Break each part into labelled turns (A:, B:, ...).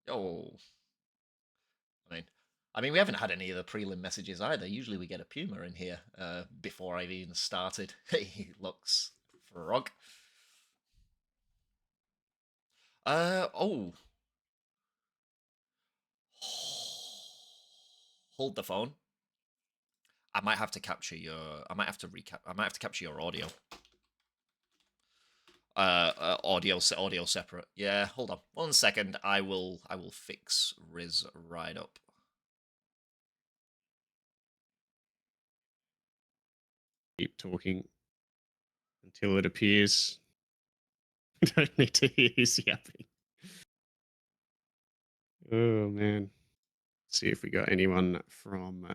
A: Oh, I mean, we haven't had any of the prelim messages either. Usually we get a Puma in here before I've even started. He looks frog. Oh, hold the phone. I might have to capture your. I might have to recap. I might have to capture your audio. Audio separate. Yeah, hold on 1 second. I will fix Riz right up.
B: Keep talking until it appears. I don't need to hear you yapping. Oh man. Let's see if we got anyone from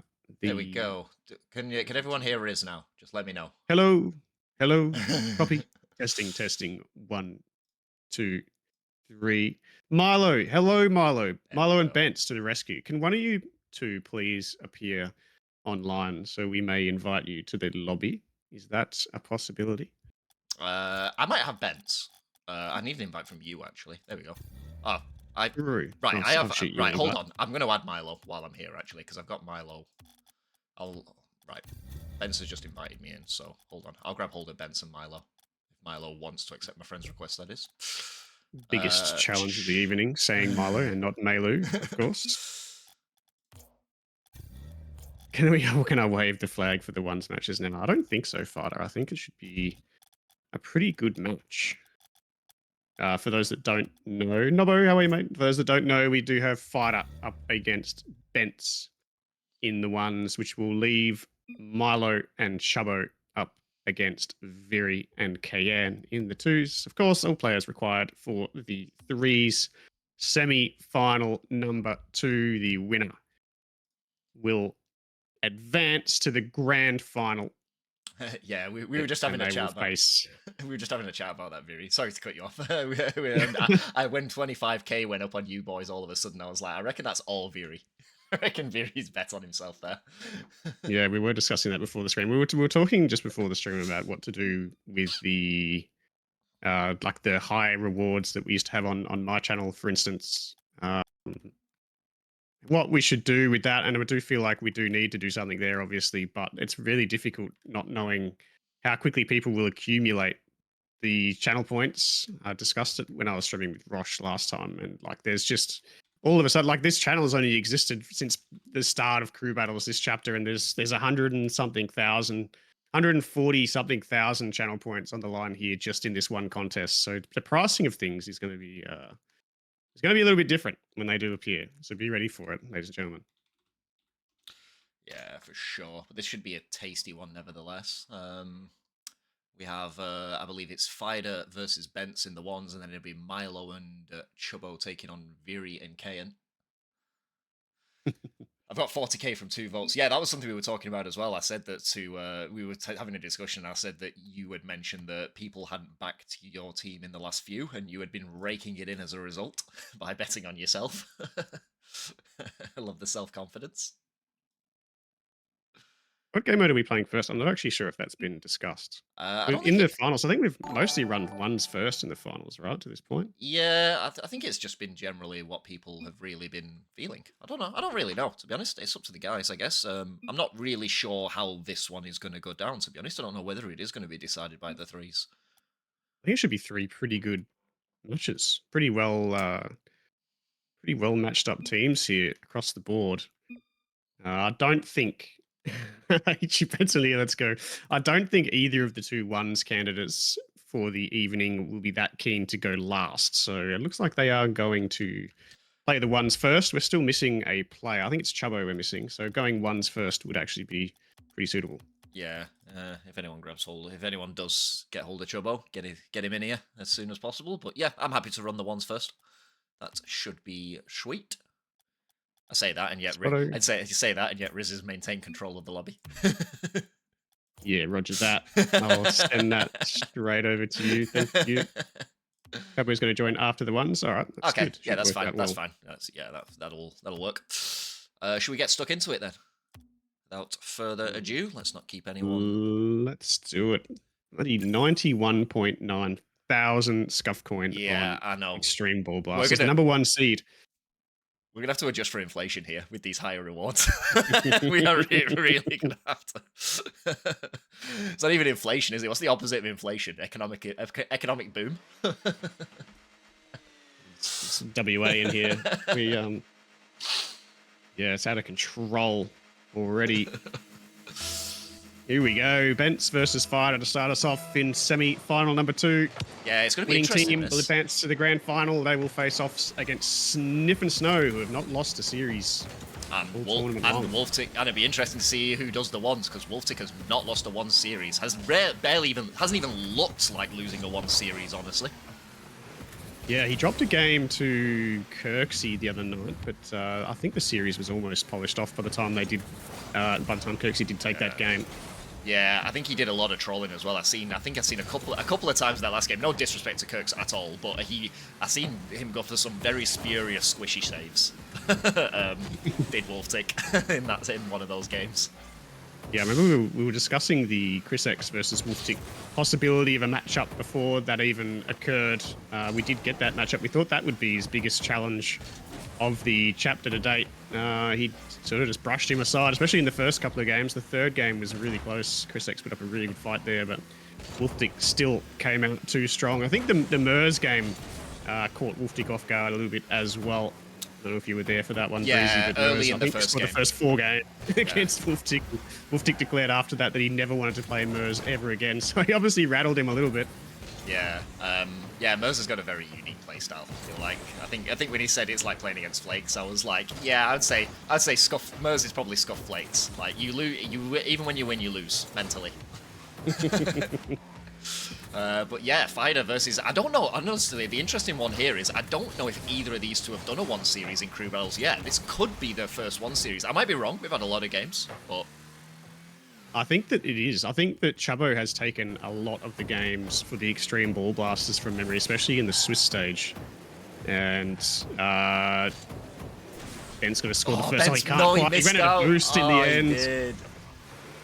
A: There we
B: the
A: go. Can everyone hear Riz now? Just let me know.
B: hello. Hello. Copy. Testing, testing. 1, 2, 3. Milo. Hello, Milo.
A: There we
B: Milo and
A: go.
B: Bentz to the rescue. Can one of you two please appear online so we may invite you to the lobby? Is that a possibility?
A: I might have Bentz. I need an invite from you actually. There we go. Oh, I
B: True.
A: right. I
B: I'll
A: have
B: shoot you
A: right.
B: an
A: Hold
B: invite.
A: on. I'm going to add Milo while I'm here actually because I've got Milo. I'll right. Bentz has just invited me in, so hold on. I'll grab hold of Bentz and Milo. If Milo wants to accept my friend's request, that is.
B: Biggest challenge of the evening, saying Milo and not Malu, of course. Can I wave the flag for the ones matches now? I don't think so, Fada. I think it should be a pretty good match. For those that don't know, Nobbo, how are you, mate? For those that don't know, we do have Fighter up against Bentz in the ones, which will leave Milo and Chubbo up against Viri and Keyan in the twos. Of course, all players required for the threes. Semi-final number 2, the winner will advance to the grand final.
A: Yeah, we were just having
B: And
A: a
B: they will
A: chat about
B: face.
A: we were just having a chat about that, Viri. Sorry to cut you off. When 25k went up on you boys, all of a sudden I was like, I reckon that's all Viri. I reckon Viri's bet on himself there.
B: Yeah, we were discussing that before the stream. We were talking just before the stream about what to do with the like the high rewards that we used to have on my channel, for instance. What we should do with that, and I do feel like we do need to do something there, obviously, but it's really difficult not knowing how quickly people will accumulate the channel points. I discussed it when I was streaming with Rosh last time, and like there's just all of a sudden like this channel has only existed since the start of crew battles this chapter, and there's 140 something thousand channel points on the line here just in this one contest. So the pricing of things is going to be it's going to be a little bit different when they do appear. So be ready for it, ladies and gentlemen.
A: Yeah, for sure. But this should be a tasty one, nevertheless. We have, I believe it's Fider versus Bentz in the ones, and then it'll be Milo and Chubbo taking on Viri and Keyan. I've got 40k from 2 votes. Yeah, that was something we were talking about as well. I said that we were having a discussion. I said that you had mentioned that people hadn't backed your team in the last few, and you had been raking it in as a result by betting on yourself. I love the self confidence.
B: What game mode are we playing first? I'm not actually sure if that's been discussed.
A: I don't
B: In
A: think
B: the
A: it.
B: finals, I think we've mostly run ones first in the finals, right? To this point.
A: Yeah, I think it's just been generally what people have really been feeling. I don't know. I don't really know, to be honest. It's up to the guys, I guess. I'm not really sure how this one is going to go down, to be honest. I don't know whether it is going to be decided by the threes.
B: I think it should be 3 pretty good matches. Pretty well matched up teams here across the board. I don't think. Mentally, let's go. I don't think either of the two ones candidates for the evening will be that keen to go last. So it looks like they are going to play the ones first. We're still missing a player. I think it's Chubbo we're missing. So going ones first would actually be pretty suitable.
A: Yeah, if anyone grabs hold, if anyone does get hold of Chubbo, get him in here as soon as possible. But yeah, I'm happy to run the ones first. That should be sweet. I say that, and yet
B: Spotto.
A: I'd say that, and yet Riz has maintained control of the lobby.
B: Yeah, roger that. I'll send that straight over to you. Thank you. Chubbo's going to join after the ones. All right, that's
A: Okay,
B: good.
A: yeah,
B: Should
A: that's
B: work
A: fine.
B: out
A: That's
B: well.
A: fine. That'll work. Should we get stuck into it then? Without further ado, let's not keep anyone.
B: Let's do it. Bloody 91.9 thousand scuff coin
A: Yeah,
B: on
A: I know.
B: Extreme Ball
A: We're
B: Blast. It's the
A: gonna
B: number 1 seed.
A: We're gonna have to adjust for inflation here with these higher rewards. We are really gonna have to. It's not even inflation, is it? What's the opposite of inflation? Economic boom.
B: It's WA in here. We yeah, it's out of control already. Here we go. Bentz versus Fighter to start us off in semi-final number 2.
A: Yeah, it's going to be
B: Winning
A: interesting.
B: team will advance to the grand final. They will face off against Sniff and Snow, who have not lost a series.
A: And Wolftick, and it'd be interesting to see who does the ones, because Wolftick has not lost a 1 series. Hasn't even looked like losing a 1 series, honestly.
B: Yeah, he dropped a game to Kirksey the other night, but I think the series was almost polished off by the time they did. By the time Kirksey did take that game.
A: Yeah, I think he did a lot of trolling as well. I think I've seen a couple of times in that last game. No disrespect to Kirks at all, but I seen him go for some very spurious squishy saves. Did Wolftick in one of those games.
B: Yeah, I remember we were discussing the Chris X versus Wolftick possibility of a matchup before that even occurred. We did get that matchup. We thought that would be his biggest challenge of the chapter to date. He sort of just brushed him aside, especially in the first couple of games. The third game was really close. Chris X put up a really good fight there, but Wolftick still came out too strong. I think the Mers game caught Wolftick off guard a little bit as well. I don't know if you were there for that one.
A: Yeah,
B: Breezy,
A: early in the first game.
B: The first 4 games against Wolftick. Wolftick declared after that he never wanted to play Mers ever again, so he obviously rattled him a little bit.
A: Yeah, Mers has got a very unique playstyle. I feel like I think when he said it's like playing against Flakes, I was like, yeah, I'd say Mers is probably Scuff Flakes. Like you lose, even when you win, you lose mentally. But yeah, Fighter versus, I don't know, honestly, the interesting one here is I don't know if either of these two have done a 1 series in crew battles yet. This could be their first 1 series. I might be wrong, we've had a lot of games, but...
B: I think that it is. I think that Chubbo has taken a lot of the games for the Xtreme Ball Blasters from memory, especially in the Swiss stage. And Ben's going to score the first.
A: Ben's,
B: he can't quite. He ran out of boost in the end.
A: Did.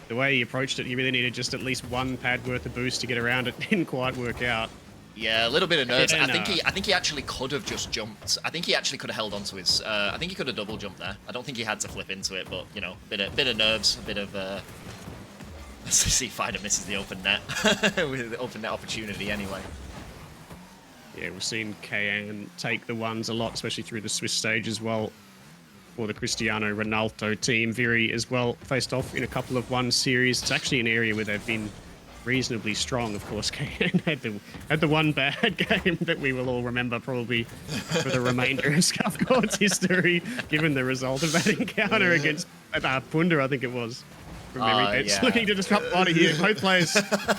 B: The way he approached it, he really needed just at least 1 pad worth of boost to get around it. Didn't quite work out.
A: Yeah, a little bit of nerves.
B: And,
A: I think he actually could have just jumped. I think he actually could have held onto his. I think he could have double jumped there. I don't think he had to flip into it, but you know, bit of nerves, a bit of. Let's see, Fighter misses the open net with the open net opportunity anyway.
B: Yeah, we've seen Keyan take the ones a lot, especially through the Swiss stage as well. For the Cristiano Renaulto team, Viri as well faced off in a couple of 1 series. It's actually an area where they've been reasonably strong. Of course, Keyan had the 1 bad game that we will all remember probably for the remainder of Scuffcord's history, given the result of that encounter against Punda, I think it was. From memory. Bentz looking to disrupt Fighter here. Both players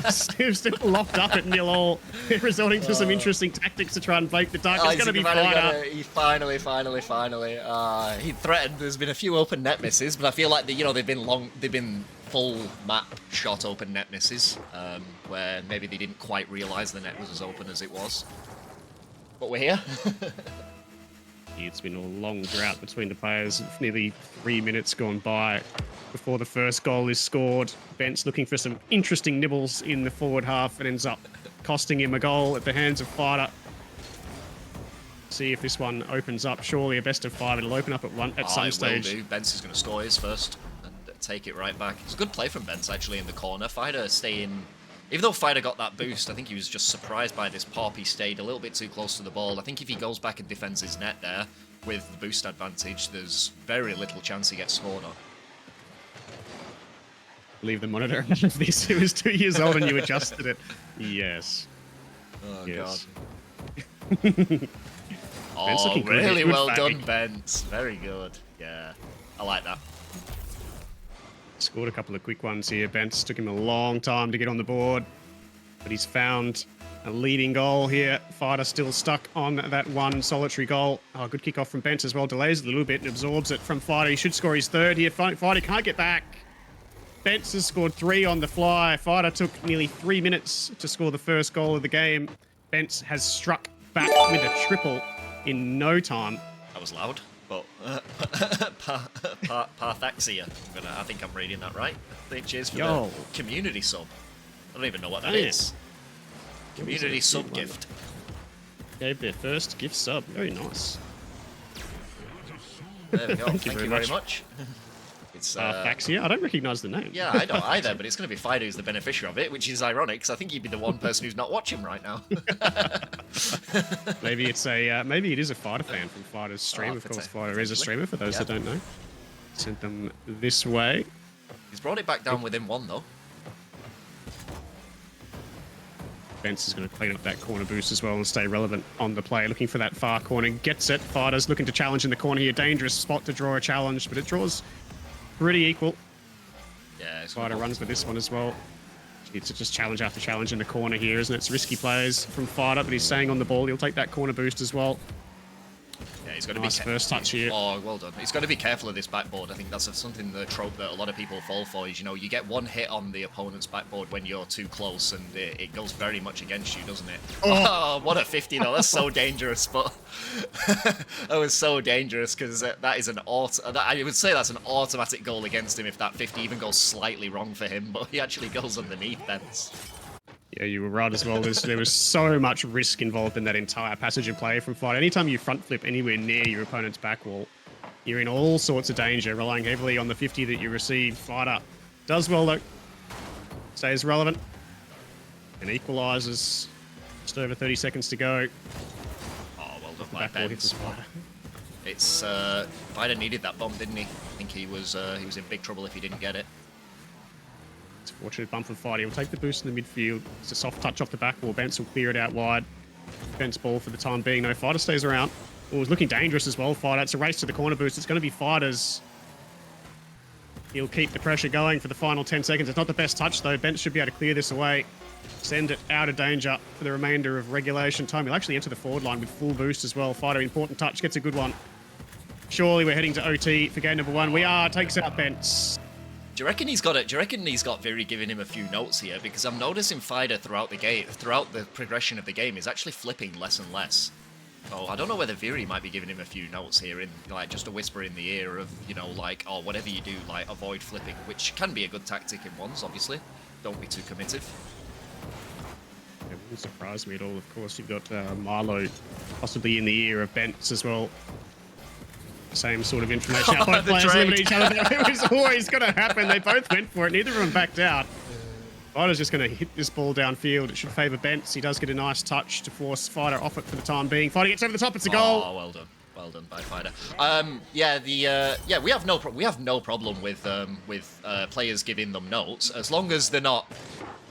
B: still locked up at 0-0. They're resorting to some interesting tactics to try and break the dark. It's going to be Fighter.
A: He finally. He threatened. There's been a few open net misses, but I feel like they've been full map shot open net misses, where maybe they didn't quite realise the net was as open as it was. But we're here.
B: It's been a long drought between the players. Nearly 3 minutes gone by before the first goal is scored. Bentz looking for some interesting nibbles in the forward half and ends up costing him a goal at the hands of Fighter. See if this one opens up. Surely a best of 5. It'll open up at some stage.
A: Will do. Bentz is going to score his first and take it right back. It's a good play from Bentz actually in the corner. Fighter staying... Even though Fighter got that boost, I think he was just surprised by this pop. He stayed a little bit too close to the ball. I think if he goes back and defends his net there with the boost advantage, there's very little chance he gets scored on.
B: Leave the monitor out of this. It was 2 years old and you adjusted it. Yes.
A: Oh,
B: yes.
A: God. Oh, really well done,
B: fake.
A: Bentz. Very good. Yeah, I like that.
B: Scored a couple of quick ones here. Bentz took him a long time to get on the board, but he's found a leading goal here. Fighter still stuck on that 1 solitary goal. Oh, good kick off from Bentz as well. Delays a little bit and absorbs it from Fighter. He should score his 3rd here. Fighter can't get back. Bentz has scored 3 on the fly. Fighter took nearly 3 minutes to score the first goal of the game. Bentz has struck back with a triple in no time.
A: That was loud, but Parthaxia. I think I'm reading that right. Cheers for the community sub. I don't even know what that is. Community sub gift.
B: Gave their first gift sub. Very nice.
A: There we go.
B: Thank you
A: Thank you very much. It's
B: Faxia. I don't recognize the name.
A: yeah, I don't either, but it's going to be Fido who's the beneficiary of it, which is ironic because I think he'd be the one person who's not watching right now.
B: Maybe it's a maybe it is a Fighter fan from Fighter's stream. Of course, Fighter is a streamer for those that don't know. Sent them this way.
A: He's brought it back down within one though.
B: Bentz is going to clean up that corner boost as well and stay relevant on the play. Looking for that far corner. Gets it. Fighter's looking to challenge in the corner here. Dangerous spot to draw a challenge, but it draws pretty equal.
A: Yeah,
B: Fighter runs for this one as well. It's just challenge after challenge in the corner here, isn't it? It's risky plays from Fighter, but he's staying on the ball. He'll take that corner boost as well.
A: Yeah, he's got to
B: nice
A: be
B: first touch here.
A: Oh, well done. He's got to be careful of this backboard. I think that's something, the trope that a lot of people fall for is, you know, you get one hit on the opponent's backboard when you're too close, and it goes very much against you, doesn't it? Oh, what a 50 though. That's so dangerous, but that was so dangerous because that is I would say that's an automatic goal against him if that 50 even goes slightly wrong for him, but he actually goes underneath Bentz.
B: Yeah, you were right as well. There was so much risk involved in that entire passage of play from Fighter. Anytime you front flip anywhere near your opponent's back wall, you're in all sorts of danger, relying heavily on the 50 that you receive. Fighter does well though. Stays relevant. And equalises. Just over 30 seconds to go.
A: Oh, well done by Bentz. It's Fighter needed that bomb, didn't he? I think he was in big trouble if he didn't get it.
B: It's a fortunate bump from Fighter. He'll take the boost in the midfield. It's a soft touch off the back wall. Bentz will clear it out wide. Bentz ball for the time being. No, Fighter stays around. Oh, it's looking dangerous as well, Fighter. It's a race to the corner boost. It's going to be Fighter's. He'll keep the pressure going for the final 10 seconds. It's not the best touch, though. Bentz should be able to clear this away. Send it out of danger for the remainder of regulation time. He'll actually enter the forward line with full boost as well. Fighter, important touch. Gets a good one. Surely we're heading to OT for game number 1. We are. Takes out Bentz.
A: Do you reckon he's got it? Do you reckon he's got Viri giving him a few notes here? Because I'm noticing Fighter throughout the game, throughout the progression of the game, is actually flipping less and less. Oh, I don't know whether Viri might be giving him a few notes here, in like just a whisper in the ear of, you know, like, oh, whatever you do, like avoid flipping, which can be a good tactic in ones, obviously. Don't be too committive.
B: It wouldn't surprise me at all. Of course, you've got Marlo possibly in the ear of Bentz as well. Same sort of information. Both players limit each other. It was always going to happen. They both went for it. Neither of them backed out. Fighter's just going to hit this ball downfield. It should favour Bentz. He does get a nice touch to force Fighter off it for the time being. Fighter gets over the top. It's a goal.
A: Oh, well done. Well done by Fighter. Yeah, we have no problem with players giving them notes as long as they're not.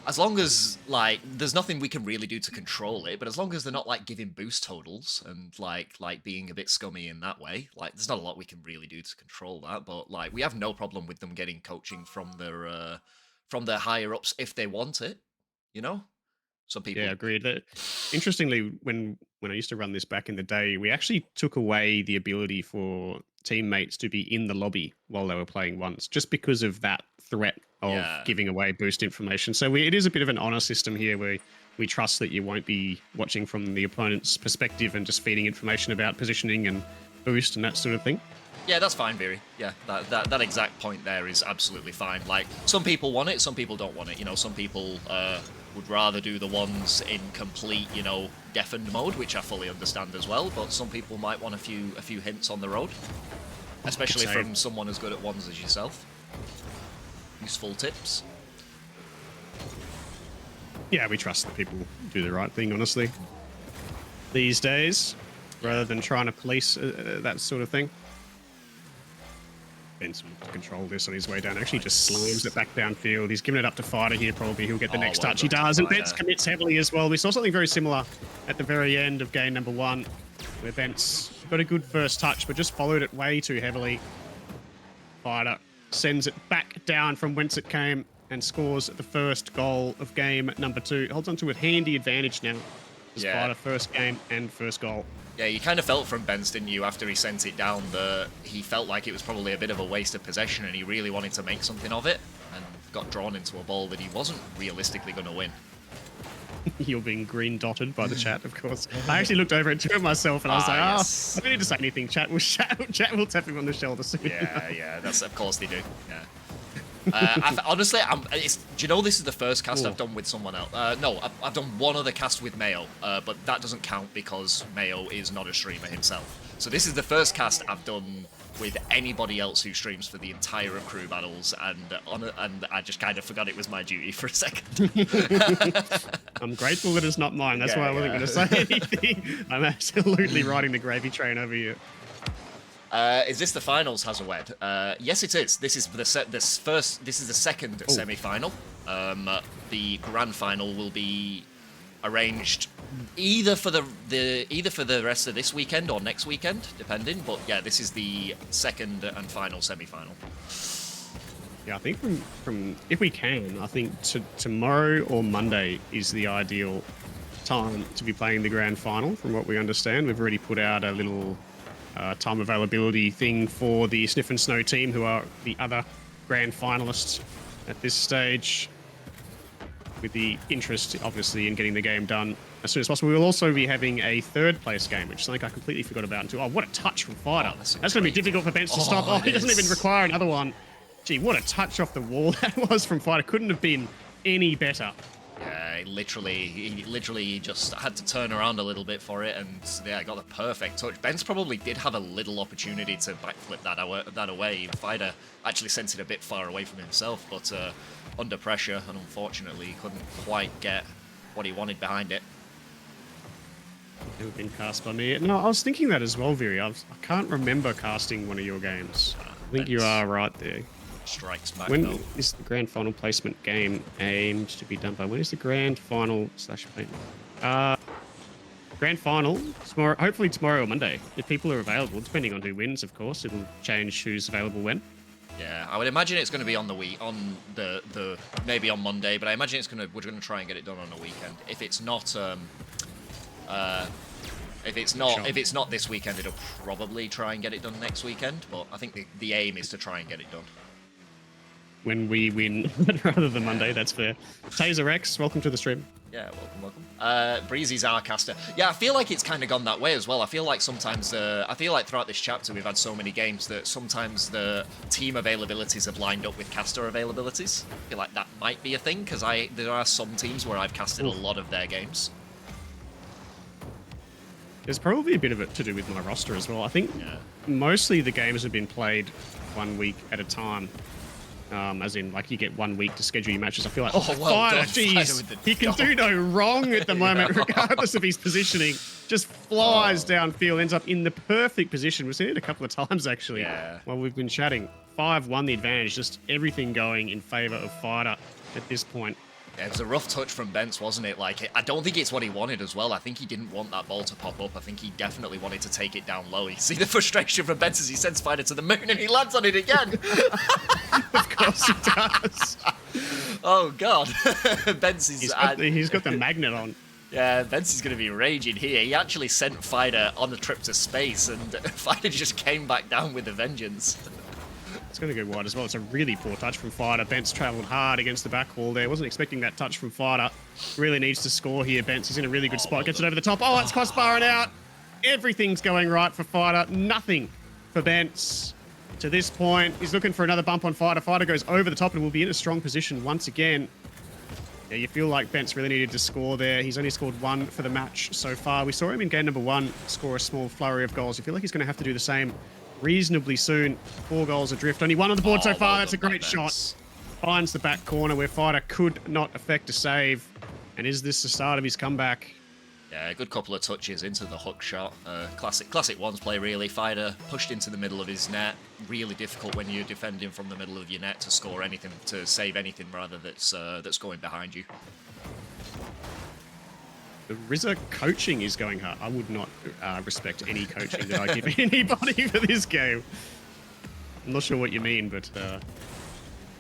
A: As long as, like, there's nothing we can really do to control it, but as long as they're not, like, giving boost totals and, like being a bit scummy in that way, like, there's not a lot we can really do to control that, but, like, we have no problem with them getting coaching from their higher-ups if they want it, you know? Some people...
B: Yeah, agreed. Interestingly, when I used to run this back in the day, we actually took away the ability for teammates to be in the lobby while they were playing once, just because of that threat of giving away boost information. So it is a bit of an honor system here where we trust that you won't be watching from the opponent's perspective and just feeding information about positioning and boost and that sort of thing.
A: Yeah, that's fine, Viri. Yeah, that exact point there is absolutely fine. Like, some people want it, some people don't want it. You know, some people would rather do the ones in complete, you know, deafened mode, which I fully understand as well, but some people might want a few hints on the road, especially from someone as good at ones as yourself. Useful tips.
B: Yeah, we trust that people do the right thing, honestly, these days, rather than trying to police that sort of thing. Bentz will control this on his way down. Actually just slams it back downfield. He's giving it up to Fighter here, probably. He'll get the next touch. He does, and Bentz commits heavily as well. We saw something very similar at the very end of game number 1, where Bentz got a good first touch, but just followed it way too heavily. Fighter sends it back down from whence it came and scores the first goal of game number 2. Holds on to a handy advantage now. Fighter first game and first goal.
A: Yeah, you kind of felt from Bentz, didn't you, after he sent it down, that he felt like it was probably a bit of a waste of possession and he really wanted to make something of it and got drawn into a ball that he wasn't realistically going to win.
B: You're being green dotted by the chat, of course. I actually looked over into it myself and I was like, yes. I don't need to say anything. Chat will tap him on the shoulder soon.
A: Yeah, that's, of course they do. Yeah. Honestly, do you know this is the first cast I've done with someone else? No, I've done one other cast with Mayo, but that doesn't count because Mayo is not a streamer himself. So this is the first cast I've done with anybody else who streams for the entire of Crew Battles, and I just kind of forgot it was my duty for a second.
B: I'm grateful that it's not mine. That's why I wasn't going to say anything. I'm absolutely riding the gravy train over you.
A: Is this the finals, Hazawed? Yes, it is. This is the second semi-final. The grand final will be arranged either for the rest of this weekend or next weekend, depending. But yeah, this is the second and final semi-final.
B: Yeah, I think from if we can, I think tomorrow or Monday is the ideal time to be playing the grand final. From what we understand, we've already put out a little time availability thing for the Sniff and Snow team, who are the other grand finalists at this stage, with the interest, obviously, in getting the game done as soon as possible. We will also be having a third place game, which is something I completely forgot about until. Oh, what a touch from Fighter. That's going to be difficult for Bentz to stop. Oh, he doesn't even require another one. Gee, what a touch off the wall that was from Fighter. Couldn't have been any better.
A: Yeah, he literally just had to turn around a little bit for it, and yeah, got the perfect touch. Bentz probably did have a little opportunity to backflip that away. Fighter actually sent it a bit far away from himself, but under pressure, and unfortunately, he couldn't quite get what he wanted behind it.
B: Never been cast by me. No, I was thinking that as well, Viri. I can't remember casting one of your games. I think you are right there.
A: Strikes back.
B: When
A: though.
B: is the grand final placement game aimed to be done by? When is the grand final / grand final tomorrow? Hopefully tomorrow or Monday, if people are available. Depending on who wins, of course, it'll change who's available when.
A: Yeah, I would imagine it's going to be on the week, on the maybe on Monday, but I imagine we're going to try and get it done on the weekend. If it's not if it's not this weekend, it'll probably try and get it done next weekend. But I think the aim is to try and get it done
B: when we win, rather than Monday. That's fair. Taser X, welcome to the stream.
A: Yeah, welcome. Breezy's our caster. Yeah, I feel like it's kind of gone that way as well. I feel like sometimes, throughout this chapter we've had so many games that sometimes the team availabilities have lined up with caster availabilities. I feel like that might be a thing, because there are some teams where I've casted a lot of their games.
B: There's probably a bit of it to do with my roster as well. I think mostly the games have been played 1 week at a time. As in, like, you get 1 week to schedule your matches. I feel like, Fighter, he can do no wrong at the moment, regardless of his positioning. Just flies downfield, ends up in the perfect position. We've seen it a couple of times, actually, while we've been chatting. 5-1 the advantage, just everything going in favour of Fighter at this point.
A: Yeah, it was a rough touch from Bentz, wasn't it? Like, I don't think it's what he wanted as well. I think he didn't want that ball to pop up. I think he definitely wanted to take it down low. You see the frustration from Bentz as he sends Fighter to the moon and he lands on it again.
B: Of course he does.
A: Oh, God. Bentz is...
B: He's got the magnet on.
A: Yeah, Bentz is going to be raging here. He actually sent Fighter on the trip to space, and Fighter just came back down with a vengeance.
B: It's going to go wide as well. It's a really poor touch from Fighter. Bentz travelled hard against the back wall there. Wasn't expecting that touch from Fighter. Really needs to score here. Bentz is in a really good spot. Gets it over the top. Oh, it's crossbarring out. Everything's going right for Fighter. Nothing for Bentz. To this point, he's looking for another bump on Fighter. Fighter goes over the top and will be in a strong position once again. Yeah, you feel like Bentz really needed to score there. He's only scored 1 for the match so far. We saw him in game number 1 score a small flurry of goals. You feel like he's going to have to do the same reasonably soon. 4 goals adrift. Only 1 on the board so far. That's a great shot. Finds the back corner where Fighter could not effect a save. And is this the start of his comeback?
A: Yeah, a good couple of touches into the hook shot. Classic ones play, really. Fighter pushed into the middle of his net. Really difficult when you're defending from the middle of your net to score anything, to save anything rather that's going behind you.
B: The RZA coaching is going hard. I would not respect any coaching that I give anybody for this game. I'm not sure what you mean, but...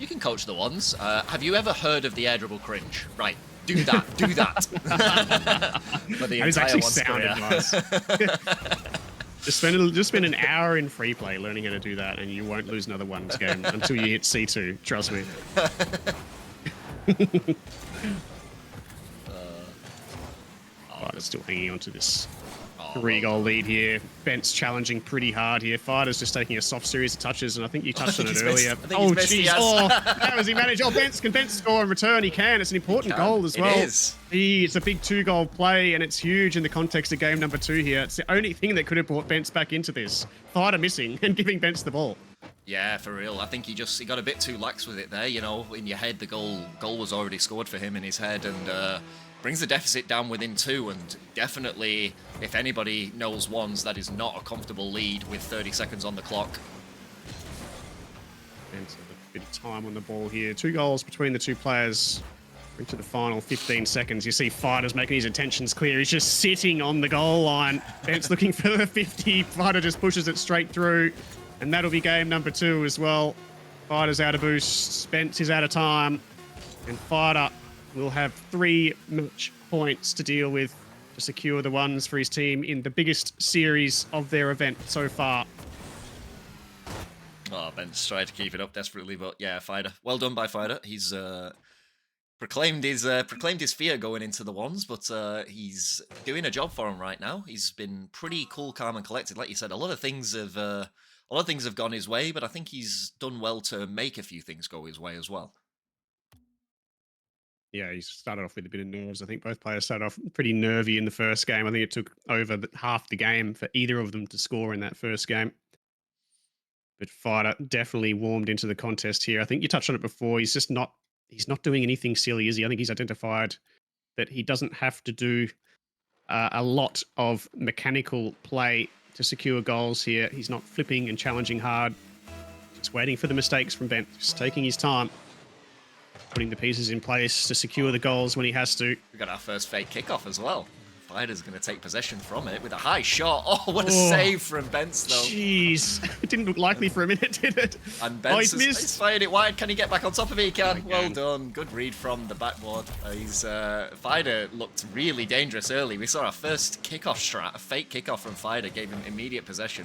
A: You can coach the ones. Have you ever heard of the air dribble cringe? Right, do that, do that. For the
B: was
A: entire
B: actually
A: one's
B: sounded
A: career.
B: nice. Just spend an hour in free play learning how to do that, and you won't lose another one's game until you hit C2. Trust me. Fighter's still hanging on to this 3-goal lead here. Bentz challenging pretty hard here. Fighter's just taking a soft series of touches, and I think you touched on it earlier. Oh, jeez. Oh, how has he managed? Oh, Bentz, can Bentz score in return? He can. It's an important goal as well.
A: It is.
B: It's a big 2-goal play, and it's huge in the context of game number 2 here. It's the only thing that could have brought Bentz back into this. Fighter missing and giving Bentz the ball.
A: Yeah, for real. I think he got a bit too lax with it there. You know, in your head, the goal was already scored for him in his head, and brings the deficit down within 2. And definitely, if anybody knows ones, that is not a comfortable lead with 30 seconds on the clock.
B: Bentz have a bit of time on the ball here. 2 goals between the 2 players. Into the final 15 seconds. You see Fighter's making his intentions clear. He's just sitting on the goal line. Bentz looking for the 50. Fighter just pushes it straight through. And that'll be game number 2 as well. Fighter's out of boost. Bentz is out of time. And Fighter will have 3 match points to deal with to secure the ones for his team in the biggest series of their event so far.
A: Oh, Bentz tried to keep it up desperately, but yeah, Fighter. Well done by Fighter. He's proclaimed his fear going into the ones, but he's doing a job for him right now. He's been pretty cool, calm, and collected. Like you said, a lot of things have gone his way, but I think he's done well to make a few things go his way as well.
B: Yeah, he started off with a bit of nerves. I think both players started off pretty nervy in the first game. I think it took over half the game for either of them to score in that first game. But Fighter definitely warmed into the contest here. I think you touched on it before. He's not doing anything silly, is he? I think he's identified that he doesn't have to do a lot of mechanical play to secure goals here. He's not flipping and challenging hard. Just waiting for the mistakes from Bentz. Just taking his time. Putting the pieces in place to secure the goals when he has to.
A: We got our first fake kickoff as well. Fighter's going to take possession from it with a high shot. Oh, what a save from Bentz, though.
B: Jeez. It didn't look likely for a minute, did it?
A: And Bentz he's fired it wide. Can he get back on top of it? He can. Well done. Good read from the backboard. Fighter looked really dangerous early. We saw our first kickoff strat, a fake kickoff from Fighter, gave him immediate possession.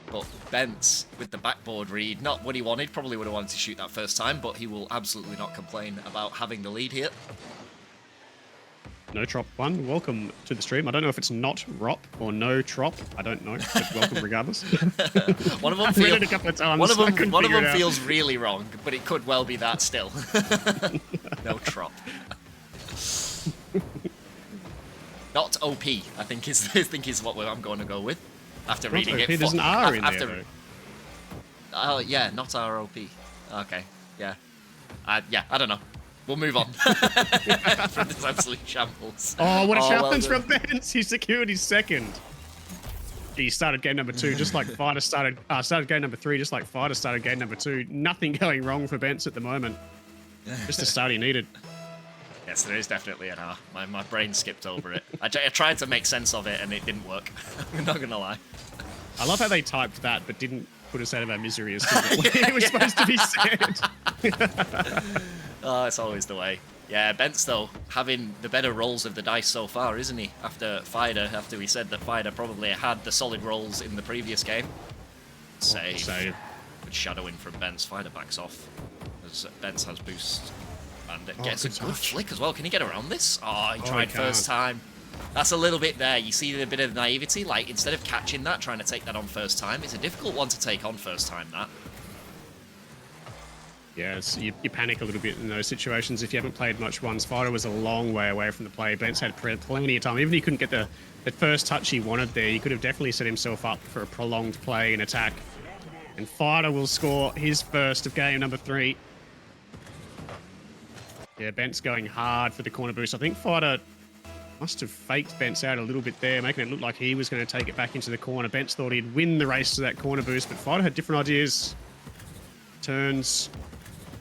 A: But Bentz, with the backboard read, not what he wanted. Probably would have wanted to shoot that first time, but he will absolutely not complain about having the lead here.
B: No Trop 1, welcome to the stream. I don't know if it's not Rop or no Trop. I don't know, but welcome regardless.
A: One of them,
B: read it a couple of times.
A: One of them feels really wrong, but it could well be that still. No Trop. Not OP, I think is what I'm going to go with. After
B: not
A: reading
B: OP,
A: it.
B: There's an R in there, though.
A: Oh, yeah, not ROP. Okay, yeah. Yeah, I don't know. We'll move on from this absolute shambles.
B: Oh, what a challenge from Bentz. He secured his second. He started game number 2 just like Fighter started game number 3 just like Fighter started game number 2. Nothing going wrong for Bentz at the moment. Just the start he needed.
A: Yes, there is definitely an R. My brain skipped over it. I tried to make sense of it and it didn't work. I'm not going to lie.
B: I love how they typed that but didn't put us out of our misery as to what it was supposed to be said.
A: Oh, it's always the way. Yeah, Bentz, though, having the better rolls of the dice so far, isn't he? After we said that Fighter probably had the solid rolls in the previous game. Save. Good shadowing from Bentz. Fighter backs off as Bentz has boost. And it gets a good flick as well. Can he get around this? Oh, he tried first time. That's a little bit there. You see a bit of naivety. Like, instead of catching that, trying to take that on first time, it's a difficult one to take on first time, that.
B: Yeah, you panic a little bit in those situations if you haven't played much once. Fighter was a long way away from the play. Bentz had plenty of time. Even if he couldn't get the first touch he wanted there, he could have definitely set himself up for a prolonged play and attack. And Fighter will score his first of game number 3. Yeah, Bentz going hard for the corner boost. I think Fighter must have faked Bentz out a little bit there, making it look like he was going to take it back into the corner. Bentz thought he'd win the race to that corner boost, but Fighter had different ideas. Turns,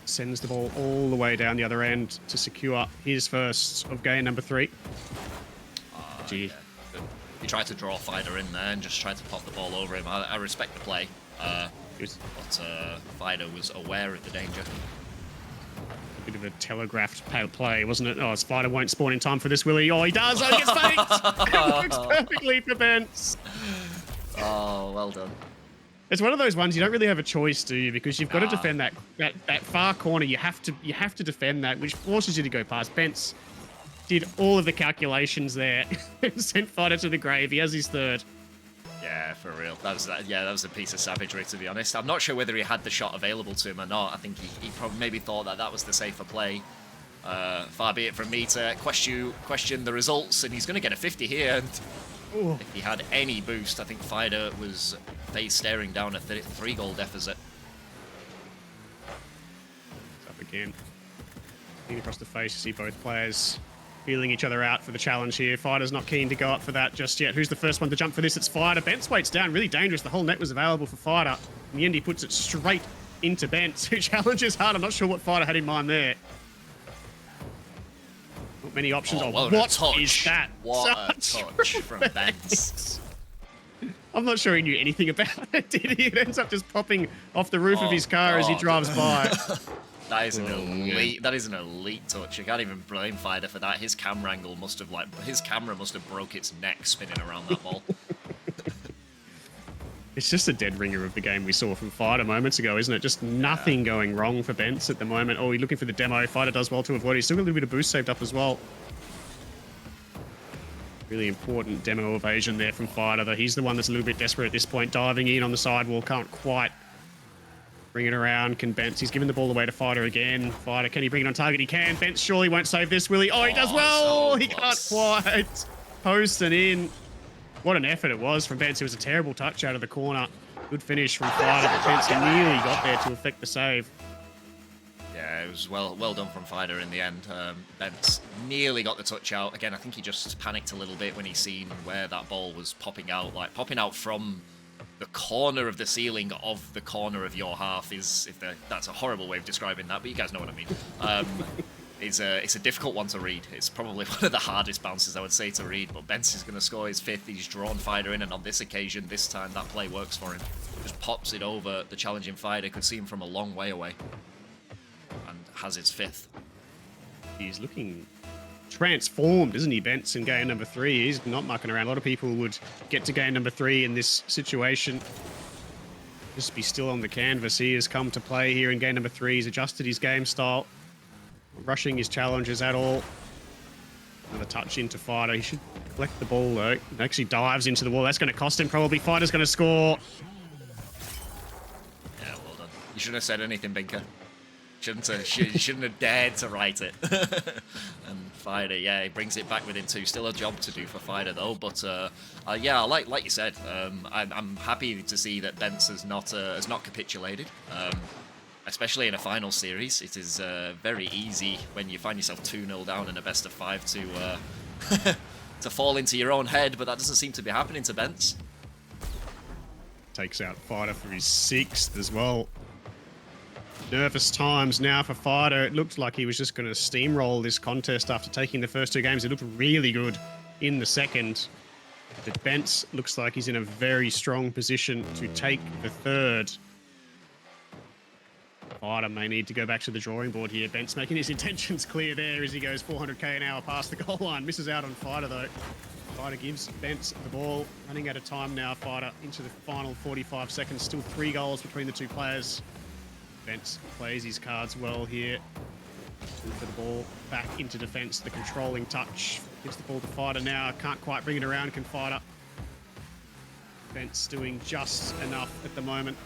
B: sends the ball all the way down the other end to secure his first of game number 3.
A: Yeah. He tried to draw Fighter in there and just tried to pop the ball over him. I respect the play, but Fighter was aware of the danger.
B: A bit of a telegraphed play, wasn't it? Oh, Fighter won't spawn in time for this, will he? Oh, he does! Oh, he gets faked! It works perfectly for Bentz.
A: Oh, well done.
B: It's one of those ones you don't really have a choice, do you? Because you've got to defend that far corner. You have to defend that, which forces you to go past. Bentz did all of the calculations there and sent Fighter to the grave. He has his third.
A: Yeah, for real. That was a piece of savagery, to be honest. I'm not sure whether he had the shot available to him or not. I think he probably maybe thought that was the safer play. Far be it from me to question the results, and he's going to get a 50 here. And if he had any boost, I think Fighter was face staring down a 3-goal deficit.
B: Up again. Looking across the face, you see both players feeling each other out for the challenge here. Fighter's not keen to go up for that just yet. Who's the first one to jump for this? It's Fighter. Bentz waits down, really dangerous. The whole net was available for Fighter. In the end, he puts it straight into Bentz, who challenges hard. I'm not sure what Fighter had in mind there. Not many options.
A: What is that? What a touch from Bentz.
B: I'm not sure he knew anything about it, did he? It ends up just popping off the roof of his car as he drives by.
A: That is an elite. That is an elite touch. I can't even blame Fighter for that. His camera angle must have his camera must have broke its neck spinning around that ball.
B: It's just a dead ringer of the game we saw from Fighter moments ago, isn't it? Just nothing going wrong for Bentz at the moment. Oh, he's looking for the demo. Fighter does well to avoid it. He's still got a little bit of boost saved up as well. Really important demo evasion there from Fighter, though. He's the one that's a little bit desperate at this point. Diving in on the sidewall, can't quite bring it around. Can Bentz? He's giving the ball away to Fighter again. Fighter, can he bring it on target? He can. Bentz surely won't save this, will he? Oh, he does well. So he can't quite post it in. What an effort it was from Bentz. It was a terrible touch out of the corner. Good finish from Fighter, but Bentz nearly got there to effect the save.
A: Yeah, it was well done from Fighter in the end. Bentz nearly got the touch out. Again, I think he just panicked a little bit when he seen where that ball was popping out. Like, popping out from the corner of the ceiling of the corner of your half is, that's a horrible way of describing that, but you guys know what I mean. It's a difficult one to read. It's probably one of the hardest bounces, I would say, to read, but Bentz is going to score his 5th. He's drawn Fighter in, and on this occasion, this time, that play works for him. Just pops it over the challenging Fighter. Could see him from a long way away. And has his 5th.
B: He's looking transformed, isn't he, Bentz, in game number 3? He's not mucking around. A lot of people would get to game number 3 in this situation. Just be still on the canvas. He has come to play here in game number 3. He's adjusted his game style. Not rushing his challenges at all. Another touch into Fighter. He should collect the ball, though. He actually dives into the wall. That's going to cost him probably. Fighter's going to score.
A: Yeah, well done. You shouldn't have said anything, Binker. You shouldn't have dared to write it. And Fighter, yeah, he brings it back within 2. Still a job to do for Fighter, though. But yeah, like you said, I'm happy to see that Bentz has not capitulated. Especially in a final series, it is very easy when you find yourself 2-0 down in a best of 5 to to fall into your own head. But that doesn't seem to be happening to Bentz.
B: Takes out Fighter for his 6th as well. Nervous times now for Fighter. It looked like he was just going to steamroll this contest after taking the first 2 games. It looked really good in the second. But Bentz looks like he's in a very strong position to take the 3rd. Fighter may need to go back to the drawing board here. Bentz making his intentions clear there as he goes 400k an hour past the goal line. Misses out on Fighter, though. Fighter gives Bentz the ball. Running out of time now, Fighter into the final 45 seconds. Still 3 goals between the 2 players. Bentz plays his cards well here. For the ball back into defense. The controlling touch. Gives the ball to Fighter now. Can't quite bring it around. Can Fighter. Bentz doing just enough at the moment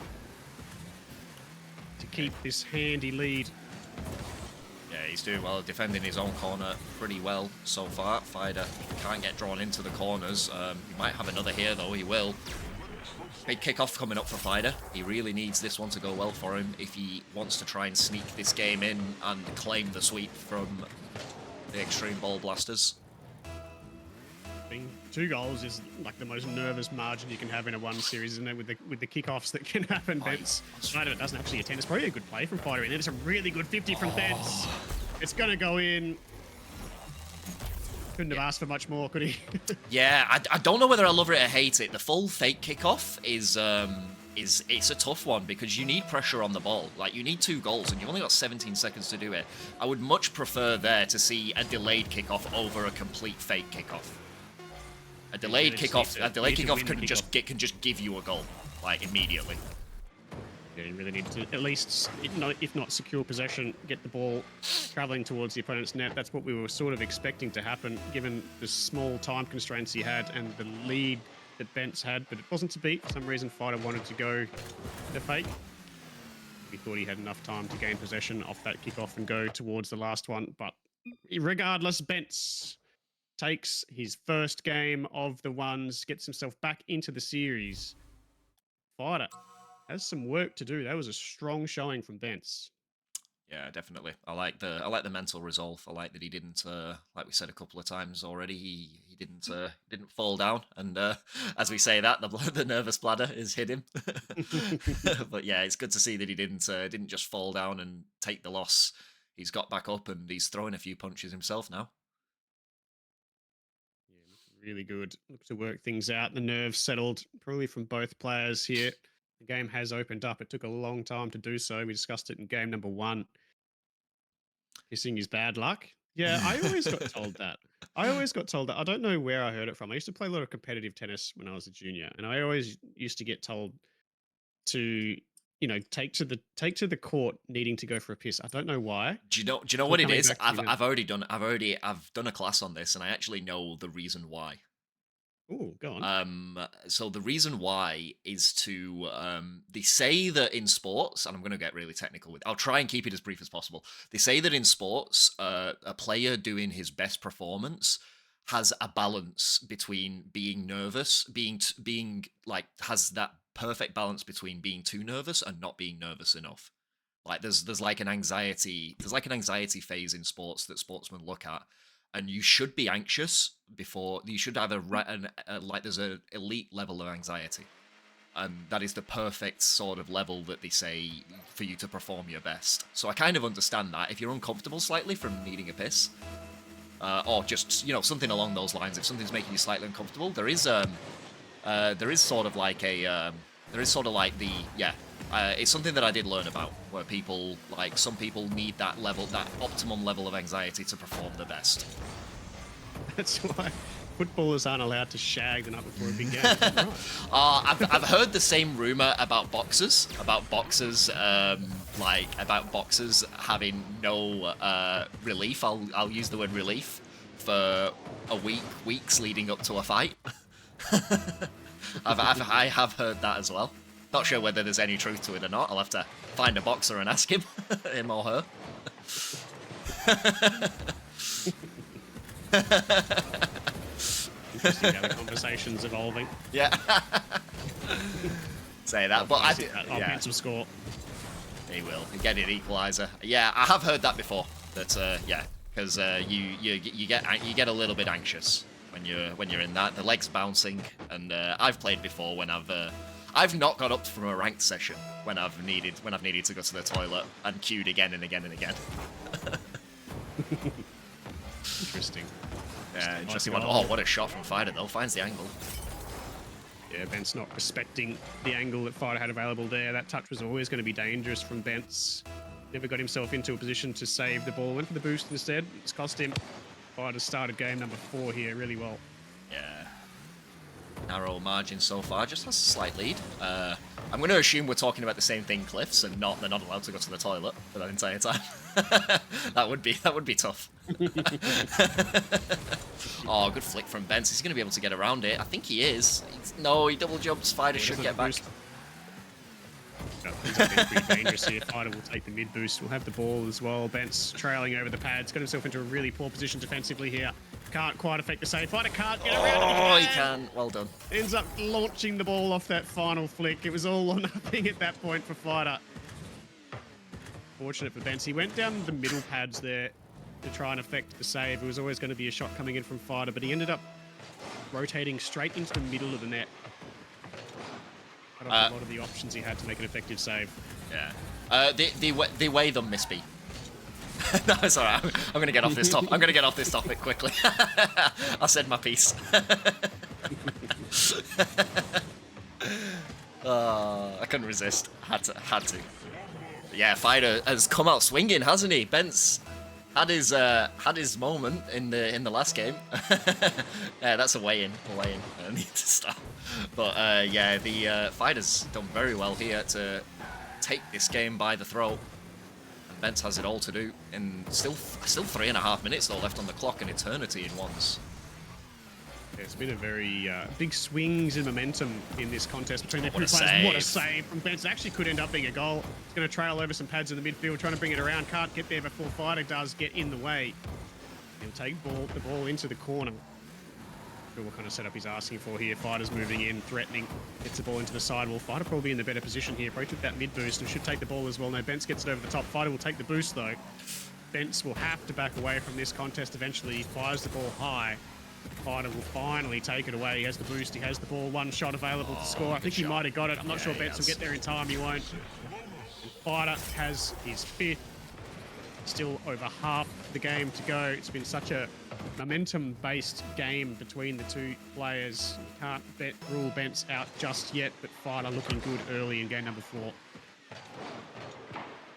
B: to keep this handy lead.
A: Yeah, he's doing well, defending his own corner pretty well so far. Fighter can't get drawn into the corners. He might have another here, though. He will. Big kickoff coming up for Fighter. He really needs this one to go well for him if he wants to try and sneak this game in and claim the sweep from the Xtreme Ball Blasters.
B: 2 goals is like the most nervous margin you can have in a 1 series, isn't it? With the kickoffs that can happen. Bentz doesn't actually attend. It's probably a good play from Fighter in there. It's a really good 50 from Bentz. It's going to go in. Couldn't have asked for much more, could he?
A: Yeah, I don't know whether I love it or hate it. The full fake kickoff is it's a tough one because you need pressure on the ball. Like, you need 2 goals and you've only got 17 seconds to do it. I would much prefer there to see a delayed kickoff over a complete fake kickoff. A delayed kickoff can just give you a goal, like, immediately.
B: Yeah, you really need to at least, if not secure possession, get the ball traveling towards the opponent's net. That's what we were sort of expecting to happen, given the small time constraints he had and the lead that Bentz had, but it wasn't to beat. For some reason, Fighter wanted to go the fake. He thought he had enough time to gain possession off that kickoff and go towards the last one, but regardless, Bentz takes his first game of the ones, gets himself back into the series. Fighter has some work to do. That was a strong showing from Bentz.
A: Yeah, definitely. I like the mental resolve. I like that he didn't, like we said a couple of times already, he didn't fall down. And as we say that, the nervous bladder is hit him. But yeah, it's good to see that he didn't just fall down and take the loss. He's got back up and he's throwing a few punches himself now.
B: Yeah, really good. Look to work things out. The nerves settled probably from both players here. The game has opened up. It took a long time to do so. We discussed it in game number 1. Kissing is bad luck. Yeah, I always got told that. I don't know where I heard it from. I used to play a lot of competitive tennis when I was a junior, and I always used to get told to, take to the court needing to go for a piss. I don't know why.
A: Do you know what it is? I've done a class on this, and I actually know the reason why.
B: Oh, go on.
A: So the reason why is to they say that in sports, and I'm going to get really technical with. I'll try and keep it as brief as possible. They say that in sports, a player doing his best performance has a balance between being nervous, being like has that perfect balance between being too nervous and not being nervous enough. Like there's like an anxiety phase in sports that sportsmen look at. And you should be anxious before you should have there's an elite level of anxiety, and that is the perfect sort of level that they say for you to perform your best. So I kind of understand that if you're uncomfortable slightly from needing a piss, or just something along those lines, if something's making you slightly uncomfortable, there is sort of like it's something that I did learn about, where some people need that optimum level of anxiety to perform the best.
B: That's why footballers aren't allowed to shag the night before a big game. Right.
A: I've heard the same rumor about boxers, having no relief. I'll use the word relief for weeks leading up to a fight. I have heard that as well. Not sure whether there's any truth to it or not. I'll have to find a boxer and ask him, him or her.
B: Interesting how the conversation's evolving.
A: Yeah. Say that, but
B: I'll get some score.
A: He will get an equalizer. Yeah, I have heard that before. That because you get a little bit anxious when you're in that. The legs bouncing, and I've played before when I've not got up from a ranked session when I've needed to go to the toilet and queued again and again and again.
B: Interesting.
A: Yeah, interesting one. Oh, what a shot from Fighter though. Finds the angle.
B: Yeah, Bentz not respecting the angle that Fighter had available there. That touch was always going to be dangerous from Bentz. Never got himself into a position to save the ball. Went for the boost instead. It's cost him. Fighter started game number 4 here really well.
A: Yeah. Narrow margin so far, just has a slight lead. I'm going to assume we're talking about the same thing, Cliffs, and they're not allowed to go to the toilet for that entire time. that would be tough. Oh, good flick from Bentz. He's going to be able to get around it. I think he is. No, he double jumps. Fighter should get back.
B: He's pretty dangerous here. Fighter will take the mid boost. We'll have the ball as well. Bentz trailing over the pads. Got himself into a really poor position defensively here. Can't quite affect the save. Fighter can't get around it.
A: Oh, he can. Well done.
B: Ends up launching the ball off that final flick. It was all or nothing at that point for Fighter. Fortunate for Bentz. He went down the middle pads there to try and affect the save. It was always going to be a shot coming in from Fighter, but he ended up rotating straight into the middle of the net. A lot of the options he had to make an effective save.
A: Yeah. They weigh them, Miss B. No, it's alright. I'm going to get off this topic. I'm going to get off this topic quickly. I said my piece. I couldn't resist. Had to. But yeah, Fighter has come out swinging, hasn't he? Bentz had his moment in the last game. Yeah, that's a weigh-in. I need to stop. But yeah, the Fighter's done very well here to take this game by the throat. And Bentz has it all to do. And still 3.5 minutes though left on the clock, an eternity in ones.
B: It's been a very big swings in momentum in this contest between the two
A: What a
B: players.
A: save.
B: What a save from Bentz. It actually could end up being a goal. It's going to trail over some pads in the midfield, trying to bring it around. Can't get there before Fighter does get in the way. He'll take the ball into the corner. Not sure what kind of setup he's asking for here. Fighter's moving in, threatening. Gets the ball into the sidewall. Fighter probably in the better position here. Probably took that mid boost and should take the ball as well. No, Bentz gets it over the top. Fighter will take the boost though. Bentz will have to back away from this contest eventually. He fires the ball high. Fighter will finally take it away. He has the boost. He has the ball. One shot available to score. I think he might have got it. I'm not sure Bentz will get there in time. He won't. And Fighter has his 5th. Still over half the game to go. It's been such a momentum-based game between the two players. You can't rule Bentz out just yet, but Fighter looking good early in game number 4.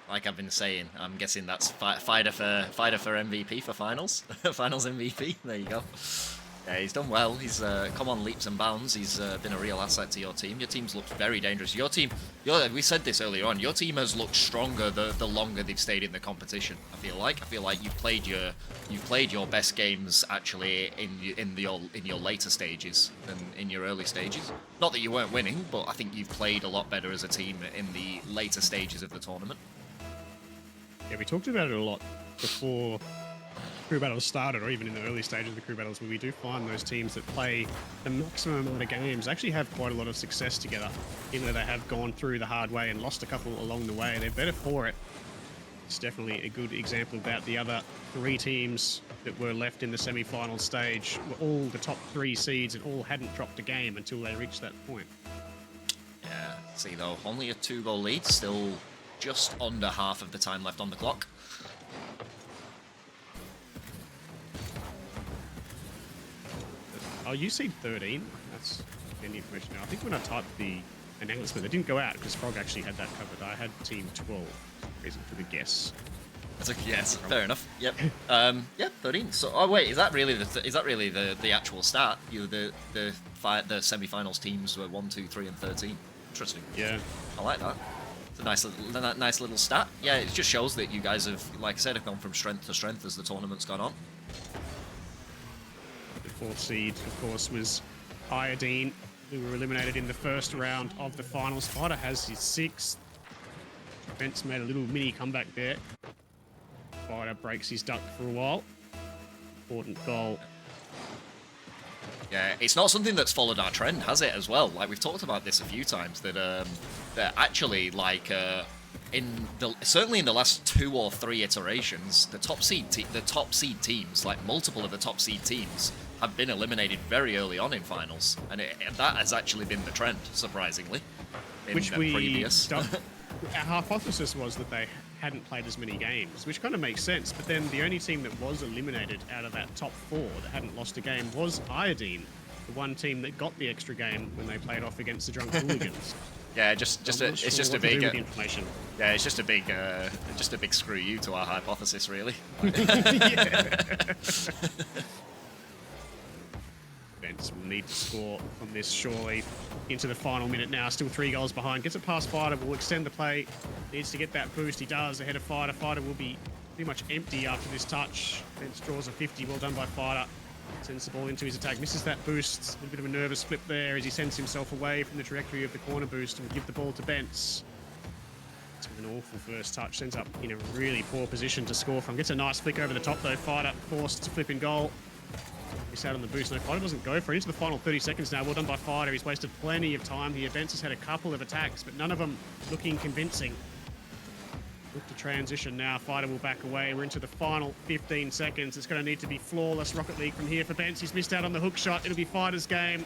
A: Like I've been saying, I'm guessing that's Fighter for MVP for finals. Finals MVP. There you go. Yeah, he's done well. He's come on leaps and bounds. He's been a real asset to your team. Your team's looked very dangerous. Your team, we said this earlier on. Your team has looked stronger the longer they've stayed in the competition. I feel like you've played your best games actually in your later stages than in your early stages. Not that you weren't winning, but I think you've played a lot better as a team in the later stages of the tournament.
B: Yeah, we talked about it a lot before crew battles started, or even in the early stages of the crew battles, where we do find those teams that play the maximum amount of games actually have quite a lot of success together, even though they have gone through the hard way and lost a couple along the way. They're better for it. It's definitely a good example of that. The other 3 teams that were left in the semi-final stage were all the top 3 seeds and all hadn't dropped a game until they reached that point.
A: Yeah, see though, only a 2-goal lead, still just under half of the time left on the clock.
B: Oh, you see 13. That's any information now. I think when I typed the announcement, it didn't go out because Frog actually had that covered. I had team 12. Reason for the guess.
A: That's a yes. Fair enough. Yep. Yeah, 13. So, oh wait, is that really the actual start? The semi-finals teams were 1, 2, 3, and 13. Interesting.
B: Yeah,
A: I like that. It's a nice little stat. Yeah, it just shows that you guys have, like I said, have gone from strength to strength as the tournament's gone on.
B: the 4th seed, of course, was Iodine, who were eliminated in the first round of the finals. Fighter has his 6th. Bentz made a little mini comeback there. Fighter breaks his duck for a while. Important goal.
A: Yeah, it's not something that's followed our trend, has it, as well? Like, we've talked about this a few times, that actually, like, certainly in the last 2 or 3 iterations, the top seed teams, like multiple of the top seed teams, have been eliminated very early on in finals, and that has actually been the trend, surprisingly, in
B: Which
A: the previous.
B: Our hypothesis was that they hadn't played as many games, which kind of makes sense. But then the only team that was eliminated out of that top 4 that hadn't lost a game was Iodine, the one team that got the extra game when they played off against the Drunk Hooligans.
A: Yeah, it's just a big
B: information.
A: Yeah, it's just a big screw you to our hypothesis, really.
B: Bentz will need to score from this surely into the final minute now. Still 3 goals behind. Gets it past Fighter. Will extend the play. Needs to get that boost. He does ahead of Fighter. Fighter will be pretty much empty after this touch. Bentz draws a 50. Well done by Fighter. Sends the ball into his attack. Misses that boost. A little bit of a nervous flip there as he sends himself away from the trajectory of the corner boost and will give the ball to Bentz. It's an awful first touch. Sends up in a really poor position to score from. Gets a nice flick over the top though. Fighter forced to flip in goal. Miss out on the boost. No, Fighter doesn't go for it. Into the final 30 seconds now. Well done by Fighter. He's wasted plenty of time here. Bentz has had a couple of attacks, but none of them looking convincing. Look to transition now. Fighter will back away. We're into the final 15 seconds. It's going to need to be flawless Rocket League from here for Bentz. He's missed out on the hook shot. It'll be Fighter's game.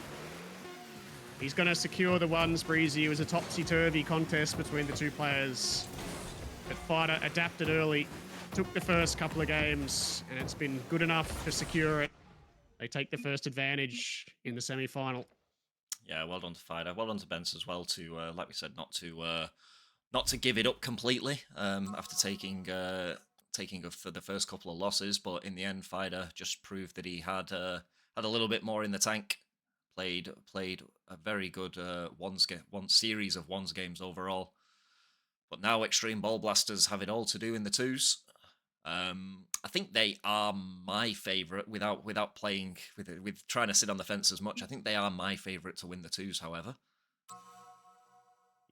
B: He's going to secure the ones, Breezy. It was a topsy-turvy contest between the 2 players. But Fighter adapted early, took the first couple of games, and it's been good enough to secure it. They take the first advantage in the semi-final.
A: Yeah, well done to Fighter. Well done to Bentz as well to, like we said, not to give it up completely after taking for the first couple of losses, but in the end, Fighter just proved that he had a little bit more in the tank. Played a very good one series of ones games overall. But now Xtreme Ball Blasters have it all to do in the twos. I think they are my favourite without playing with trying to sit on the fence as much. I think they are my favourite to win the twos. However,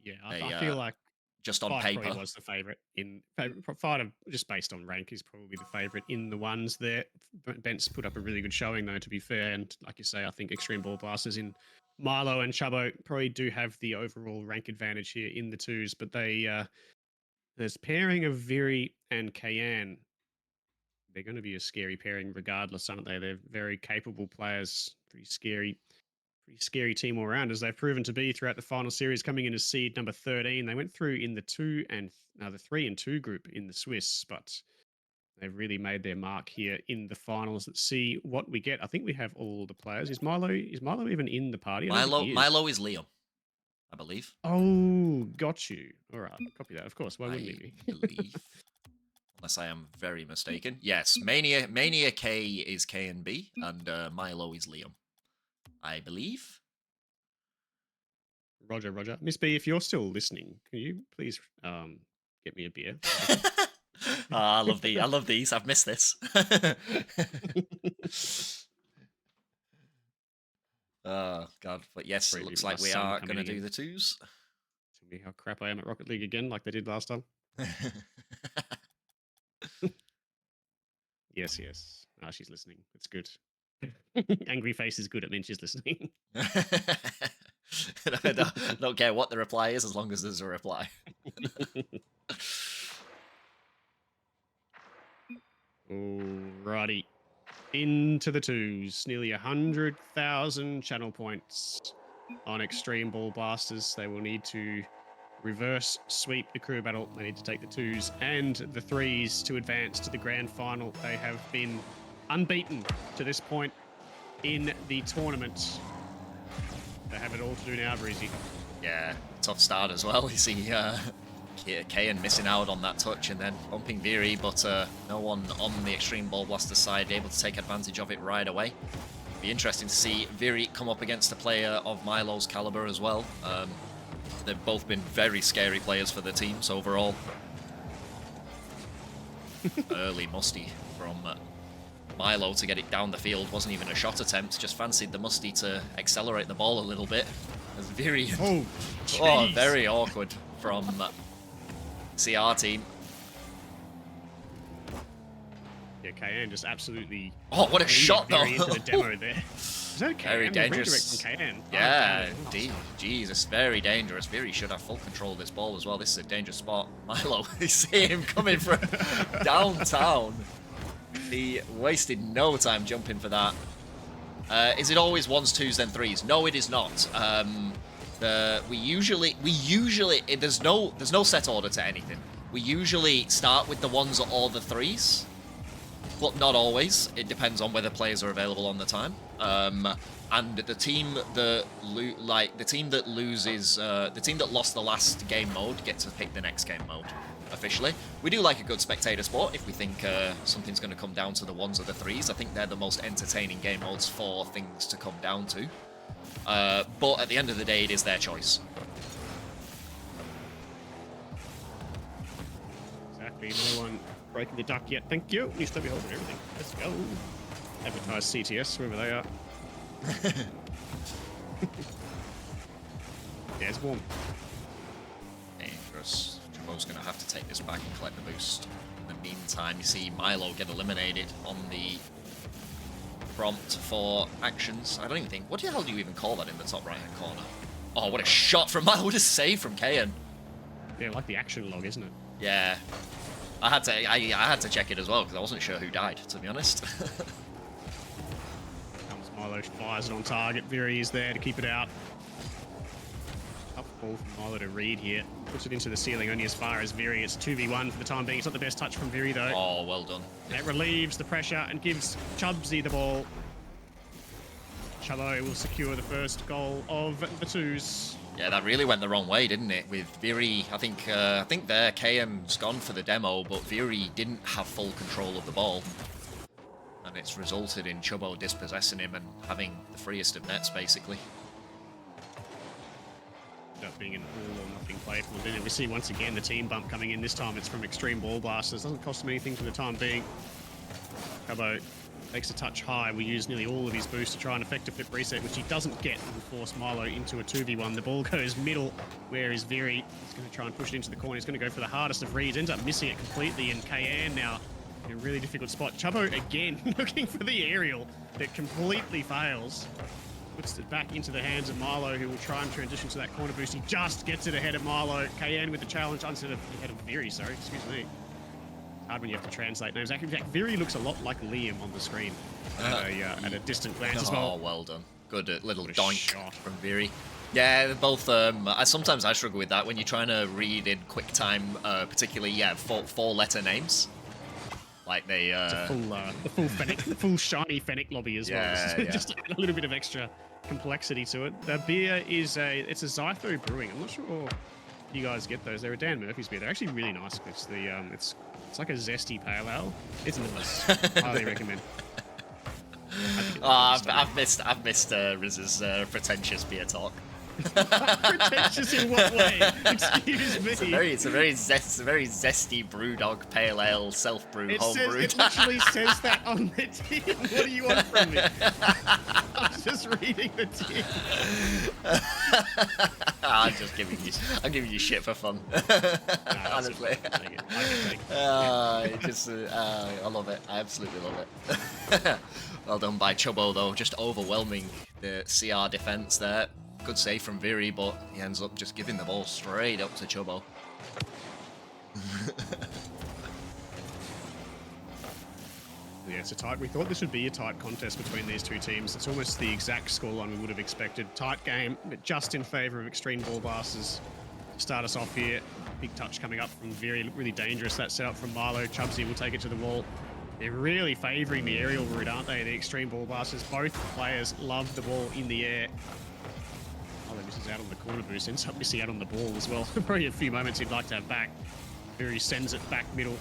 B: Yeah,
A: they
B: I feel like
A: just on
B: 5
A: paper.
B: probably was the favourite in 5 just based on rank is probably the favourite in the ones there. Bentz put up a really good showing though, to be fair, and like you say, I think Xtreme Ball Blasters in Milo and Chubbo probably do have the overall rank advantage here in the twos, but they there's pairing of Viri and Keyan. They're going to be a scary pairing regardless, aren't they? They're very capable players, pretty scary team all around, as they've proven to be throughout the final series, coming in as seed number 13. They went through in the 3 and 2 group in the Swiss, but they've really made their mark here in the finals. Let's see what we get. I think we have all the players. Is Milo even in the party? I don't think he is.
A: Milo is Liam, I believe.
B: Oh, got you. All right, copy that. Of course. Why wouldn't he
A: I believe. Unless I am very mistaken. Yes, Mania K is K and B, and Milo is Liam, I believe.
B: Roger. Miss B, if you're still listening, can you please get me a beer?
A: Oh, I love these. I've missed this. Oh God! But yes, it looks like we are going to do the twos.
B: Tell me how crap I am at Rocket League again, like they did last time. Yes. Ah, she's listening. It's good. Angry face is good. It means she's listening.
A: Don't care what the reply is as long as there's a reply.
B: Alrighty. Into the twos. Nearly 100,000 channel points on Xtreme Ball Blasters. They will need to reverse sweep the crew battle. They need to take the twos and the threes to advance to the grand final. They have been unbeaten to this point in the tournament. They have it all to do now, Breezy.
A: Yeah, tough start as well. You see Keyan missing out on that touch and then bumping Viri, but no one on the Xtreme Ball Blaster side able to take advantage of it right away. Be interesting to see Viri come up against a player of Milo's caliber as well. They've both been very scary players for the teams overall. Early musty from Milo to get it down the field. Wasn't even a shot attempt, just fancied the musty to accelerate the ball a little bit. As Viri...
B: Oh,
A: very awkward from CR team.
B: Yeah, Keyan just absolutely...
A: Oh, what a shot, though!
B: Into the demo there. Is that
A: Very dangerous.
B: Keyan?
A: Yeah, indeed. Jesus, very dangerous. Viri should have full control of this ball as well. This is a dangerous spot. Milo, you see him coming from downtown. He wasted no time jumping for that. Is it always ones, twos, then threes? No, it is not. We usually there's no set order to anything. We usually start with the ones or the threes. But not always. It depends on whether players are available on the time. And the team that loses, the team that lost the last game mode gets to pick the next game mode. Officially, we do like a good spectator sport. If we think something's going to come down to the ones or the threes, I think they're the most entertaining game modes for things to come down to. But at the end of the day, it is their choice.
B: Exactly. No one breaking the duck yet. Thank you. Needs to be holding everything. Let's go. Advertise CTS, whoever they are. Yeah, it's warm.
A: Dangerous. Chubbo's going to have to take this back and collect the boost. In the meantime, you see Milo get eliminated on the prompt for actions. I don't even think... What the hell do you even call that in the top right-hand corner? Oh, what a shot from Milo. What a save from Keyan.
B: Yeah, like the action log, isn't it?
A: Yeah. I had to check it as well because I wasn't sure who died, to be honest.
B: Comes Milo, fires it on target. Viri is there to keep it out. Tough ball from Milo to read here. Puts it into the ceiling only as far as Viri. It's 2v1 for the time being. It's not the best touch from Viri, though.
A: Oh, well done.
B: That relieves the pressure and gives Chubsy the ball. Chubbo will secure the first goal of the twos.
A: Yeah, that really went the wrong way, didn't it? With Viri, I think there Keyan's gone for the demo, but Viri didn't have full control of the ball. And it's resulted in Chubbo dispossessing him and having the freest of nets, basically.
B: Yeah, being an all or nothing play for them. Then we see once again the team bump coming in. This time it's from Xtreme Ball Blasters. Doesn't cost them anything for the time being. Chubbo takes a touch high. We use nearly all of his boost to try and effect a flip reset, which he doesn't get, and force Milo into a 2v1. The ball goes middle. Where is Viri? He's going to try and push it into the corner. He's going to go for the hardest of reads. Ends up missing it completely, and Keyan now in a really difficult spot. Chubbo again looking for the aerial that completely fails. Puts it back into the hands of Milo, who will try and transition to that corner boost. He just gets it ahead of Milo. Keyan with the challenge instead of ahead of Viri, sorry, excuse me. Hard when you have to translate names. In fact, Viri looks a lot like Liam on the screen at a distant glance as well.
A: Oh, well done. Good little
B: What a
A: doink
B: shot
A: from Viri. Yeah, they're both. Sometimes I struggle with that when you're trying to read in quick time, particularly four-letter names. Like they.
B: The full shiny Fennec lobby as well.
A: Yeah.
B: Just a little bit of extra complexity to it. The beer is it's a Zytho Brewing. I'm not sure you guys get those. They're a Dan Murphy's beer. They're actually really nice. It's like a zesty pale ale. It's nice. Highly recommend.
A: I've missed Riz's pretentious beer talk.
B: Pretentious in what way? Excuse me.
A: It's a very zesty brewdog pale ale, self-brew, home-brewed.
B: It literally says that on the tin. What do you want from me? I'm just reading the tin.
A: I'm giving you shit for fun. Honestly. I love it. I absolutely love it. Well done by Chubbo though, just overwhelming the CR defense there. Good save from Viri, but he ends up just giving the ball straight up to Chubbo.
B: Yeah, it's a tight. We thought this would be a tight contest between these two teams. It's almost the exact scoreline we would have expected. Tight game, but just in favour of Xtreme Ball Blasters. Start us off here. Big touch coming up from Viri, really dangerous. That setup from Milo. Chubsy will take it to the wall. They're really favouring the aerial route, aren't they? The Xtreme Ball Blasters. Both players love the ball in the air. Milo misses out on the corner boost, ends up missing out on the ball as well. Probably a few moments he'd like to have back. Viri sends it back middle.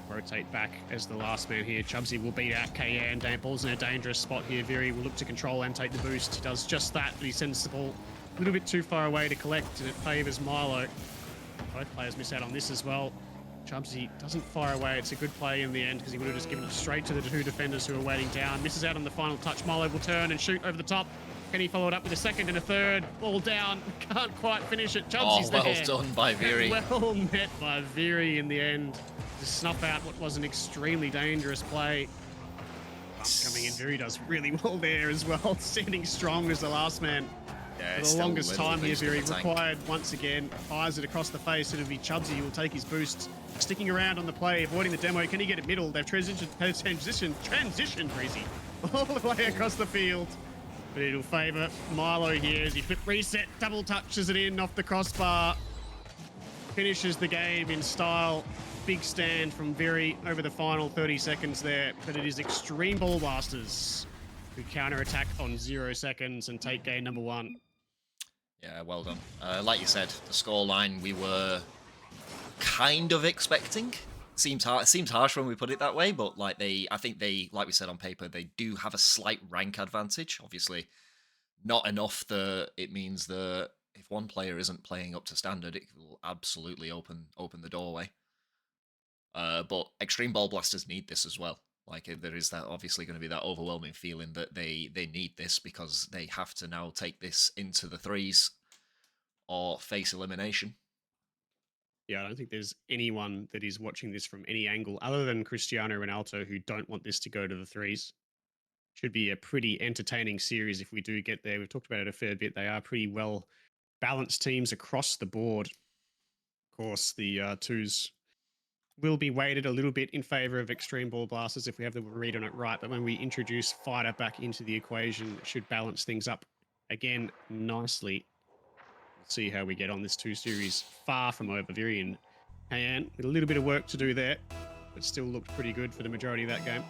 B: Rotate back as the last man here. Chubsy will beat out Keyan. Ball's in a dangerous spot here. Viri will look to control and take the boost. He does just that, but he sends the ball a little bit too far away to collect, and it favours Milo. Both players miss out on this as well. Chubsy doesn't fire away. It's a good play in the end because he would have just given it straight to the two defenders who are waiting down. Misses out on the final touch. Milo will turn and shoot over the top. Can he follow it up with a second and a third? Ball down. Can't quite finish it. Chubsy's
A: well
B: there.
A: done by Viri.
B: Well met by Viri in the end to snuff out what was an extremely dangerous play. Bump coming in. Viri does really well there as well. Standing strong as the last man.
A: Yeah,
B: For the longest time here, Viri required once again. Fires it across the face. It'll be Chubsy who will take his boost. Sticking around on the play, avoiding the demo. Can he get it middle? They've transitioned Breezy all the way across the field. But it'll favour Milo here as he flip reset, double touches it in off the crossbar. Finishes the game in style. Big stand from Viri over the final 30 seconds there. But it is Xtreme Ball Blasters who counter-attack on 0 seconds and take game number 1.
A: Yeah, well done. Like you said, the scoreline we were kind of expecting. It seems harsh when we put it that way, but like I think they, like we said on paper, they do have a slight rank advantage. Obviously, not enough that it means that if one player isn't playing up to standard, it will absolutely open the doorway. But Xtreme Ball Blasters need this as well. Like there is that obviously going to be that overwhelming feeling that they need this because they have to now take this into the threes or face elimination.
B: Yeah, I don't think there's anyone that is watching this from any angle other than Cristiano Renaulto who don't want this to go to the threes. Should be a pretty entertaining series if we do get there. We've talked about it a fair bit. They are pretty well balanced teams across the board. Of course, the twos will be weighted a little bit in favour of Xtreme Ball Blasters if we have the read on it right. But when we introduce Fighter back into the equation, it should balance things up again nicely. See how we get on this 2 series. Far from over. Viri and Keyan with a little bit of work to do there, but still looked pretty good for the majority of that game.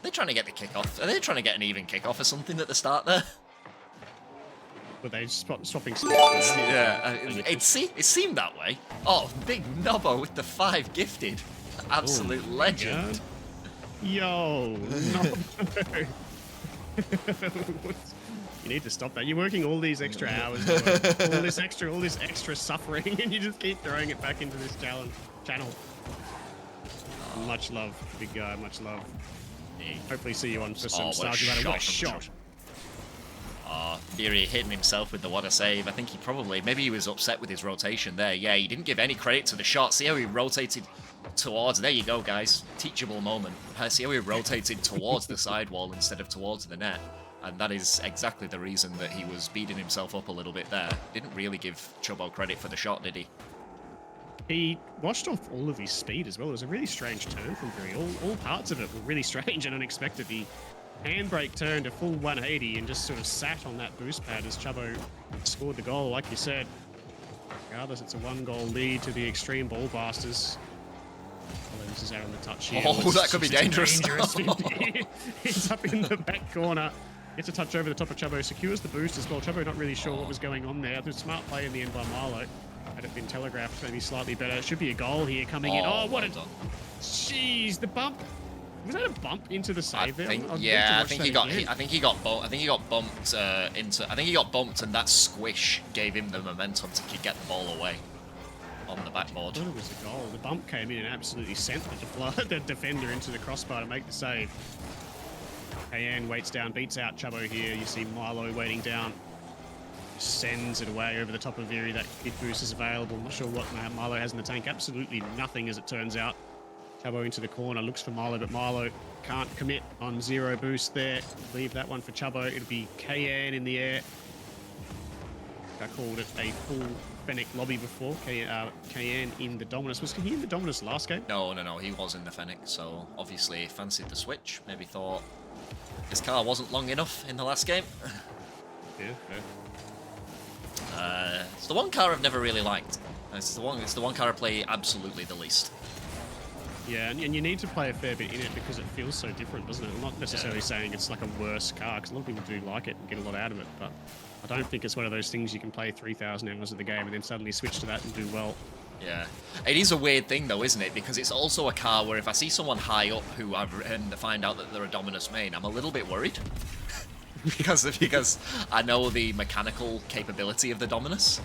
A: They're trying to get the kickoff. Are they trying to get an even kickoff or something at the start there?
B: Were they swapping?
A: Yeah, it seemed that way. Oh, big Nobbo with the 5 gifted. Absolute legend.
B: Yo, no. You need to stop that. You're working all these extra hours, all this extra suffering, and you just keep throwing it back into this channel. Much love, big guy. Much love. Hopefully, see you on for some stars. What a shot!
A: Viri hitting himself with the what a save. I think maybe he was upset with his rotation there. Yeah, he didn't give any credit to the shot. See how he rotated towards, there you go, guys. Teachable moment. See how he rotated towards the sidewall instead of towards the net. And that is exactly the reason that he was beating himself up a little bit there. Didn't really give Chubbo credit for the shot, did he?
B: He washed off all of his speed as well. It was a really strange turn from Viri. All parts of it were really strange and unexpected. The handbrake turned a full 180 and just sort of sat on that boost pad as Chubbo scored the goal. Like you said, regardless, it's a 1-goal lead to the Xtreme Ball Blasters. Although this is out on the touch here.
A: Oh, that could be dangerous.
B: He's up in the back corner. Gets a touch over the top of Chubbo. Secures the boost as well. Chubbo not really sure what was going on there. There's a smart play in the end by Milo. Had it been telegraphed, maybe slightly better. It should be a goal here coming in. Oh, what a... Jeez, the bump. Was that a bump into the save there?
A: I think he got bumped and that squish gave him the momentum to get the ball away on the backboard.
B: I thought it was a goal. The bump came in and absolutely sent the defender into the crossbar to make the save. Keyan waits down, beats out Chubbo here. You see Milo waiting down. Sends it away over the top of Viri. That hit boost is available. Not sure what Milo has in the tank. Absolutely nothing, as it turns out. Chubbo into the corner, looks for Milo, but Milo can't commit on 0 boost there. Leave that one for Chubbo. It'll be Keyan in the air. I called it a full Fennec lobby before. Keyan in the Dominus. Was he in the Dominus last game?
A: No. He was in the Fennec, so obviously fancied the switch. Maybe thought his car wasn't long enough in the last game.
B: Yeah, fair.
A: It's the one car I've never really liked. It's the one car I play absolutely the least.
B: Yeah, and you need to play a fair bit in it because it feels so different, doesn't it? I'm not necessarily saying it's like a worse car, because a lot of people do like it and get a lot out of it, but I don't think it's one of those things you can play 3,000 hours of the game and then suddenly switch to that and do well.
A: Yeah. It is a weird thing, though, isn't it? Because it's also a car where if I see someone high up and find out that they're a Dominus main, I'm a little bit worried. because I know the mechanical capability of the Dominus.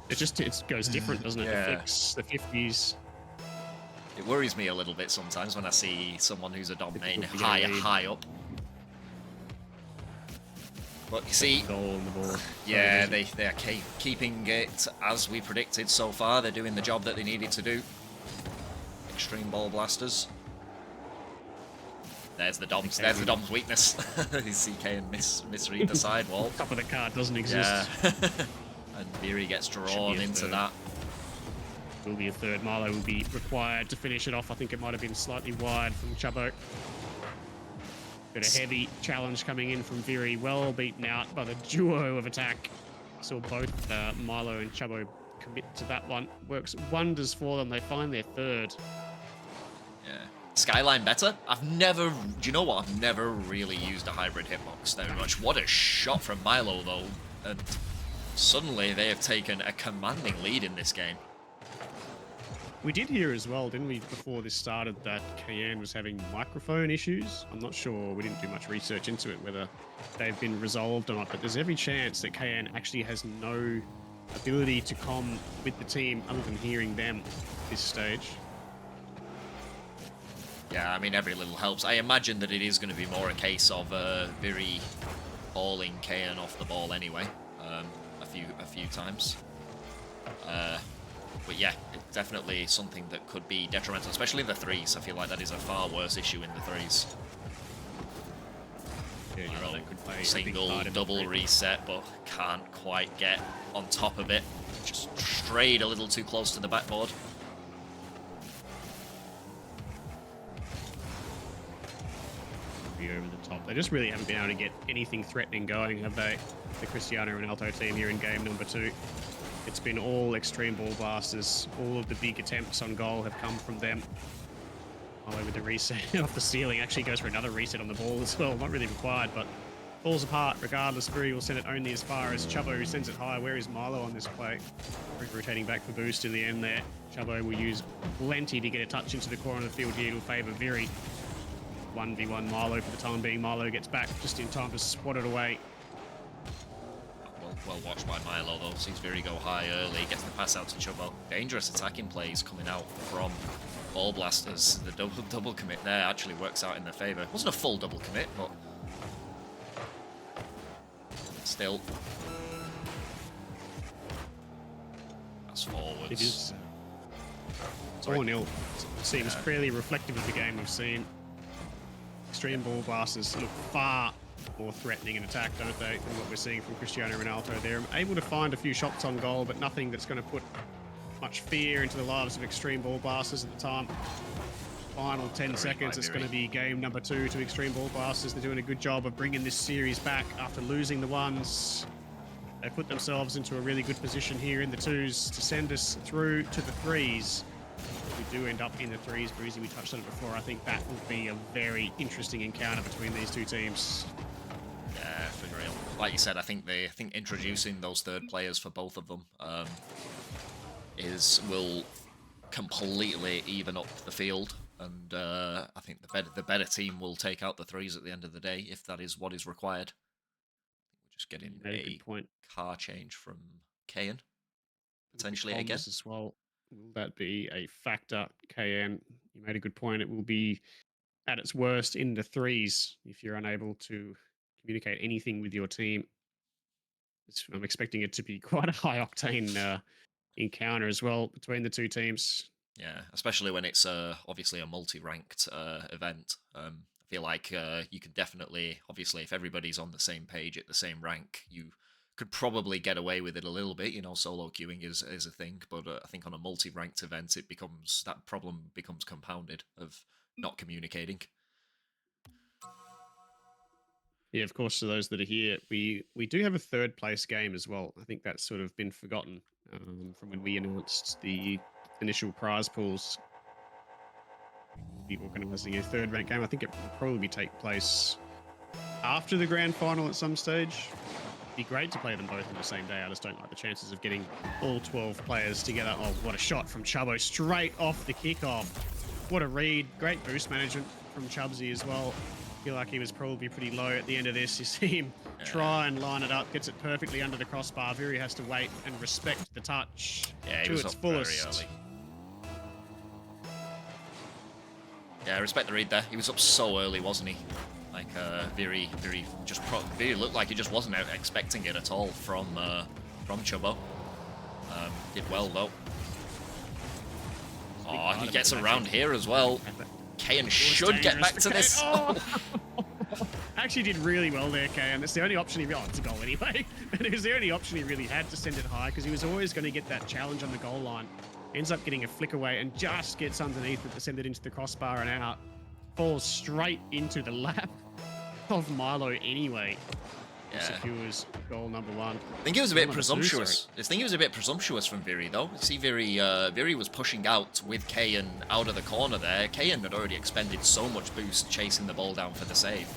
B: It goes different, doesn't it?
A: Yeah.
B: The fix, the 50s.
A: It worries me a little bit sometimes when I see someone who's a Dom main high up. But you see,
B: goal on the ball.
A: Yeah, they are keeping it as we predicted so far. They're doing the job that they needed to do. Xtreme Ball Blasters. There's the Dom's. There's the Dom's weakness. You see Keyan misread the sidewall.
B: Top of the card doesn't exist.
A: Yeah. And Viri gets drawn into that.
B: Will be a third. Milo will be required to finish it off. I think it might have been slightly wide from Chubbo. Got a heavy challenge coming in from Viri. Well beaten out by the duo of attack. Saw both Milo and Chubbo commit to that one. Works wonders for them. They find their third.
A: Yeah. Skyline better? Do you know what? I've never really used a hybrid hitbox very much. What a shot from Milo, though. And suddenly they have taken a commanding lead in this game.
B: We did hear as well, didn't we, before this started, that Keyan was having microphone issues. I'm not sure, we didn't do much research into it, whether they've been resolved or not, but there's every chance that Keyan actually has no ability to comm with the team other than hearing them at this stage.
A: Yeah, I mean, every little helps. I imagine that it is going to be more a case of Viri hauling Keyan off the ball anyway, a few times. But yeah, it's definitely something that could be detrimental, especially in the threes. I feel like that is a far worse issue in the threes.
B: Yeah, you're right, could play
A: single, double reset, but can't quite get on top of it. Just strayed a little too close to the backboard.
B: Over the top. They just really haven't been able to get anything threatening going, have they? The Cristiano Renaulto team here in game number 2. It's been all Xtreme Ball Blasters. All of the big attempts on goal have come from them. All over the reset off the ceiling. Actually goes for another reset on the ball as well. Not really required, but falls apart regardless. Viri will send it only as far as Chubbo, who sends it high. Where is Milo on this play? Rotating back for boost in the end there. Chubbo will use plenty to get a touch into the corner of the field here to favour Viri. 1v1 Milo for the time being. Milo gets back just in time to swat it away.
A: Well watched by Milo though. Sees Viri go high early, gets the pass out to Chubbo. Dangerous attacking plays coming out from Ball Blasters. The double commit there actually works out in their favor. It wasn't a full double commit, but still. That's forwards.
B: It is 4-0. Seems fairly reflective of the game we've seen. Xtreme Ball Blasters look far more threatening in attack, don't they, than what we're seeing from Cristiano Renaulto. They're able to find a few shots on goal, but nothing that's going to put much fear into the lives of Xtreme Ball Blasters at the time. Final 10 seconds, it's going to be game number 2 to Xtreme Ball Blasters. They're doing a good job of bringing this series back after losing the ones. They put themselves into a really good position here in the 2s to send us through to the 3s. If we do end up in the 3s, Breezy, we touched on it before, I think that will be a very interesting encounter between these two teams.
A: Yeah, for real. Like you said, I think introducing those third players for both of them will completely even up the field, and I think the better team will take out the 3s at the end of the day if that is what is required. We're just getting a car change from Keyan potentially again
B: as well. Will that be a factor, Keyan? You made a good point. It will be at its worst in the 3s if you're unable to communicate anything with your team. I'm expecting it to be quite a high-octane encounter as well between the two teams.
A: Yeah, especially when it's obviously a multi-ranked event. I feel like you can definitely, obviously, if everybody's on the same page at the same rank, you could probably get away with it a little bit. You know, solo queuing is a thing, but I think on a multi-ranked event, that problem becomes compounded of not communicating.
B: Yeah, of course, for those that are here, we do have a third place game as well. I think that's sort of been forgotten from when we announced the initial prize pools. We'll be organising a third rank game. I think it will probably take place after the grand final at some stage. It'd be great to play them both on the same day. I just don't like the chances of getting all 12 players together. Oh, what a shot from Chubbo straight off the kickoff. What a read. Great boost management from Chubsy as well. I feel like he was probably pretty low at the end of this. You see him try and line it up, gets it perfectly under the crossbar. Viri has to wait and respect the touch to its fullest.
A: Very early. Yeah, I respect the read there. He was up so early, wasn't he? Like Viri looked like he just wasn't expecting it at all from Chubbo. Did well though. Oh, he gets around here as well. Keyan should get back to this.
B: Oh. Actually did really well there, Keyan. That's the only option he... Oh, it's a goal anyway. And it was the only option he really had to send it high, because he was always going to get that challenge on the goal line. Ends up getting a flick away and just gets underneath it to send it into the crossbar and out. Falls straight into the lap of Milo anyway.
A: Yeah.
B: Secures goal number 1.
A: I think it was a bit presumptuous. I think it was a bit presumptuous from Viri, though. See, Viri was pushing out with Keyan out of the corner there. Keyan had already expended so much boost chasing the ball down for the save.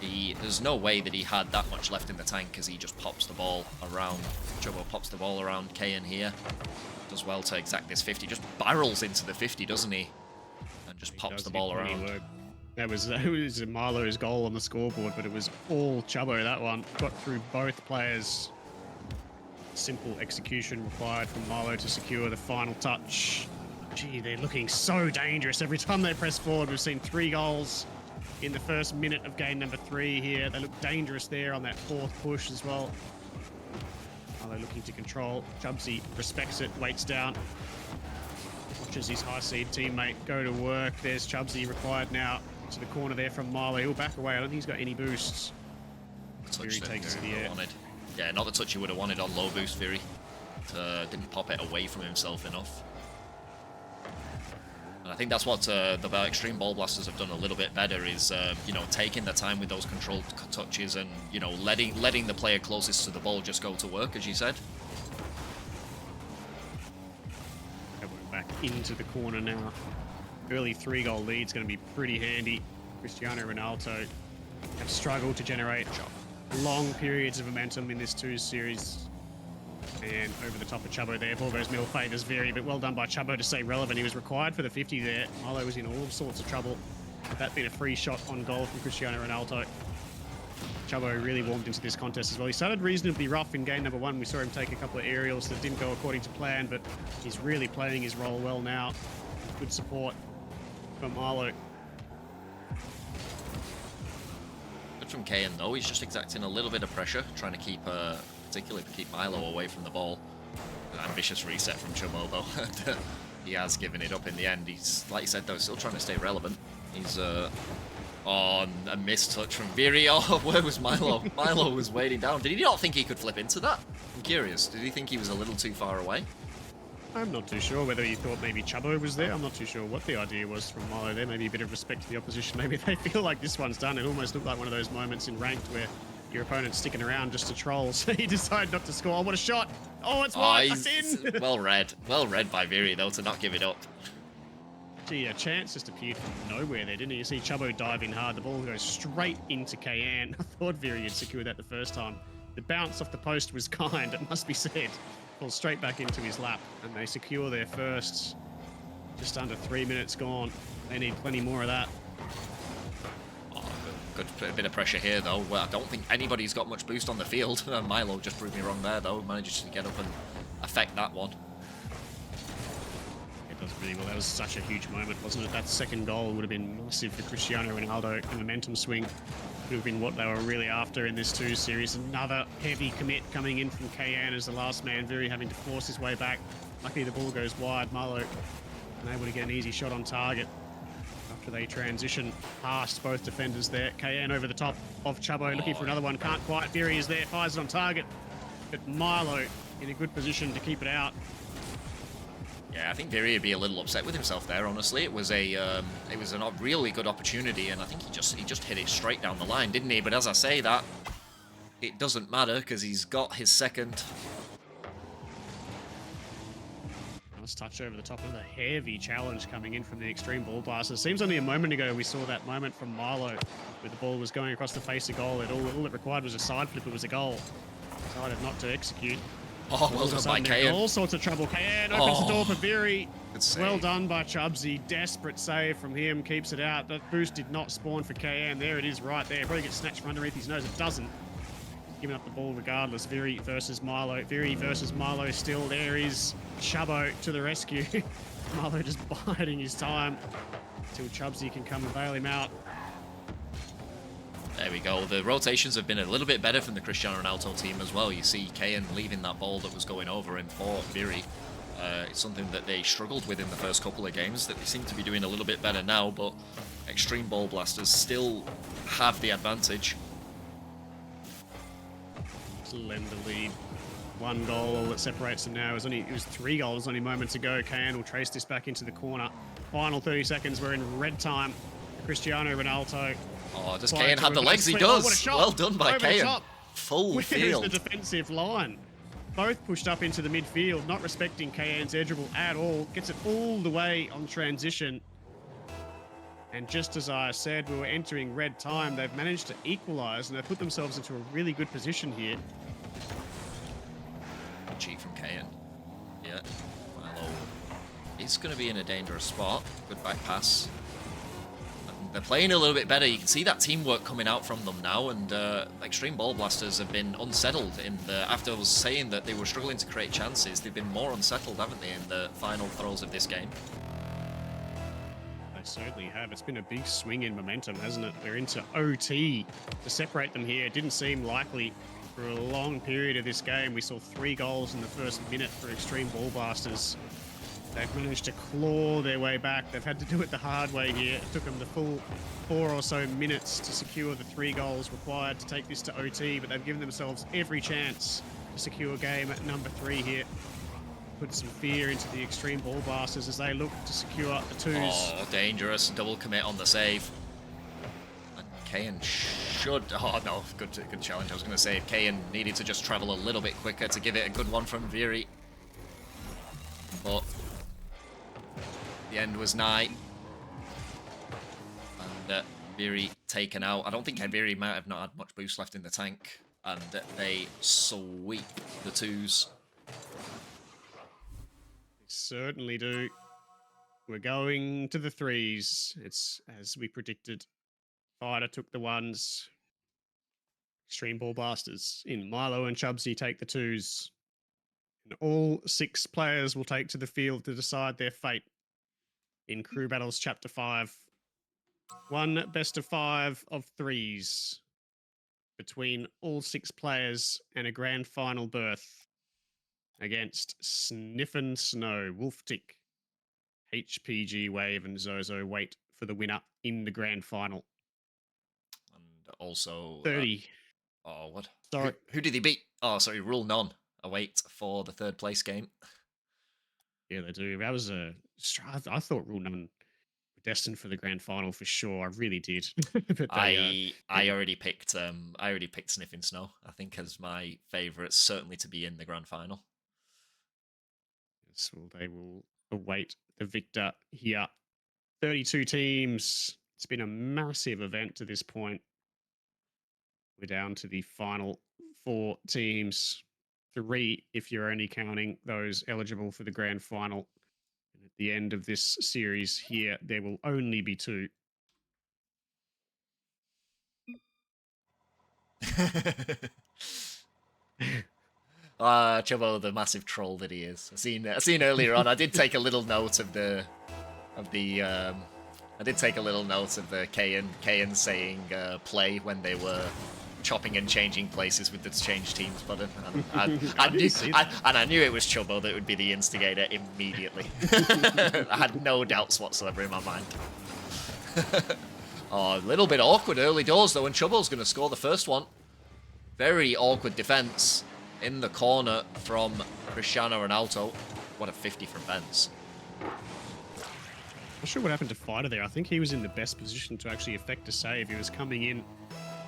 A: There's no way that he had that much left in the tank, as he just pops the ball around. Chubbo pops the ball around Keyan here. Does well to exact this 50. Just barrels into the 50, doesn't he? And just pops the ball around.
B: That was Milo's goal on the scoreboard, but it was all Chubbo, that one. Got through both players. Simple execution required from Milo to secure the final touch. Gee, they're looking so dangerous. Every time they press forward, we've seen 3 goals in the first minute of game number 3 here. They look dangerous there on that 4th push as well. Milo looking to control. Chubsy respects it, waits down. Watches his high seed teammate go to work. There's Chubsy required now to the corner there from Milo. He'll back away. I don't think he's got any boosts.
A: Viri takes to the air. Yeah, not the touch he would have wanted on low boost, Viri. Didn't pop it away from himself enough. And I think that's what the Xtreme Ball Blasters have done a little bit better is, you know, taking the time with those controlled touches and, you know, letting the player closest to the ball just go to work, as you said.
B: Back into the corner now. Early 3-goal lead's going to be pretty handy. Cristiano Renaulto have struggled to generate long periods of momentum in this 2 series. And over the top of Chubbo there. Ball goes middle, favours Viri, but well done by Chubbo to stay relevant. He was required for the 50 there. Milo was in all sorts of trouble Had that been a free shot on goal from Cristiano Ronaldo. Chubbo really warmed into this contest as well. He started reasonably rough in game number 1. We saw him take a couple of aerials that didn't go according to plan, but he's really playing his role well now. Good support from Milo.
A: Good from Keyan though. He's just exacting a little bit of pressure, trying to keep, particularly keep Milo away from the ball. An ambitious reset from Chubbo though. He has given it up in the end. He's, like you said though, still trying to stay relevant. He's on a missed touch from Viri. Oh, where was Milo? Milo was waiting down. Did he not think he could flip into that? I'm curious. Did he think he was a little too far away?
B: I'm not too sure whether he thought maybe Chubbo was there. I'm not too sure what the idea was from Milo there. Maybe a bit of respect to the opposition. Maybe they feel like this one's done. It almost looked like one of those moments in ranked where your opponent's sticking around just to troll, so you decide not to score. Oh, what a shot! Oh, it's wide. That's in.
A: Well read by Viri though to not give it up.
B: Gee, a chance just appeared from nowhere there, didn't he? You see Chubbo dive in hard. The ball goes straight into Keyan. I thought Viri had secured that the first time. The bounce off the post was kind, it must be said. Falls straight back into his lap, and they secure their first. Just under 3 minutes gone. They need plenty more of that.
A: Oh, good bit of pressure here, though. Well, I don't think anybody's got much boost on the field. Milo just proved me wrong there, though. Manages to get up and affect that one.
B: Does really well. That was such a huge moment, wasn't it? That second goal would have been massive for Cristiano Ronaldo. The momentum swing would have been what they were really after in this 2 series. Another heavy commit coming in from Keyan as the last man, Viri having to force his way back. Luckily the ball goes wide. Milo unable to get an easy shot on target after they transition past both defenders there. Keyan over the top of Chubbo, looking for another one. Can't quite. Viri is there, fires it on target. But Milo in a good position to keep it out.
A: Yeah, I think Viri would be a little upset with himself there. Honestly, it was a really good opportunity, and I think he just hit it straight down the line, didn't he? But as I say that, it doesn't matter because he's got his second.
B: Nice touch over the top of the heavy challenge coming in from the Xtreme ball blaster. Seems only a moment ago we saw that moment from Milo where the ball was going across the face of goal. All it required was a side flip. It was a goal. Decided not to execute.
A: Oh, well done by Keyan.
B: All sorts of trouble. Keyan opens the door for Viri.
A: Well
B: done by Chubsy. Desperate save from him. Keeps it out. That boost did not spawn for Keyan. There it is right there. Probably gets snatched from underneath his nose. It doesn't. Giving up the ball regardless. Viri versus Milo. Viri versus Milo still. There is Chubbo to the rescue. Milo just biding his time until Chubsy can come and bail him out.
A: There we go. The rotations have been a little bit better from the Cristiano Renaulto team as well. You see Keyan leaving that ball that was going over him for Viri. It's something that they struggled with in the first couple of games that they seem to be doing a little bit better now, but Xtreme Ball Blasters still have the advantage.
B: Lend the lead. 1 goal, all that separates them now. It was 3 goals only moments ago. Keyan will trace this back into the corner. Final 30 seconds. We're in red time. Cristiano Ronaldo.
A: Oh, does Keyan have the legs? He does. Well done by Keyan. Full field.
B: Where's the defensive line? Both pushed up into the midfield, not respecting Keyan's edge dribble at all. Gets it all the way on transition. And just as I said, we were entering red time. They've managed to equalise and they've put themselves into a really good position here.
A: Cheat from Keyan. Yeah. Milo is going to be in a dangerous spot. Good back pass. They're playing a little bit better. You can see that teamwork coming out from them now, and Xtreme Ball Blasters have been unsettled in the. After I was saying that they were struggling to create chances, they've been more unsettled, haven't they, in the final throws of this game?
B: They certainly have. It's been a big swing in momentum, hasn't it? We're into OT to separate them here. It didn't seem likely for a long period of this game. We saw 3 goals in the first minute for Xtreme Ball Blasters. They've managed to claw their way back. They've had to do it the hard way here. It took them the full 4 or so minutes to secure the 3 goals required to take this to OT, but they've given themselves every chance to secure game at number 3 here. Put some fear into the Xtreme Ball Blasters as they look to secure the 2s.
A: Oh, dangerous. Double commit on the save. And Keyan should... Oh, no. Good challenge. I was going to say if Keyan needed to just travel a little bit quicker to give it a good one from Viri. But... the end was nigh. And Viri taken out. I don't think Viri might have not had much boost left in the tank. And they sweep the 2s.
B: They certainly do. We're going to the threes. It's as we predicted. Fighter took the ones. Extreme Ball Blasters in. Milo and Chubsy take the twos. And all 6 players will take to the field to decide their fate in Crew Battles Chapter 5. One best of 5 of threes between all 6 players and a grand final berth against Sniffin' Snow, Wolftick, HPG Wave, and Zozo wait for the winner in the grand final.
A: And also...
B: 30.
A: Oh, what?
B: Sorry.
A: Who did he beat? Oh, sorry, Rule None. Await for the 3rd place game.
B: Yeah, they do. That was I thought Rule None were destined for the grand final for sure. I really did. But
A: I already picked Sniffing Snow. I think as my favourite, certainly to be in the grand final.
B: Yes, well, they will await the victor here. 32 teams. It's been a massive event to this point. We're down to the final 4 teams. 3 if you're only counting those eligible for the grand final. And at the end of this series here, there will only be 2.
A: Chubbo, the massive troll that he is. I seen earlier on. I did take a little note of the Keyan saying play when they were chopping and changing places with the change teams button. And I knew it was Chubbo that would be the instigator immediately. I had no doubts whatsoever in my mind. Oh, a little bit awkward early doors though, and Chubbo's going to score the first one. Very awkward defense in the corner from Cristiano Renaulto. What a 50 from Bentz.
B: Not sure what happened to Fighter there. I think he was in the best position to actually effect a save. He was coming in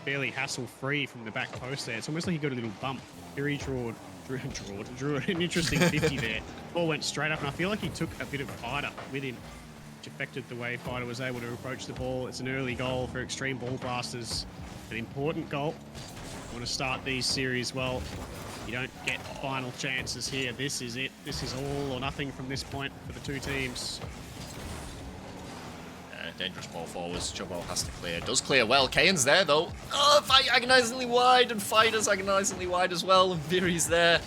B: fairly hassle-free from the back post there. It's almost like he got a little bump. Very drew an interesting 50 there. Ball went straight up, and I feel like he took a bit of Fighter with him, which affected the way Fighter was able to approach the ball. It's an early goal for Extreme Ball Blasters. An important goal. You want to start these series well. You don't get final chances here. This is it. This is all or nothing from this point for the 2 teams.
A: Dangerous ball forwards. Chubbo has to clear. Does clear well. Keyan's there, though. Oh, fight agonizingly wide, and Fighter's agonizingly wide as well, and Viri's there.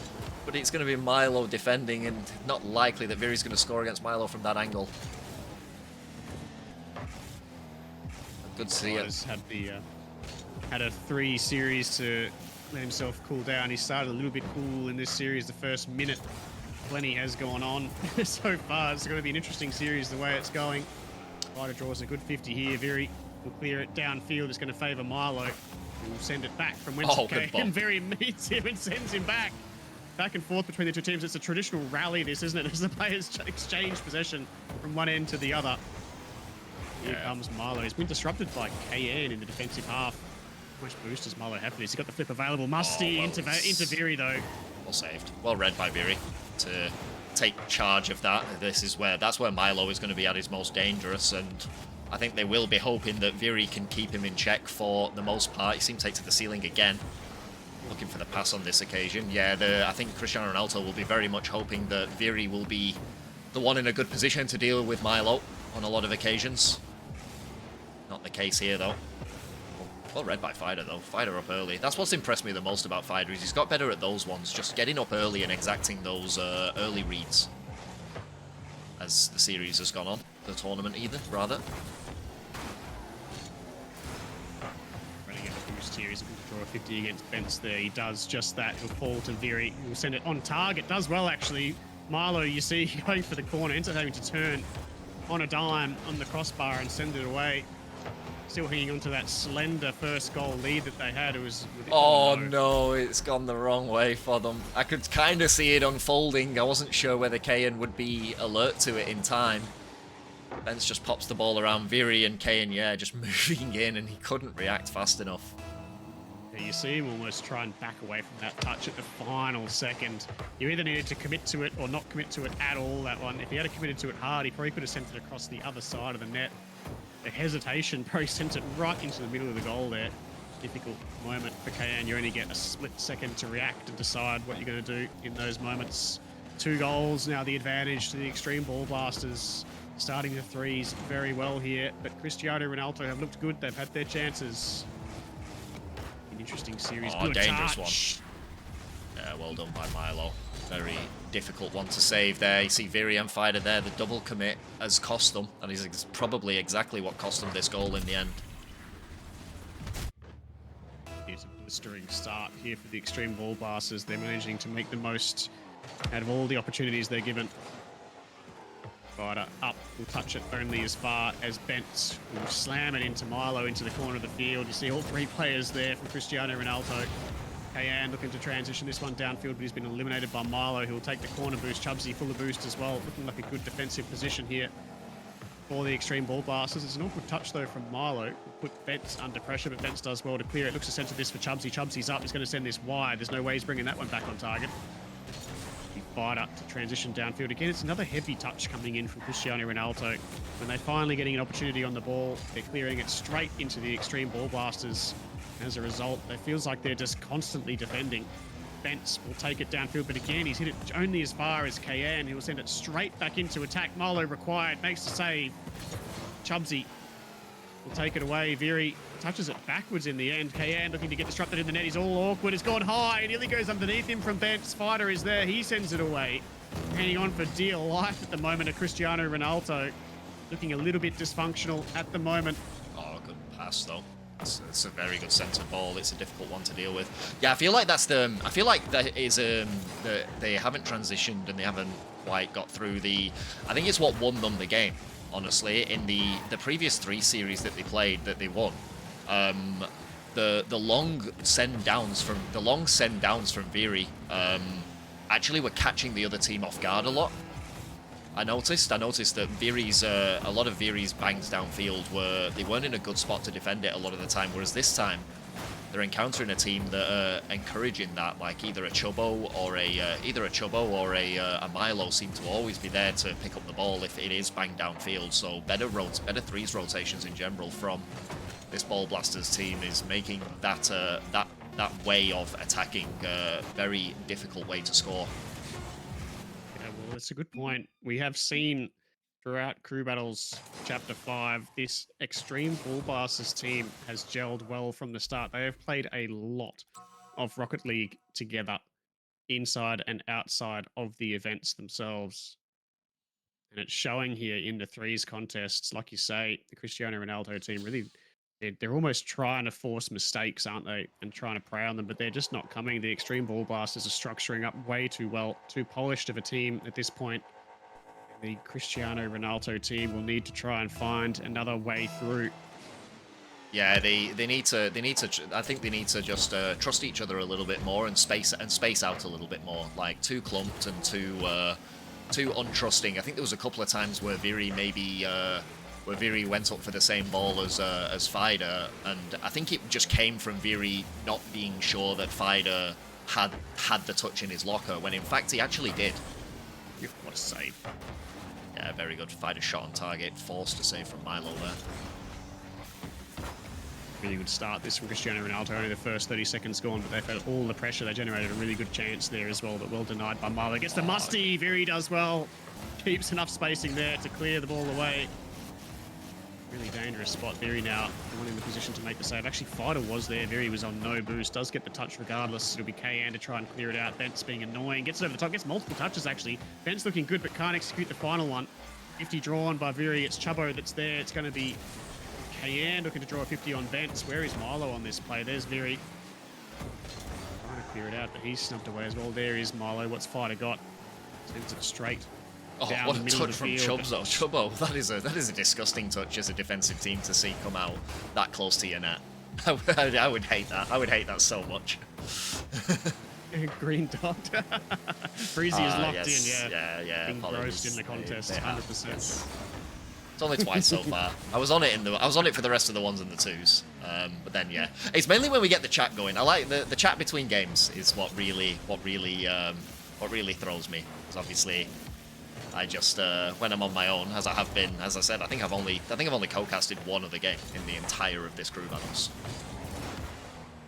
A: But it's going to be Milo defending, and not likely that Viri's going to score against Milo from that angle. Good to see it.
B: Had a 3 series to let himself cool down. He started a little bit cool in this series. The first minute, plenty has gone on so far. It's going to be an interesting series the way it's going. Fighter draws a good 50 here. Viri will clear it downfield. It's going to favour Milo, who will send it back from whence it came. And Viri meets him and sends him back. Back and forth between the 2 teams. It's a traditional rally, this, isn't it? As the players exchange possession from one end to the other. Here comes Milo. He's been disrupted by Keyan in the defensive half. How much boost does Milo have for this? He's got the flip available. Musty into Viri, though.
A: Well saved. Well read by Viri to take charge of that. That's where Milo is going to be at his most dangerous, and I think they will be hoping that Viri can keep him in check for the most part. He seems to take to the ceiling again. Looking for the pass on this occasion. Yeah, I think Cristiano Renaulto will be very much hoping that Viri will be the one in a good position to deal with Milo on a lot of occasions. Not the case here, though. Well read by Fighter, though. Fighter up early. That's what's impressed me the most about Fighter, is he's got better at those ones, just getting up early and exacting those early reads as the series has gone on. The tournament, rather.
B: Running out of boost here. He's looking to draw a 50 against Bentz there. He does just that. He'll fall to Viri. He'll send it on target. Does well, actually. Milo, you see, going for the corner, ends up having to turn on a dime on the crossbar and send it away. Still hanging on to that slender first goal lead that they had. It was...
A: Oh no, it's gone the wrong way for them. I could kind of see it unfolding. I wasn't sure whether Keyan would be alert to it in time. Bentz just pops the ball around Viri, and Keyan, just moving in, and he couldn't react fast enough.
B: Yeah, you see him almost try and back away from that touch at the final second. You either needed to commit to it or not commit to it at all, that one. If he had committed to it hard, he probably could have sent it across the other side of the net. The hesitation probably sent it right into the middle of the goal there. Difficult moment for Keyan. You only get a split second to react and decide what you're going to do in those moments. 2 goals, now the advantage to the Extreme Ball Blasters. starting the threes very well here, but Cristiano Renaulto have looked good. They've had their chances. An interesting series.
A: Oh,
B: Good
A: dangerous
B: touch.
A: one. Yeah, well done by Milo. Very difficult one to save there. You see Viri and Fider there. The double commit has cost them, and is probably exactly what cost them this goal in the end.
B: Here's a blistering start here for the Xtreme ball passes. They're managing to make the most out of all the opportunities they're given. Fider up, will touch it only as far as Bentz will slam it into Milo into the corner of the field. You see all three players there from Cristiano Renaulto. Keyan looking to transition this one downfield, but he's been eliminated by Milo, who will take the corner boost. Chubsy full of boost as well, looking like a good defensive position here for the Xtreme ball passes. It's an awkward touch though from Milo. Will put Bentz under pressure, but Bentz does well to clear it. Looks to center this for Chubsy. Chubsy's up. He's going to send this wide. There's no way he's bringing that one back on target. Fider to transition downfield again. It's another heavy touch coming in from Cristiano Renaulto. When they're finally getting an opportunity on the ball, they're clearing it straight into the Xtreme ball blasters. As a result, it feels like they're just constantly defending. Bentz will take it downfield, but again, he's hit it only as far as Keyan. He will send it straight back into attack. Milo required, makes the save. Chubsy will take it away. Viri touches it backwards in the end. Keyan looking to get disrupted in the net. He's all awkward. It's gone high. It nearly goes underneath him from Bentz. Fider is there. He sends it away. Hanging on for dear life at the moment of Cristiano Renaulto. Looking a little bit dysfunctional at the moment.
A: Oh, good pass though. It's a very good centre ball. It's a difficult one to deal with. Yeah, I feel like that's the. I feel like that is that they haven't transitioned and they haven't quite got through the. I think it's what won them the game. Honestly, in the previous 3 series that they played that they won, the long send downs from Viri actually were catching the other team off guard a lot. I noticed that Viri's a lot of Viri's bangs downfield they weren't in a good spot to defend it a lot of the time, whereas this time they're encountering a team that are encouraging that, like either a Chubbo or a Milo seem to always be there to pick up the ball if it is banged downfield. So better threes rotations in general from this Ball Blasters team is making that way of attacking a very difficult way to score.
B: Yeah, well, that's a good point. We have seen throughout Crew Battles Chapter 5, this Xtreme Ball Blasters team has gelled well from the start. They have played a lot of Rocket League together, inside and outside of the events themselves. And it's showing here in the threes contests. Like you say, the Cristiano Ronaldo team really, they're almost trying to force mistakes, aren't they? And trying to prey on them, but they're just not coming. The Xtreme Ball Blasters are structuring up way too well, too polished of a team at this point. The Cristiano Renaulto team will need to try and find another way through.
A: Yeah, they need to. I think they need to just trust each other a little bit more and space out a little bit more. Like too clumped and too untrusting. I think there was a couple of times where Viri went up for the same ball as Fider, and I think it just came from Viri not being sure that Fider had the touch in his locker when in fact he actually did.
B: What a save!
A: Yeah, very good. Fider shot on target, forced to save from Milo there.
B: Really good start this from Cristiano Renaulto. Only the first 30 seconds gone, but they felt all the pressure. They generated a really good chance there as well, but well denied by Milo. Gets the musty. Viri does well. Keeps enough spacing there to clear the ball away. Really dangerous spot. Viri now the one in the position to make the save. Actually, Fider was there. Viri was on no boost. Does get the touch regardless. It'll be Keyan to try and clear it out. Bentz being annoying. Gets it over the top. Gets multiple touches, actually. Bentz looking good, but can't execute the final one. 50 drawn by Viri. It's Chubbo that's there. It's going to be Keyan looking to draw a 50 on Bentz. Where is Milo on this play? There's Viri. Trying to clear it out, but he's snubbed away as well. There is Milo. What's Fider got? Sends it straight.
A: Oh, what a touch from Chubbo. That is a disgusting touch as a defensive team to see come out that close to your net. I would hate that. I would hate that so much.
B: Green dot. Breezy is locked in,
A: Yeah.
B: Being grossed in the contest, 100%.
A: Yes. It's only twice so far. I was on it for the rest of the ones and the twos. But then yeah, it's mainly when we get the chat going. I like the chat between games is what really throws me. Because obviously, I just when I'm on my own, as I have been, as I said, I think I've only co-casted one other game in the entire of this Crew Battles.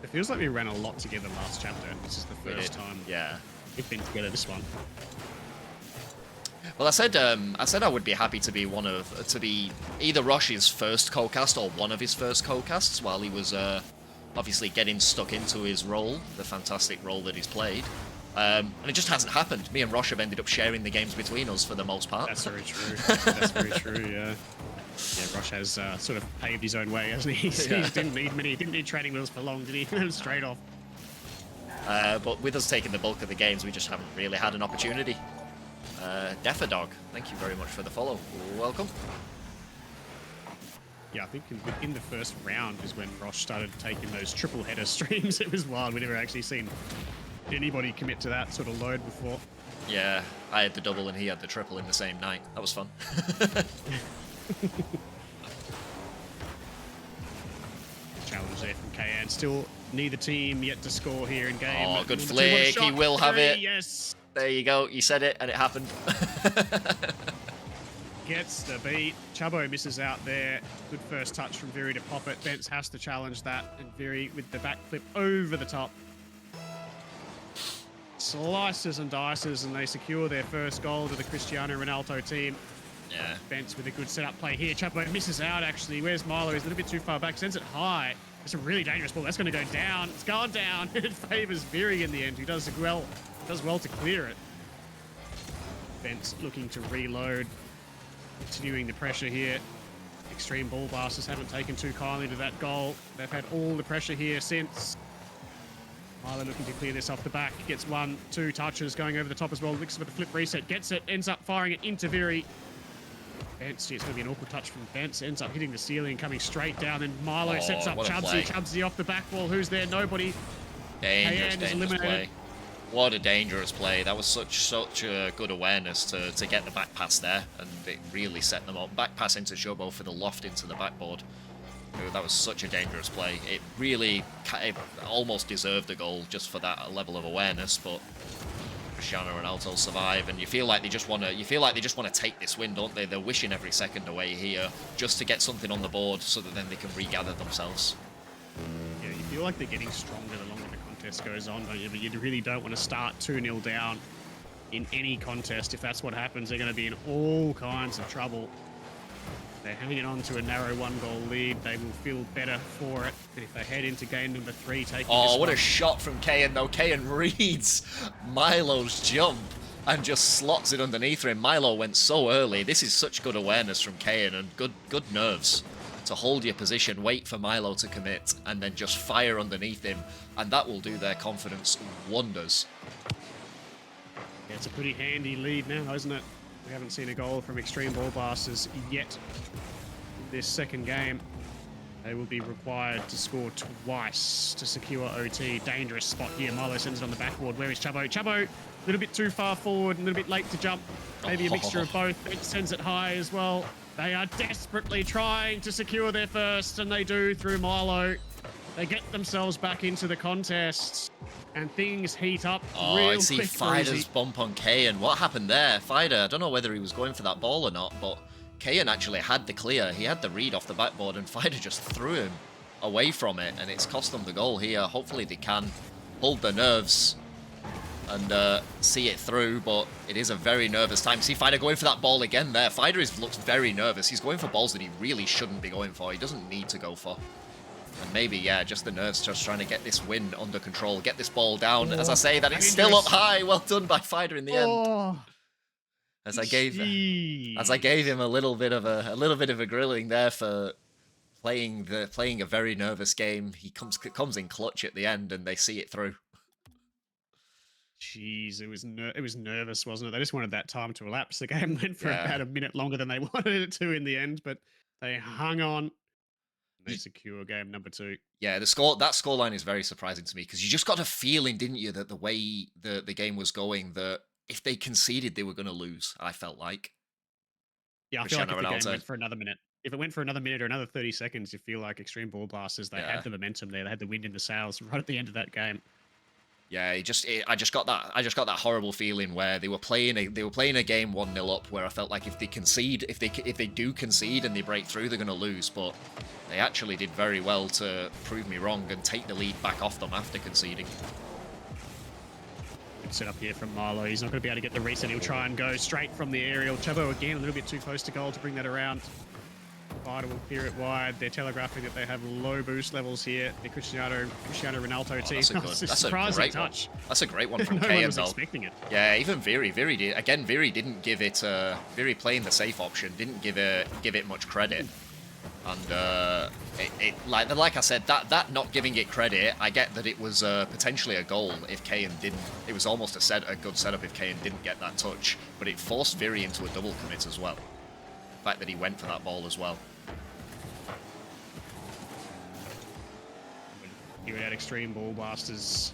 B: It feels like we ran a lot together last chapter, and this is the first time
A: yeah
B: we've been together this one.
A: Well, I said I would be happy to be either Rosh's first co-cast or one of his first co-casts while he was obviously getting stuck into his role, the fantastic role that he's played. And it just hasn't happened. Me and Rosh have ended up sharing the games between us for the most part.
B: That's very true. That's very true. Yeah. Yeah, Rosh has sort of paved his own way, hasn't he? He didn't need training wheels for long, did he? Straight off.
A: But with us taking the bulk of the games, we just haven't really had an opportunity. Defadog, thank you very much for the follow. Welcome.
B: Yeah, I think in the first round is when Rosh started taking those triple header streams. It was wild. We never actually seen anybody commit to that sort of load before.
A: Yeah, I had the double and he had the triple in the same night. That was fun.
B: Challenge there from Keyan. Still neither team yet to score here in game.
A: Oh, good flick. He will have it.
B: Yes.
A: There you go. You said it and it happened.
B: Gets the beat. Chubbo misses out there. Good first touch from Viri to pop it. Bentz has to challenge that. And Viri with the backflip over the top. Slices and dices, and they secure their first goal to the Cristiano Renaulto team.
A: Yeah.
B: Bentz with a good setup play here. Chubbo misses out, actually. Where's Milo? He's a little bit too far back. Sends it high. It's a really dangerous ball. That's going to go down. It's gone down. It favors Viri in the end, who does well to clear it. Bentz looking to reload. Continuing the pressure here. Xtreme ball blasters haven't taken too kindly to that goal. They've had all the pressure here since. Milo looking to clear this off the back. Gets 1, 2 touches, going over the top as well. Looks for the flip reset. Gets it. Ends up firing it into Viri. Bentz, it's going to be an awkward touch from Bentz. Ends up hitting the ceiling, coming straight down. Then Milo sets up Chubsy. Chubsy off the back wall. Who's there? Nobody.
A: Dangerous play. What a dangerous play. That was such a good awareness to get the back pass there, and it really set them up. Back pass into Chubbo for the loft into the backboard. That was such a dangerous play. It almost deserved a goal just for that level of awareness, but Cristiano Renaulto survive, and you feel like they just want to take this win, don't they? They're wishing every second away here just to get something on the board so that then they can regather themselves.
B: Yeah, you feel like they're getting stronger the longer the contest goes on, don't you? But you really don't want to start 2-0 down in any contest. If that's what happens, they're going to be in all kinds of trouble. They're hanging on to a narrow 1-goal lead. They will feel better for it. And if they head into game number 3, taking
A: Oh, what a shot from Keyan, though. Keyan reads Milo's jump and just slots it underneath him. Milo went so early. This is such good awareness from Keyan and good nerves to hold your position, wait for Milo to commit, and then just fire underneath him. And that will do their confidence wonders.
B: Yeah, it's a pretty handy lead now, isn't it? We haven't seen a goal from Xtreme Ball Blasters yet in this second game. They will be required to score twice to secure OT. Dangerous spot here. Milo sends it on the backboard. Where is Chubbo? Chubbo, a little bit too far forward, a little bit late to jump. Maybe a mixture of both. It sends it high as well. They are desperately trying to secure their first, and they do through Milo. They get themselves back into the contest, and things heat up real
A: I see
B: quick.
A: Fider's bump on Keyan. What happened there? Fider, I don't know whether he was going for that ball or not, but Keyan actually had the clear. He had the read off the backboard, and Fider just threw him away from it, and it's cost them the goal here. Hopefully they can hold their nerves and see it through, but it is a very nervous time. See Fider going for that ball again there. Fider looks very nervous. He's going for balls that he really shouldn't be going for. He doesn't need to go for. And maybe, yeah, just the nerves, just trying to get this win under control, get this ball down. As I say, that it's still up high. Well done by Fider in the end. As I gave him a little bit of a grilling there for playing a very nervous game. He comes in clutch at the end, and they see it through.
B: Jeez, it was nervous, wasn't it? They just wanted that time to elapse. The game went for about a minute longer than they wanted it to in the end, but they hung on. They secure game number 2.
A: Yeah, that scoreline is very surprising to me, because you just got a feeling, didn't you, that the way the game was going, that if they conceded, they were going to lose. I felt like.
B: Yeah, I feel like if the game went for another minute, if it went for another minute or another 30 seconds, you feel like Xtreme Ball Blasters, they had the momentum there. They had the wind in the sails right at the end of that game.
A: Yeah, I just got that horrible feeling where they were playing a game 1-0 up, where I felt like if they concede, if they do concede and they break through, they're going to lose. But they actually did very well to prove me wrong and take the lead back off them after conceding.
B: Good setup here from Milo. He's not going to be able to get the reset. He'll try and go straight from the aerial. Chubbo again, a little bit too close to goal to bring that around. Fighter will clear it wide. They're telegraphing that they have low boost levels here. The Cristiano Renaulto team.
A: That's a great
B: touch.
A: One. That's a great one from
B: No
A: Keyan,
B: one was
A: though.
B: expecting it.
A: Yeah, even Viri did. Again, Viri didn't give it. Viri playing the safe option didn't give it much credit. And like I said, that not giving it credit, I get that it was potentially a goal if Keyan didn't. It was almost a good setup if Keyan didn't get that touch, but it forced Viri into a double commit as well. The fact that he went for that ball as well.
B: Here at Xtreme Ball Blasters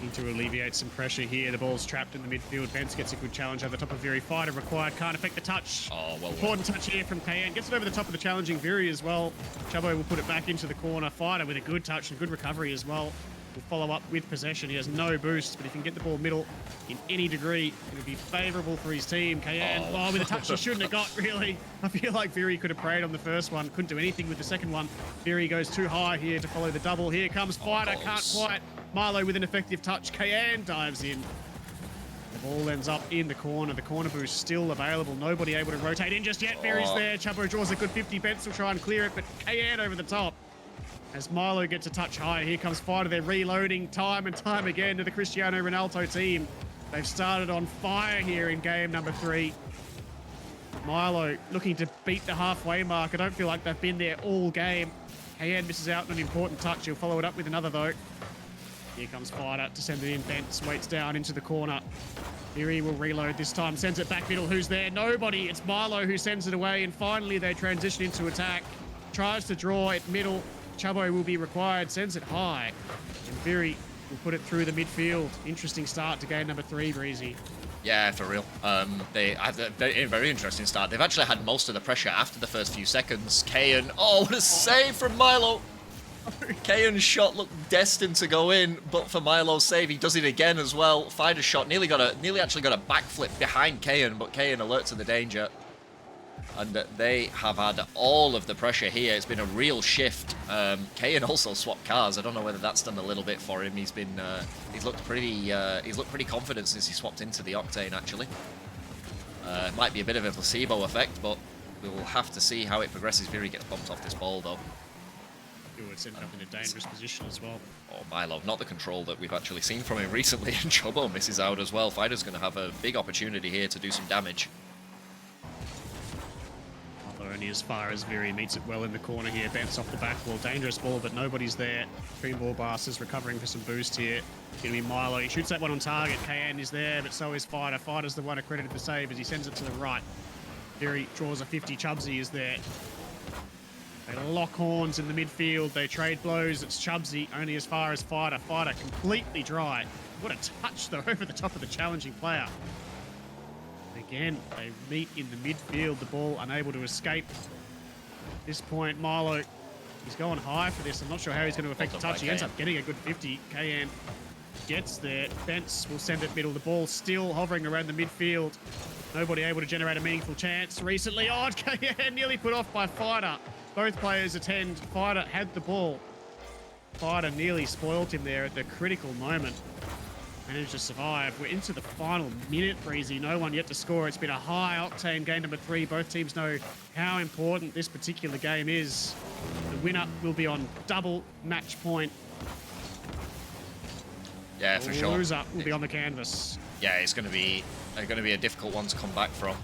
B: need to alleviate some pressure here. The ball's trapped in the midfield. Bentz gets a good challenge over the top of Viri. Fighter required, can't affect the touch.
A: Oh, well.
B: Important touch here from Keyan. Gets it over the top of the challenging Viri as well. Chubbo will put it back into the corner. Fighter with a good touch and good recovery as well. Will follow up with possession. He has no boost, but if he can get the ball middle in any degree, it'll be favourable for his team. Keyan, with a touch he shouldn't have got, really. I feel like Viri could have prayed on the first one. Couldn't do anything with the second one. Viri goes too high here to follow the double. Here comes Fighter, can't quite. Milo with an effective touch. Keyan dives in. The ball ends up in the corner. The corner boost still available. Nobody able to rotate in just yet. Viri's there. Chubbo draws a good 50. Bentz will try and clear it, but Keyan over the top. As Milo gets a touch high, here comes Fighter. They're reloading time and time again to the Cristiano Renaulto team. They've started on fire here in game number 3. Milo looking to beat the halfway mark. I don't feel like they've been there all game. Keyan misses out on an important touch. He'll follow it up with another, though. Here comes Fighter to send it in. Bentz waits down into the corner. Viri will reload this time. Sends it back middle. Who's there? Nobody. It's Milo who sends it away. And finally, they transition into attack. Tries to draw it middle. Chubbo will be required. Sends it high. And Viri will put it through the midfield. Interesting start to game number 3, Breezy.
A: Yeah, for real. They had a very interesting start. They've actually had most of the pressure after the first few seconds. Keyan, what a save from Milo! Keyan's shot looked destined to go in, but for Milo's save, he does it again as well. Fighter's shot nearly actually got a backflip behind Keyan, but Keyan alerts to the danger. And they have had all of the pressure here. It's been a real shift. Keyan also swapped cars. I don't know whether that's done a little bit for him. He's looked pretty confident since he swapped into the Octane, actually. Might be a bit of a placebo effect, but we'll have to see how it progresses. Viri gets bumped off this ball, though.
B: It's ended up in a dangerous position as well.
A: Oh, Milo, not the control that we've actually seen from him recently, and Chubbo misses out as well. Fighter's going to have a big opportunity here to do some damage.
B: Only as far as Viri meets it well in the corner here. Bentz off the back wall. Dangerous ball, but nobody's there. Xtreme Ball Blasters recovering for some boost here. Gonna be Milo. He shoots that one on target. Keyan is there, but so is Fighter. Fighter's the one accredited for save as he sends it to the right. Viri draws a 50. Chubsy is there. They lock horns in the midfield. They trade blows. It's Chubsy only as far as Fighter. Fighter completely dry. What a touch, though, over the top of the challenging player. Again, they meet in the midfield. The ball unable to escape. At this point, Milo, he's going high for this. I'm not sure how he's going to affect the touch. He ends up getting a good 50. Keyan gets there. Bentz will send it middle. The ball still hovering around the midfield. Nobody able to generate a meaningful chance recently. Keyan nearly put off by Fighter. Both players attend. Fighter had the ball. Fighter nearly spoiled him there at the critical moment. Managed to survive. We're into the final minute, Breezy. No one yet to score. It's been a high-octane game number 3. Both teams know how important this particular game is. The winner will be on double match point.
A: Yeah, for sure.
B: The loser will be on the canvas.
A: Yeah, it's going to be a difficult one to come back from.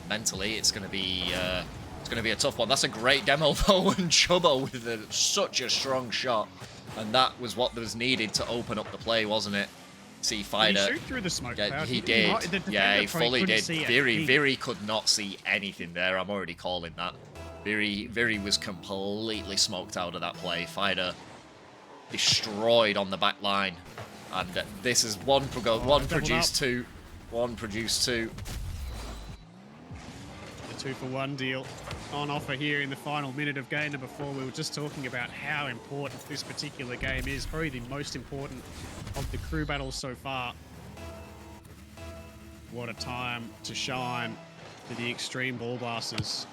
A: Mentally, it's going to be a tough one. That's a great demo though, and Chubbo with such a strong shot, and that was what was needed to open up the play, wasn't it? See Fighter.
B: Did he shoot through the smoke cloud?
A: Yeah, he did. Yeah, he fully did. Viri could not see anything there. I'm already calling that. Viri was completely smoked out of that play. Fighter destroyed on the back line. And this is one produced two. One produced two.
B: The 2-for-1 deal on offer here in the final minute of game number 4. We were just talking about how important this particular game is. Probably the most important of the crew battles so far. What a time to shine for the Xtreme Ball Blasters.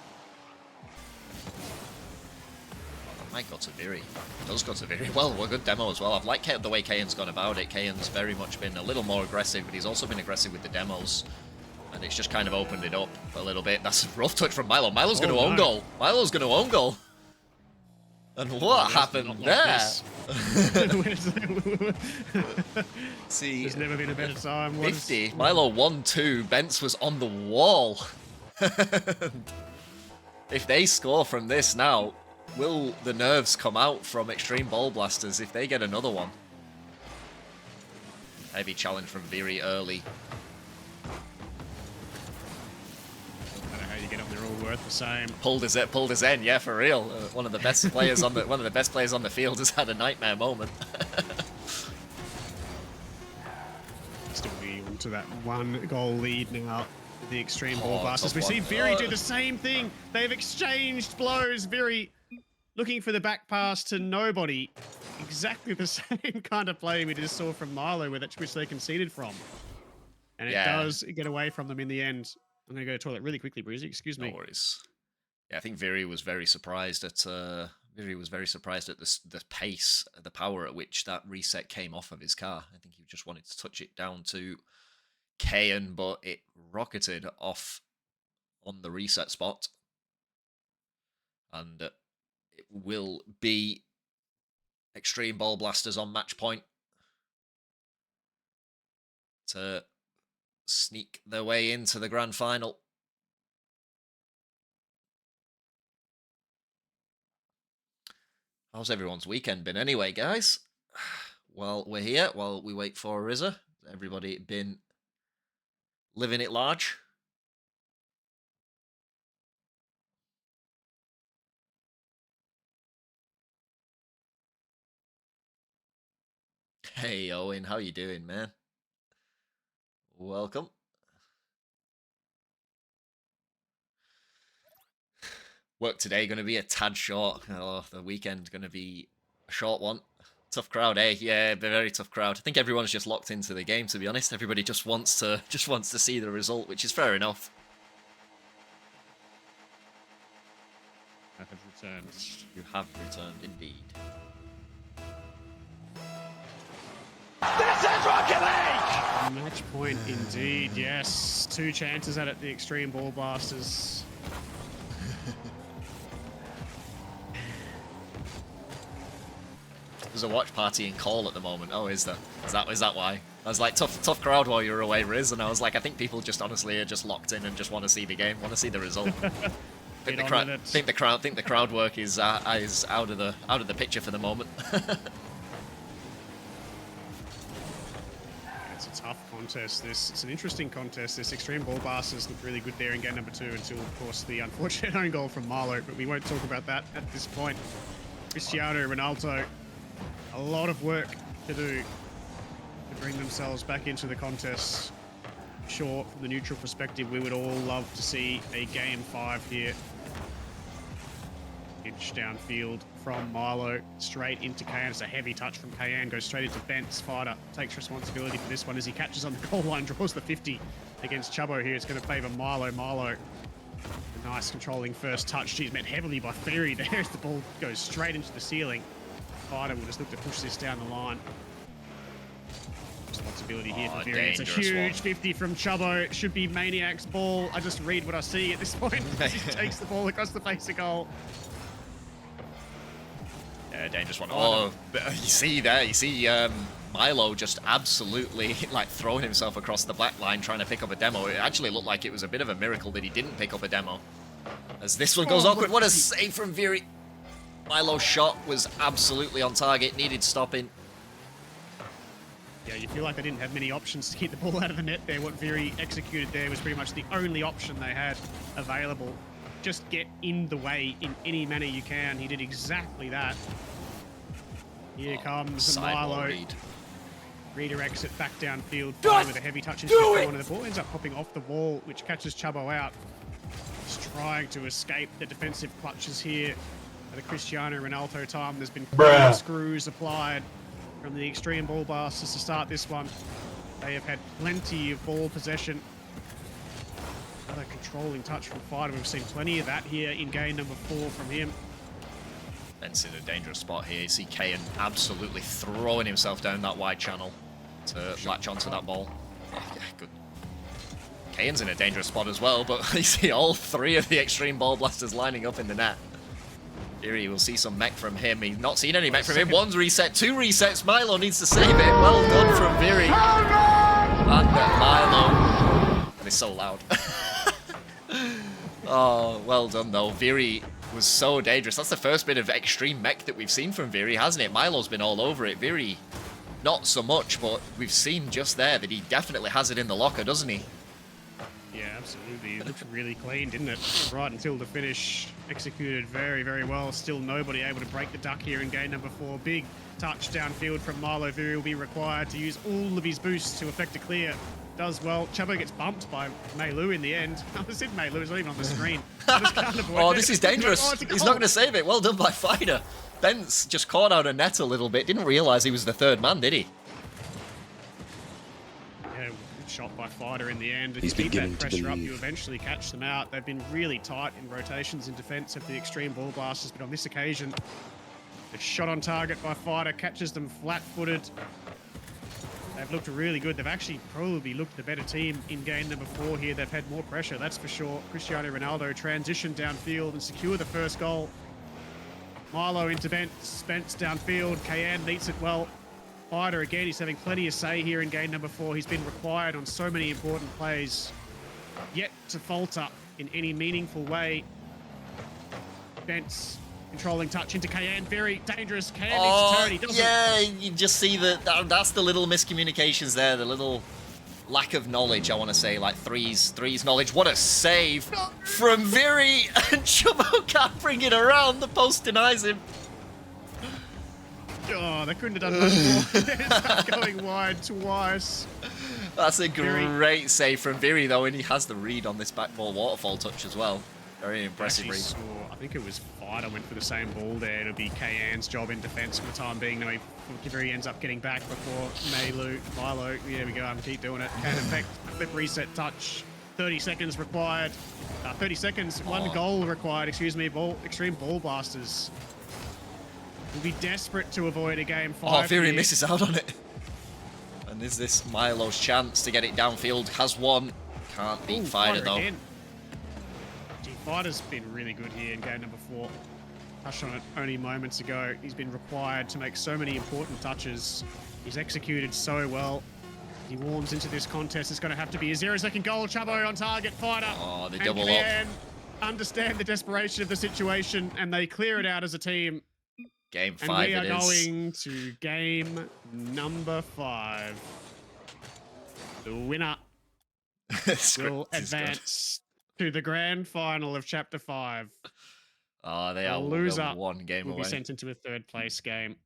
A: Might go to Viri. It does go to Viri. Well, a good demo as well. I've liked the way Keyan's gone about it. Keyan's very much been a little more aggressive, but he's also been aggressive with the demos. And it's just kind of opened it up a little bit. That's a rough touch from Milo. Milo's going to own goal. Milo's going to own goal. And what happened there? See,
B: there's never been a better time.
A: 50. Milo 1-2. Bentz was on the wall. If they score from this now, will the nerves come out from Xtreme Ball Blasters if they get another one? Heavy challenge from Viri early.
B: Get up, they're all worth the same.
A: Pulled his end, yeah, for real. One of the best players on the field has had a nightmare moment.
B: Still be onto that 1-goal lead now. The Xtreme Ball Blasters. We see Viri do the same thing. They've exchanged blows. Viri looking for the back pass to nobody. Exactly the same kind of play we just saw from Milo, which they conceded from. And it does get away from them in the end. I'm going to go to the toilet really quickly, Breezy. Excuse me.
A: No worries. Yeah, I think Viri was very surprised at the pace, the power at which that reset came off of his car. I think he just wanted to touch it down to Keyan, but it rocketed off on the reset spot. And it will be Xtreme Ball Blasters on match point to sneak their way into the grand final. How's everyone's weekend been anyway, guys? Well, we're here while we wait for Rizza. Everybody been living it large? Hey, Owen, how you doing, man? Welcome. Work today going to be a tad short. Oh, the weekend going to be a short one. Tough crowd, eh? Yeah, very tough crowd. I think everyone's just locked into the game, to be honest. Everybody just wants to see the result, which is fair enough.
B: I have returned.
A: You have returned, indeed.
C: This is Rocket League!
B: Match point indeed, yes. 2 chances at it, the Xtreme Ball Blasters.
A: There's a watch party in Call at the moment. Oh, is there? Is that why? I was like, tough crowd while you were away, Riz, and I was like, I think people just honestly are just locked in and just want to see the game, want to see the result. think the crowd work is out of the picture for the moment.
B: It's a tough contest. It's an interesting contest. This Xtreme Ball Blasters looked really good there in game number 2 until, of course, the unfortunate own goal from Milo, but we won't talk about that at this point. Cristiano Renaulto, a lot of work to do to bring themselves back into the contest. Sure, from the neutral perspective, we would all love to see a game 5 here. Inch downfield from Milo, straight into Keyan. It's a heavy touch from Keyan, goes straight into Bentz. Fighter takes responsibility for this one as he catches on the goal line, draws the 50 against Chubbo here. It's going to favour Milo. Milo, a nice controlling first touch. She's met heavily by Viri there as the ball goes straight into the ceiling. Fighter will just look to push this down the line. Responsibility here for Viri. It's a huge 50 from Chubbo. It should be Maniac's ball. I just read what I see at this point. He takes the ball across the face of goal.
A: Yeah, dangerous one. Oh, you see there? You see Milo just absolutely like throwing himself across the black line trying to pick up a demo. It actually looked like it was a bit of a miracle that he didn't pick up a demo. As this one goes awkward. What a save from Viri. Milo's shot was absolutely on target, needed stopping.
B: Yeah, you feel like they didn't have many options to keep the ball out of the net there. What Viri executed there was pretty much the only option they had available. Just get in the way in any manner you can. He did exactly that. Here comes Milo. Redirects it back downfield with a heavy touch into the corner. The ball ends up popping off the wall, which catches Chubbo out. He's trying to escape the defensive clutches here. At the Cristiano Renaulto time, there's been screws applied from the Xtreme Ball Blasters to start this one. They have had plenty of ball possession. Another controlling touch from Fighter. We've seen plenty of that here in game number 4 from him.
A: Bentz in a dangerous spot here. You see Keyan absolutely throwing himself down that wide channel to latch onto that ball. Oh, yeah, good. Keyan's in a dangerous spot as well, but you see all 3 of the Xtreme Ball Blasters lining up in the net. Viri will see some mech from him. He's not seen any mech from him. 1's reset, 2 resets. Milo needs to save it. Well done from Viri. And Milo. And it's so loud. Oh, well done though. Viri was so dangerous. That's the first bit of extreme mech that we've seen from Viri, hasn't it? Milo's been all over it. Viri, not so much, but we've seen just there that he definitely has it in the locker, doesn't he?
B: Yeah, absolutely. It looked really clean, didn't it? Right until the finish. Executed very, very well. Still nobody able to break the duck here in game number 4. Big touch downfield from Milo. Viri will be required to use all of his boosts to effect a clear. Does well. Chubbo gets bumped by Meilu in the end. I said Meilu, it's not even on the screen.
A: Oh, this is dangerous. He's not going to save it. Well done by Fighter. Bentz just caught out a net a little bit. Didn't realise he was the 3rd man, did he?
B: Yeah, good shot by Fighter in the end. If you keep that pressure up, you eventually catch them out. They've been really tight in rotations in defence of the Xtreme Ball Blasters, but on this occasion, a shot on target by Fighter catches them flat-footed. They've looked really good. They've actually probably looked the better team in game number 4 here. They've had more pressure, that's for sure. Cristiano Renaulto transitioned downfield and secure the first goal. Milo into Bentz downfield. Keyan meets it well. Fighter again, he's having plenty of say here in game number 4. He's been required on so many important plays. Yet to falter in any meaningful way. Bentz controlling touch into Keyan, very dangerous. Keyan needs to turn, he doesn't.
A: Yeah, you just see that's the little miscommunications there, the little lack of knowledge, I want to say, like three's knowledge. What a save from Viri, and Chubbo can't bring it around. The post denies him.
B: Oh, they couldn't have done much more. Going wide twice.
A: That's a great save from Viri, though, and he has the read on this backball waterfall touch as well. Very impressive read.
B: I think it was Fighter went for the same ball there. It'll be Keyan's job in defence for the time being. No, Viri ends up getting back before Milo. There we go. I'm keep doing it. Can effect flip reset touch. 30 seconds required. 30 seconds. One goal required. Excuse me. Xtreme Ball Blasters will be desperate to avoid a game 5.
A: Oh, Viri misses out on it. And is this Milo's chance to get it downfield? Has one. Can't beat Fighter though.
B: Again. Fighter's been really good here in game number 4. Touched on it only moments ago. He's been required to make so many important touches. He's executed so well. He warms into this contest. It's going to have to be a 0-second goal. Chubbo on target. Fighter.
A: Oh, they double up.
B: Understand the desperation of the situation, and they clear it out as a team.
A: Game 5
B: and we are going to game number 5. The winner will advance to the grand final of Chapter 5.
A: Oh, they are
B: loser.
A: 1 game
B: will
A: away.
B: Be sent into a 3rd place game.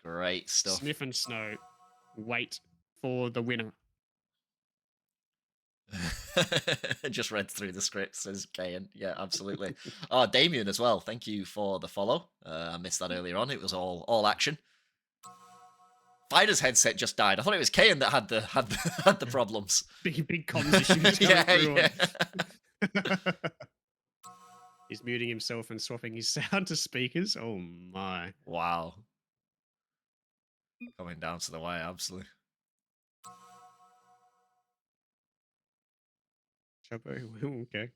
A: Great stuff.
B: Sniff and Snow. Wait for the winner.
A: Just read through the script, says Keyan. Yeah, absolutely. Oh, Damien as well. Thank you for the follow. I missed that earlier on. It was all action. Fighter's headset just died. I thought it was Keyan that had the problems.
B: Big comms issues going through.
A: Yeah.
B: He's muting himself and swapping his sound to speakers. Oh my.
A: Wow. Coming down to the wire, absolutely.
B: Chubbo, okay. A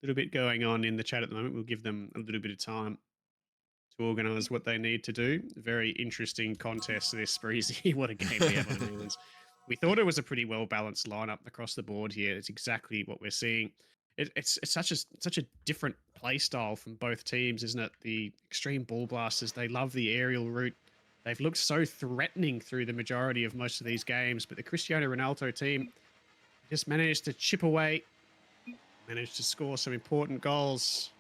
B: little bit going on in the chat at the moment. We'll give them a little bit of time to organise what they need to do. Very interesting contest this, Breezy. What a game we have on the Newlands. We thought it was a pretty well-balanced lineup across the board here. It's exactly what we're seeing. It's such a different play style from both teams, isn't it? The Xtreme Ball Blasters, they love the aerial route. They've looked so threatening through the majority of most of these games, but the Cristiano Renaulto team just managed to chip away, managed to score some important goals.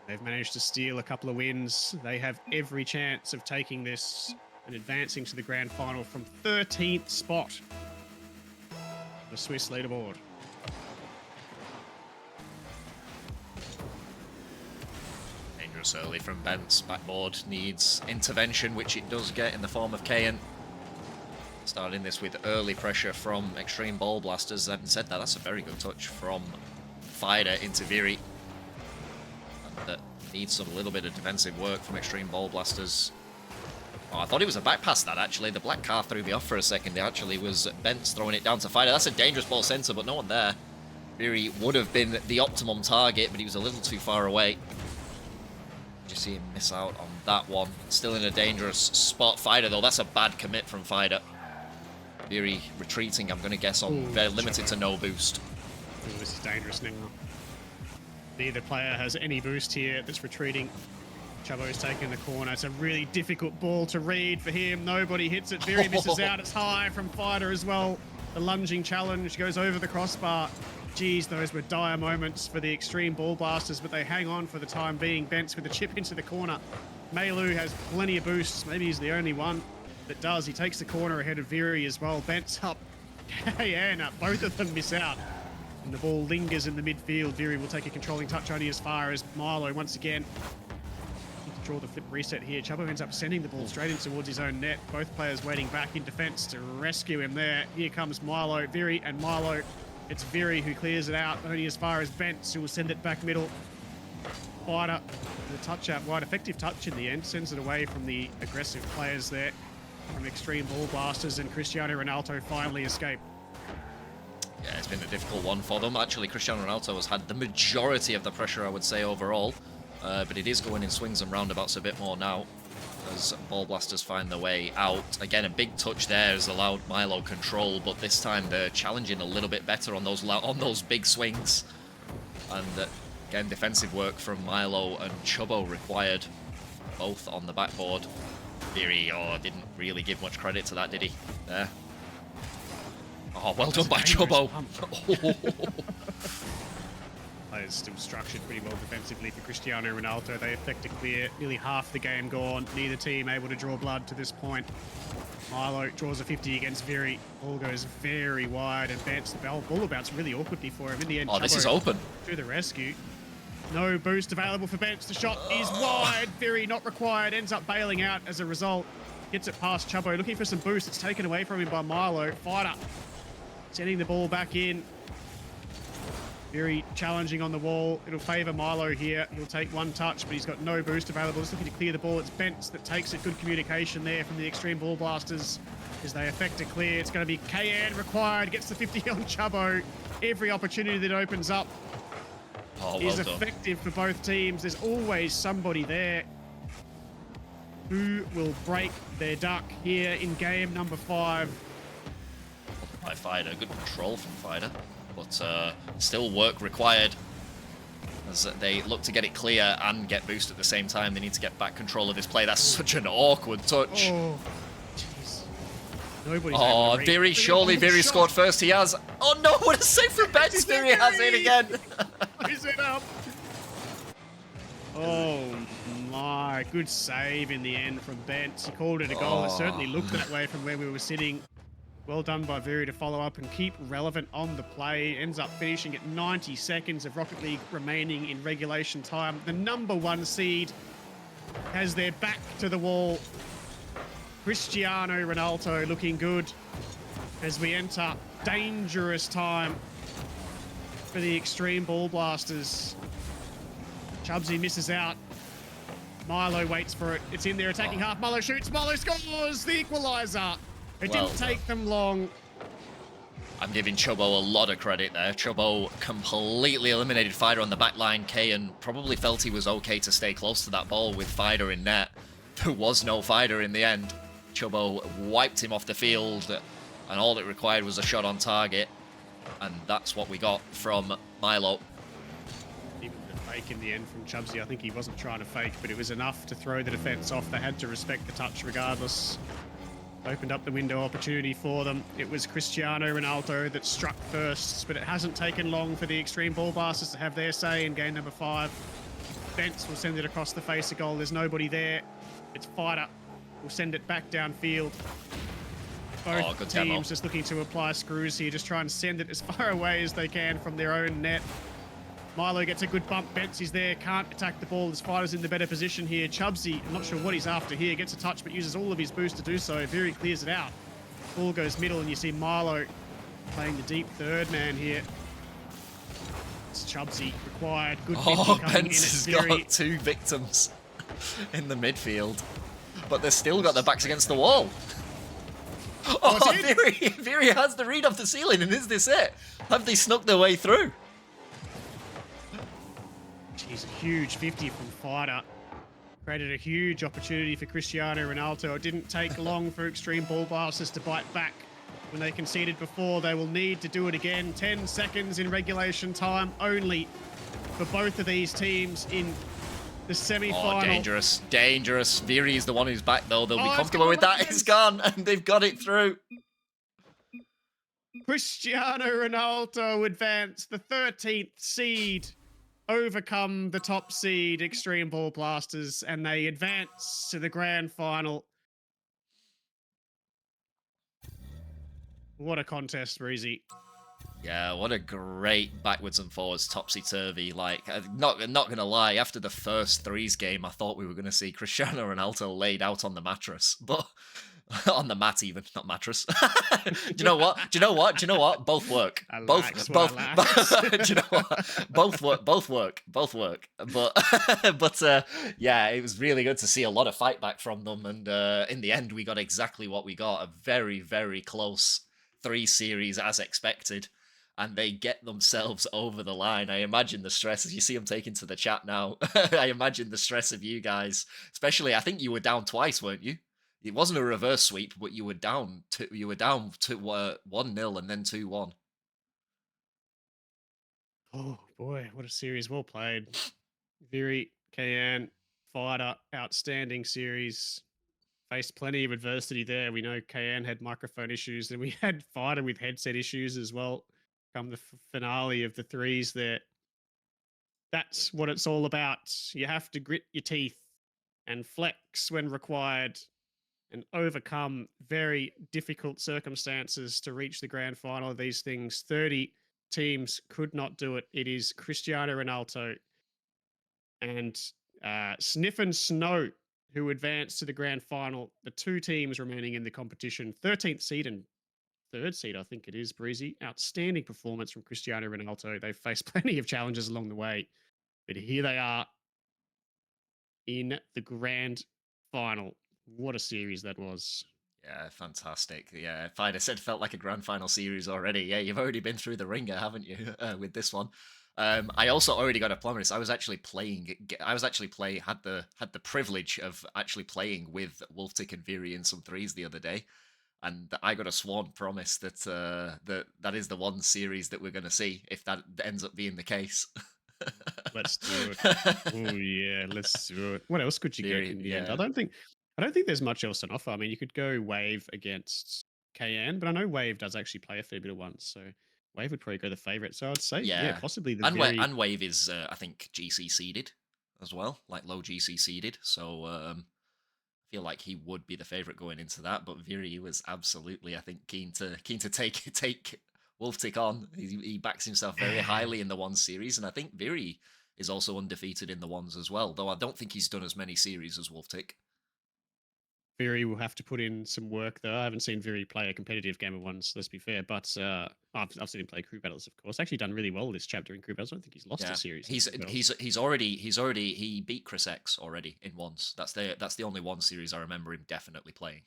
B: They've managed to steal a couple of wins. They have every chance of taking this and advancing to the grand final from 13th spot. The Swiss leaderboard.
A: Dangerous early from Bentz. Backboard needs intervention, which it does get in the form of Keyan. Starting this with early pressure from Xtreme Ball Blasters. Having said that, that's a very good touch from Fighter into Viri. And needs some little bit of defensive work from Xtreme Ball Blasters. Oh, I thought it was a back pass that, actually. The black car threw me off for a second. It actually was Bentz throwing it down to Fighter. That's a dangerous ball center, but no one there. Viri would have been the optimum target, but he was a little too far away. Did you see him miss out on that one? Still in a dangerous spot. Fighter, though, that's a bad commit from Fighter. Viri retreating, I'm going to guess, on very limited to no boost.
B: Ooh, this is dangerous now. Neither player has any boost here that's retreating. Chubbo's taking the corner. It's a really difficult ball to read for him. Nobody hits it. Viri misses out. It's high from Fighter as well. The lunging challenge goes over the crossbar. Geez, those were dire moments for the Xtreme Ball Blasters, but they hang on for the time being. Bentz with the chip into the corner. Meilu has plenty of boosts. Maybe he's the only one that does. He takes the corner ahead of Viri as well. Bentz up. Keyan up. Both of them miss out. And the ball lingers in the midfield. Viri will take a controlling touch only as far as Milo once again. Draw the flip reset here. Chubbo ends up sending the ball straight in towards his own net. Both players waiting back in defense to rescue him there. Here comes Milo, Viri and Milo. It's Viri who clears it out, only as far as Bentz, who will send it back middle. Fighter, the touch out wide. Effective touch in the end. Sends it away from the aggressive players there from Xtreme Ball Blasters, and Cristiano Renaulto finally escape.
A: Yeah, it's been a difficult one for them. Actually, Cristiano Renaulto has had the majority of the pressure, I would say, overall. But it is going in swings and roundabouts a bit more now as Ball Blasters find their way out. Again, a big touch there has allowed Milo control, but this time they're challenging a little bit better on those big swings. And again, defensive work from Milo and Chubbo required, both on the backboard. Viri, didn't really give much credit to that, did he? There. Oh, well done by Chubbo.
B: Players still structured pretty well defensively for Cristiano Renaulto. They effect a clear, nearly half the game gone. Neither team able to draw blood to this point. Milo draws a 50 against Viri. Ball goes very wide, and Bentz, the ball will bounce really awkwardly for him. In the end,
A: this is open.
B: To the rescue. No boost available for Bentz. The shot is wide. Viri not required. Ends up bailing out as a result. Gets it past Chubbo. Looking for some boost. It's taken away from him by Milo. Fighter sending the ball back in. Viri challenging on the wall. It'll favour Milo here. He'll take one touch, but he's got no boost available. Just looking to clear the ball. It's Bentz that takes it. Good communication there from the Xtreme Ball Blasters as they effect a clear. It's going to be Keyan required. Gets the 50 on Chubbo. Every opportunity that opens up is effective for both teams. There's always somebody there who will break their duck here in game number 5.
A: By Fighter, good control from Fighter, but still work required as they look to get it clear and get boost at the same time. They need to get back control of this play. That's such an awkward touch.
B: Oh, jeez. Nobody's
A: Viri, surely Viri scored first. He has. Oh no, what a save from Bentz. Viri has it again.
B: Close it up. Oh my, good save in the end from Bentz. He called it a goal. It certainly looked that way from where we were sitting. Well done by Viri to follow up and keep relevant on the play. Ends up finishing at 90 seconds of Rocket League remaining in regulation time. The number 1 seed has their back to the wall. Cristiano Renaulto looking good as we enter dangerous time for the Xtreme Ball Blasters. Chubsy misses out. Milo waits for it. It's in there, attacking half. Milo shoots. Milo scores the equalizer. It didn't take them long.
A: I'm giving Chubbo a lot of credit there. Chubbo completely eliminated Fighter on the back line. Keyan probably felt he was okay to stay close to that ball with Fighter in net. There was no Fighter in the end. Chubbo wiped him off the field, and all it required was a shot on target. And that's what we got from Milo.
B: Even the fake in the end from Chubsy, I think he wasn't trying to fake, but it was enough to throw the defense off. They had to respect the touch regardless. Opened up the window opportunity for them. It was Cristiano Renaulto that struck first, but it hasn't taken long for the Xtreme Ball Blasters to have their say in game number 5. Bentz will send it across the face of goal. There's nobody there. It's Fighter. Will send it back downfield. Both teams
A: demo.
B: just looking to apply screws here, just try and send it as far away as they can from their own net. Milo gets a good bump. Bentz is there, can't attack the ball. His Fighter's in the better position here. Chubsy, I'm not sure what he's after here, gets a touch but uses all of his boost to do so. Viri clears it out. Ball goes middle and you see Milo playing the deep third man here. Bentz, Chubsy required. Good 50
A: Oh,
B: coming
A: Bentz has
B: in at Viri.
A: got 2 victims in the midfield, but they've still got their backs against the wall. Oh, Viri has the read off the ceiling, and is this it? Have they snuck their way through?
B: Jeez, a huge 50 from Fighter. Created a huge opportunity for Cristiano Renaulto. It didn't take long for Xtreme Ball Blasters to bite back. When they conceded before, they will need to do it again. 10 seconds in regulation time only for both of these teams in the semi-final.
A: Oh, dangerous, dangerous. Viri is the one who's back, though. They'll be comfortable with that. It's gone, and they've got it through.
B: Cristiano Ronaldo advance, the 13th seed, overcome the top seed Xtreme Ball Blasters, and they advance to the grand final. What a contest, Breezy.
A: Yeah, what a great backwards and forwards topsy-turvy. Like, not gonna lie, after the first threes game, I thought we were gonna see Cristiano Ronaldo laid out on the mattress, but on the mat even, not mattress. Do you know what? Both work. Both. Do you know what? Both work. But yeah, it was really good to see a lot of fight back from them, and in the end, we got exactly what we got. A very, very close 3 series as expected. And they get themselves over the line. I imagine the stress as you see them taking to the chat now. I imagine the stress of you guys, especially. I think you were down twice, weren't you? It wasn't a reverse sweep, but you were down to 1-0 and then 2-1.
B: Oh boy, what a series! Well played, Viri, Keyan, Fighter, outstanding series. Faced plenty of adversity there. We know Keyan had microphone issues, and we had Fighter with headset issues as well. Come the finale of the threes there. That's what it's all about. You have to grit your teeth and flex when required and overcome very difficult circumstances to reach the grand final of these things. 30 teams could not do it. It is Cristiano Ronaldo and Sniff and Snow who advanced to the grand final. The 2 teams remaining in the competition, 13th seed and 3rd seed, I think it is, Breezy. Outstanding performance from Cristiano Ronaldo. They've faced plenty of challenges along the way, but here they are in the grand final. What a series that was.
A: Yeah, fantastic. Yeah, fine. I said felt like a grand final series already. Yeah, you've already been through the ringer, haven't you, with this one? I also already got a promise. I was actually playing. Had the privilege of actually playing with Wolftick and Viri in some threes the other day, and I got a sworn promise that that is the one series that we're going to see if that ends up being the case.
B: Let's do it. Oh yeah, let's do it. What else could you get in the end?
A: Yeah.
B: I don't think there's much else on offer. I mean, you could go Wave against Keyan, but I know Wave does actually play a fair bit of ones, so Wave would probably go the favorite. So I'd say, yeah, possibly the
A: and Wave is, I think, GC seeded as well, like low GC seeded. So I feel like he would be the favorite going into that. But Viri was absolutely, I think, keen to take Wolftick on. He backs himself very highly in the one series, and I think Viri is also undefeated in the ones as well. Though I don't think he's done as many series as Wolftick.
B: Viri will have to put in some work, though. I haven't seen Viri play a competitive game of ones, let's be fair. But I've seen him play crew battles, of course. Actually done really well this chapter in crew battles. I don't think he's lost a series. He
A: beat Chris X already in ones. That's the only one series I remember him definitely playing.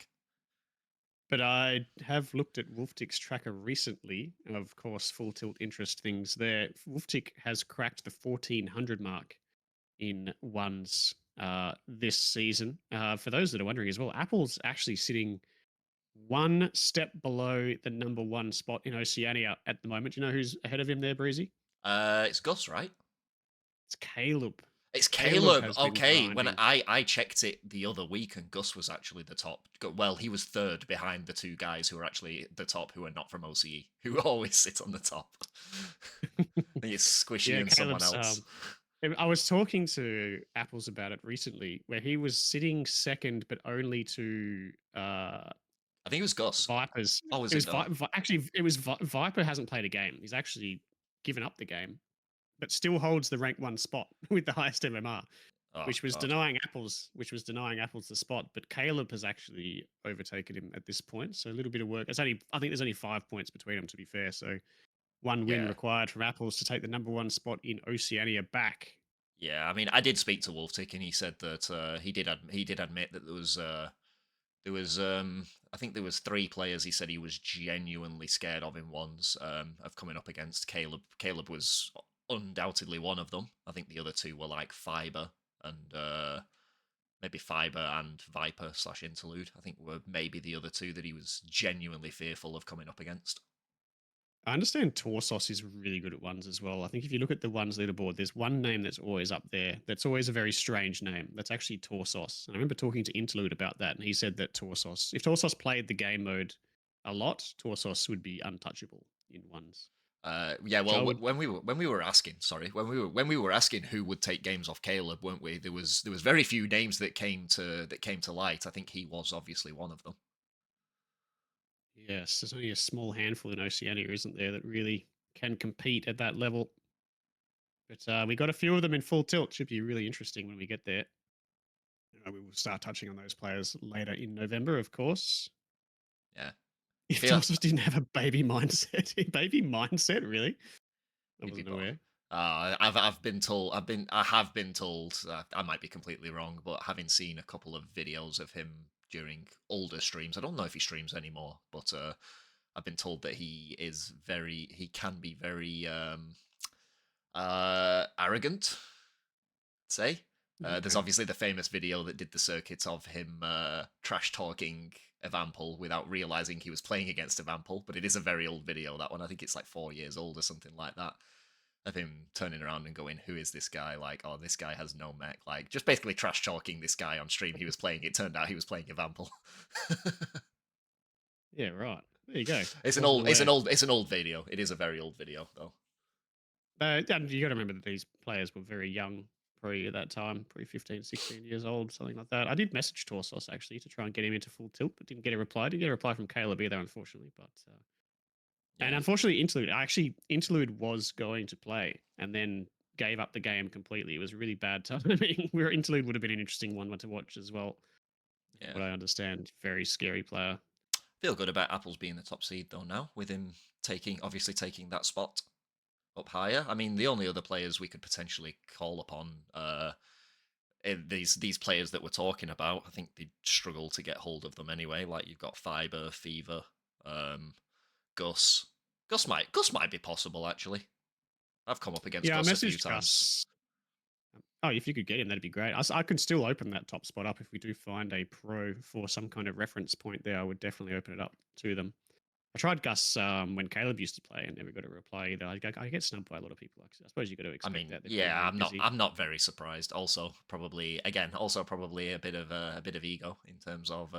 B: But I have looked at Wolftick's tracker recently. Of course, full tilt interest things there. Wolftick has cracked the 1400 mark in ones this season. For those that are wondering as well, Apple's actually sitting 1 step below the number 1 spot in Oceania at the moment. Do you know who's ahead of him there, Breezy?
A: It's Gus, right?
B: It's Caleb.
A: It's Caleb. Okay, when I checked it the other week, and Gus was actually the top. Well, he was 3rd behind the 2 guys who are actually the top, who are not from OCE, who always sit on the top. I think it's Squishy and
B: Caleb's,
A: someone else.
B: I was talking to Apples about it recently, where he was sitting 2nd, but only to
A: I think it was Gus.
B: Vipers.
A: Oh, was
B: it? Actually, it was Viper hasn't played a game. He's actually given up the game, but still holds the rank 1 spot with the highest MMR, which was denying Apples the spot. But Caleb has actually overtaken him at this point. So a little bit of work. I think there's only 5 points between them, to be fair. So One win
A: Yeah.
B: required from Apples to take the #1 spot in Oceania back.
A: Yeah, I mean, I did speak to Wolftick, and he said that he did admit that there was I think there was 3 players he said he was genuinely scared of in ones of coming up against Caleb. Caleb was undoubtedly one of them. I think the other 2 were like Fiber and maybe Fiber and Viper / Interlude. I think were maybe the other 2 that he was genuinely fearful of coming up against.
B: I understand Torsos is really good at ones as well. I think if you look at the ones leaderboard, there's one name that's always up there. That's always a very strange name. That's actually Torsos. And I remember talking to Interlude about that, and he said that Torsos, if Torsos played the game mode a lot, Torsos would be untouchable in ones.
A: Yeah,
B: Which I
A: well,
B: would-
A: when we were asking, when we were asking who would take games off Caleb, weren't we? There was very few names that came to light. I think he was obviously one of them.
B: Yes, there's only a small handful in Oceania, isn't there, that really can compete at that level. But we got a few of them in full tilt. Should be really interesting when we get there. We will start touching on those players later in November, of course.
A: Yeah.
B: If
A: Feel-
B: Tossos didn't have a baby mindset, baby mindset, really? I
A: Maybe
B: wasn't
A: both.
B: aware.
A: I've been told. I have been told. I might be completely wrong, but having seen a couple of videos of him during older streams, I don't know if he streams anymore, but I've been told that he can be very arrogant. Say, there's
B: Okay.
A: obviously the famous video that did the circuit of him trash talking Evampel without realizing he was playing against Evampel, but it is a very old video. That one, I think it's like 4 years old or something like that. Of him turning around and going, "Who is this guy?" Like, "Oh, this guy has no mech." Like, just basically trash talking this guy on stream. He was playing. It turned out he was playing Evampel.
B: Yeah, right. There you go.
A: It's an old video. It is a very old video though.
B: And you got to remember that these players were very young, probably at that time, probably 15, 16 years old, something like that. I did message Torsos actually to try and get him into full tilt, but didn't get a reply. Didn't get a reply from Caleb either, unfortunately. And
A: Yeah.
B: unfortunately, Interlude was going to play and then gave up the game completely. It was really bad timing. Where Interlude would have been an interesting one to watch as well.
A: Yeah.
B: What I understand, very scary player.
A: Feel good about Apples being the top seed though now, with him obviously taking that spot up higher. I mean, the only other players we could potentially call upon these players that we're talking about, I think they'd struggle to get hold of them anyway. Like you've got Fiber, Fever, Gus. Gus might be possible actually. I've come up against
B: Yeah, I
A: Gus a few
B: messaged
A: times.
B: Gus. Oh, if you could get him, that'd be great. I could still open that top spot up if we do find a pro for some kind of reference point there. I would definitely open it up to them. I tried Gus when Caleb used to play and never got a reply either. I get snubbed by a lot of people. I suppose you got to
A: I
B: expect
A: mean,
B: that. They're
A: yeah,
B: very
A: I'm not.
B: busy.
A: I'm not very surprised. Also, probably a bit of ego in terms of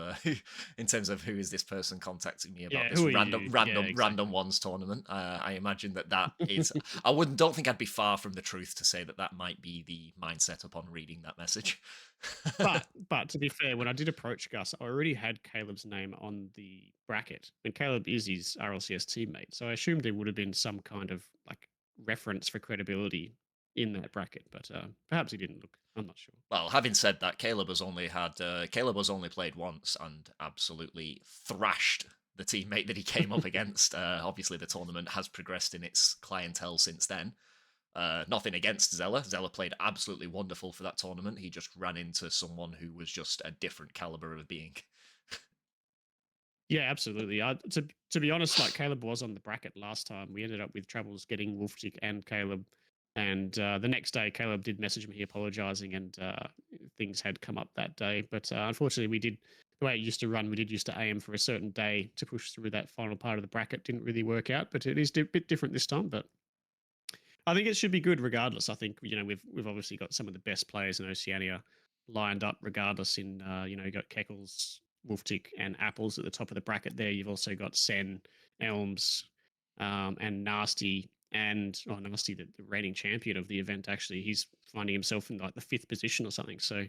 A: who is this person contacting me about
B: Yeah,
A: this
B: who are
A: random
B: you?
A: random
B: Yeah, exactly.
A: random ones tournament. I imagine that is. Don't think I'd be far from the truth to say that might be the mindset upon reading that message.
B: But to be fair, when I did approach Gus, I already had Caleb's name on the bracket, and Caleb is his RLCS teammate, so I assumed there would have been some kind of like reference for credibility in that bracket. But perhaps he didn't look. I'm not sure.
A: Well, having said that, Caleb has only played once and absolutely thrashed the teammate that he came up against. Obviously, the tournament has progressed in its clientele since then. Nothing against Zella. Zella played absolutely wonderful for that tournament. He just ran into someone who was just a different caliber of being.
B: Yeah, absolutely. To be honest, like Caleb was on the bracket last time. We ended up with troubles getting Wolftick and Caleb. And the next day, Caleb did message me apologizing, and things had come up that day. But unfortunately, the way it used to run, we did used to aim for a certain day to push through that final part of the bracket. Didn't really work out, but it is a bit different this time. But I think it should be good regardless. I think we've obviously got some of the best players in Oceania lined up regardless. You got Keckles, Wolftick, and Apples at the top of the bracket. There, you've also got Sen, Elms, and Nasty. And Nasty, the reigning champion of the event, actually, he's finding himself in like the 5th position or something. So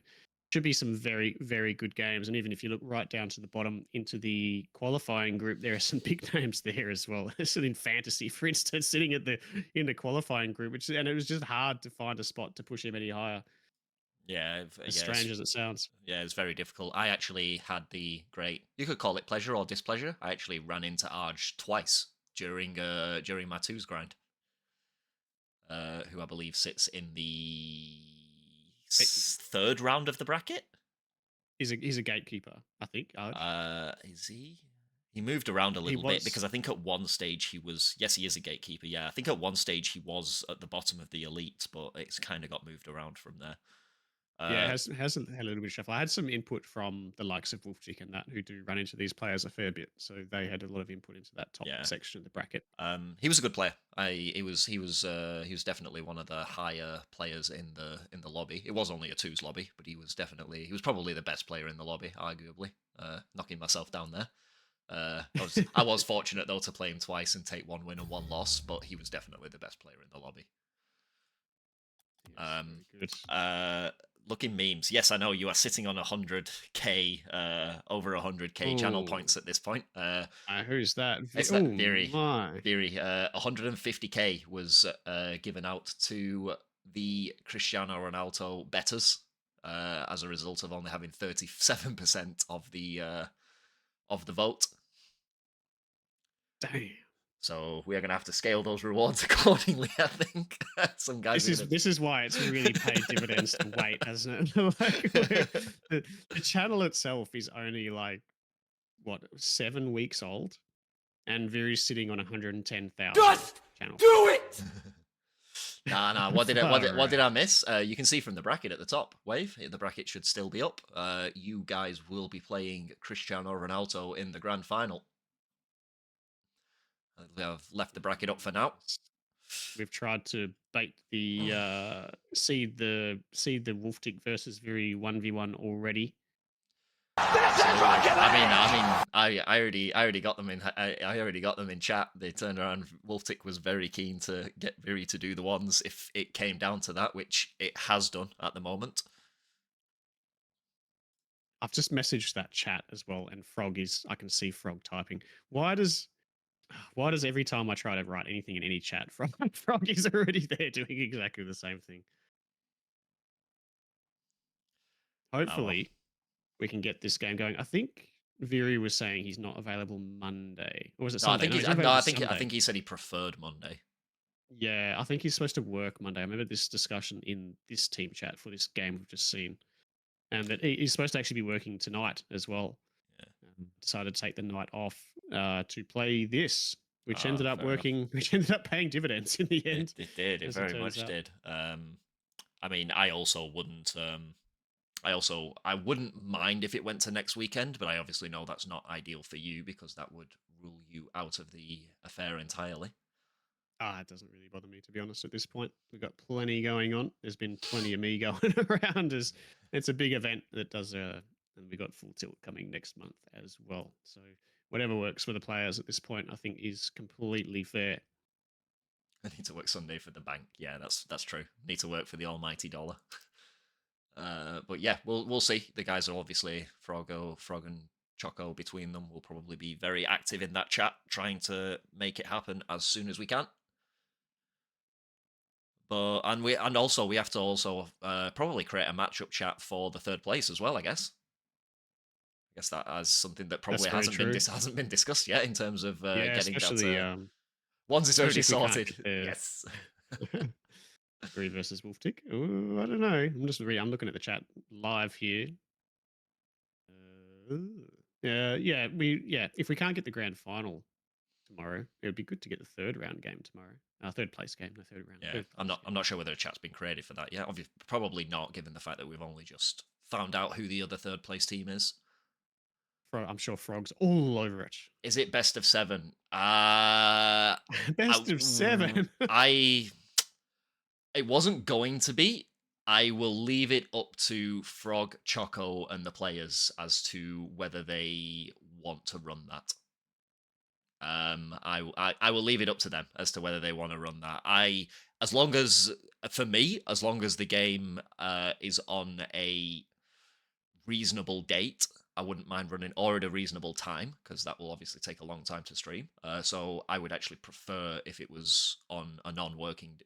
B: should be some very, very good games. And even if you look right down to the bottom into the qualifying group, there are some big names there as well. So in fantasy, for instance, sitting in the qualifying group, and it was just hard to find a spot to push him any higher.
A: Yeah,
B: As strange as it sounds.
A: Yeah, it's very difficult. I actually had the great, you could call it pleasure or displeasure. I actually ran into Arj twice during Matu's grind, who I believe sits in the third round of the bracket.
B: He's a gatekeeper, I think.
A: Is he? He moved around a little bit because I think at one stage he was. Yes, he is a gatekeeper. Yeah, I think at one stage he was at the bottom of the elite, but it's kind of got moved around from there.
B: Yeah, it has had a little bit of shuffle. I had some input from the likes of Wolfchick and that who do run into these players a fair bit, so they had a lot of input into that top section of the bracket.
A: He was a good player. He was definitely one of the higher players in the lobby. It was only a twos lobby, but he was probably the best player in the lobby, arguably. Knocking myself down there. I was fortunate though to play him twice and take 1 win and 1 loss, but he was definitely the best player in the lobby.
B: Yes, very good.
A: Looking memes. Yes, I know you are sitting on 100k, over 100k channel points at this point.
B: Who's that?
A: It's that Viri. Viri. 150k was given out to the Cristiano Renaulto betters as a result of only having 37% of the vote.
B: Damn.
A: So we are going to have to scale those rewards accordingly, I think. Some guys.
B: This is why it's really paid dividends to wait, hasn't it? the channel itself is only like 7 weeks old, and Viri's sitting on 110,000.
C: Just
B: channel.
C: do it.
A: Nah. What did I miss? You can see from the bracket at the top. Wave. The bracket should still be up. You guys will be playing Cristiano Ronaldo in the grand final. I've left the bracket up for now.
B: We've tried to bait the seed the Wolftick versus Viri 1v1 already.
A: I already got them in. I already got them in chat. They turned around. Wolftick was very keen to get Viri to do the ones if it came down to that, which it has done at the moment.
B: I've just messaged that chat as well, and I can see Frog typing. Why does every time I try to write anything in any chat, Frog is already there doing exactly the same thing? Hopefully, we can get this game going. I think Viri was saying he's not available Monday, or was it Sunday?
A: I think he said he preferred Monday.
B: Yeah, I think he's supposed to work Monday. I remember this discussion in this team chat for this game we've just seen, and that he's supposed to actually be working tonight as well. Decided to take the night off to play this, which ended up working, which ended up paying dividends in the end.
A: It did. It very much did. I mean, I also wouldn't. I wouldn't mind if it went to next weekend, but I obviously know that's not ideal for you because that would rule you out of the affair entirely.
B: It doesn't really bother me, to be honest, at this point. We've got plenty going on. There's been plenty of me going around. It's a big event that does, and we got Full Tilt coming next month as well. So whatever works for the players at this point, I think is completely fair.
A: I need to work Sunday for the bank. Yeah, that's true. Need to work for the almighty dollar. But yeah, we'll see. The guys are obviously Frog and Choco between them will probably be very active in that chat, trying to make it happen as soon as we can. But we have to probably create a matchup chat for the third place as well. I guess that as something that probably hasn't been discussed yet in terms of getting that. Once it's already sorted, yes.
B: Viri versus Wolftick. Ooh, I don't know. I'm looking at the chat live here. If we can't get the grand final tomorrow, it would be good to get the third round game tomorrow. Third place game, no third round.
A: Yeah, I'm not sure whether a chat's been created for that yet. Obviously, probably not, given the fact that we've only just found out who the other third place team is.
B: I'm sure Frog's all over it.
A: Is it best of 7?
B: Best of 7.
A: It wasn't going to be. I will leave it up to Frog, Choco, and the players as to whether they want to run that. I will leave it up to them as to whether they want to run that. As long as the game is on a reasonable date, I wouldn't mind running, or at a reasonable time, because that will obviously take a long time to stream. So I would actually prefer if it was on a non-working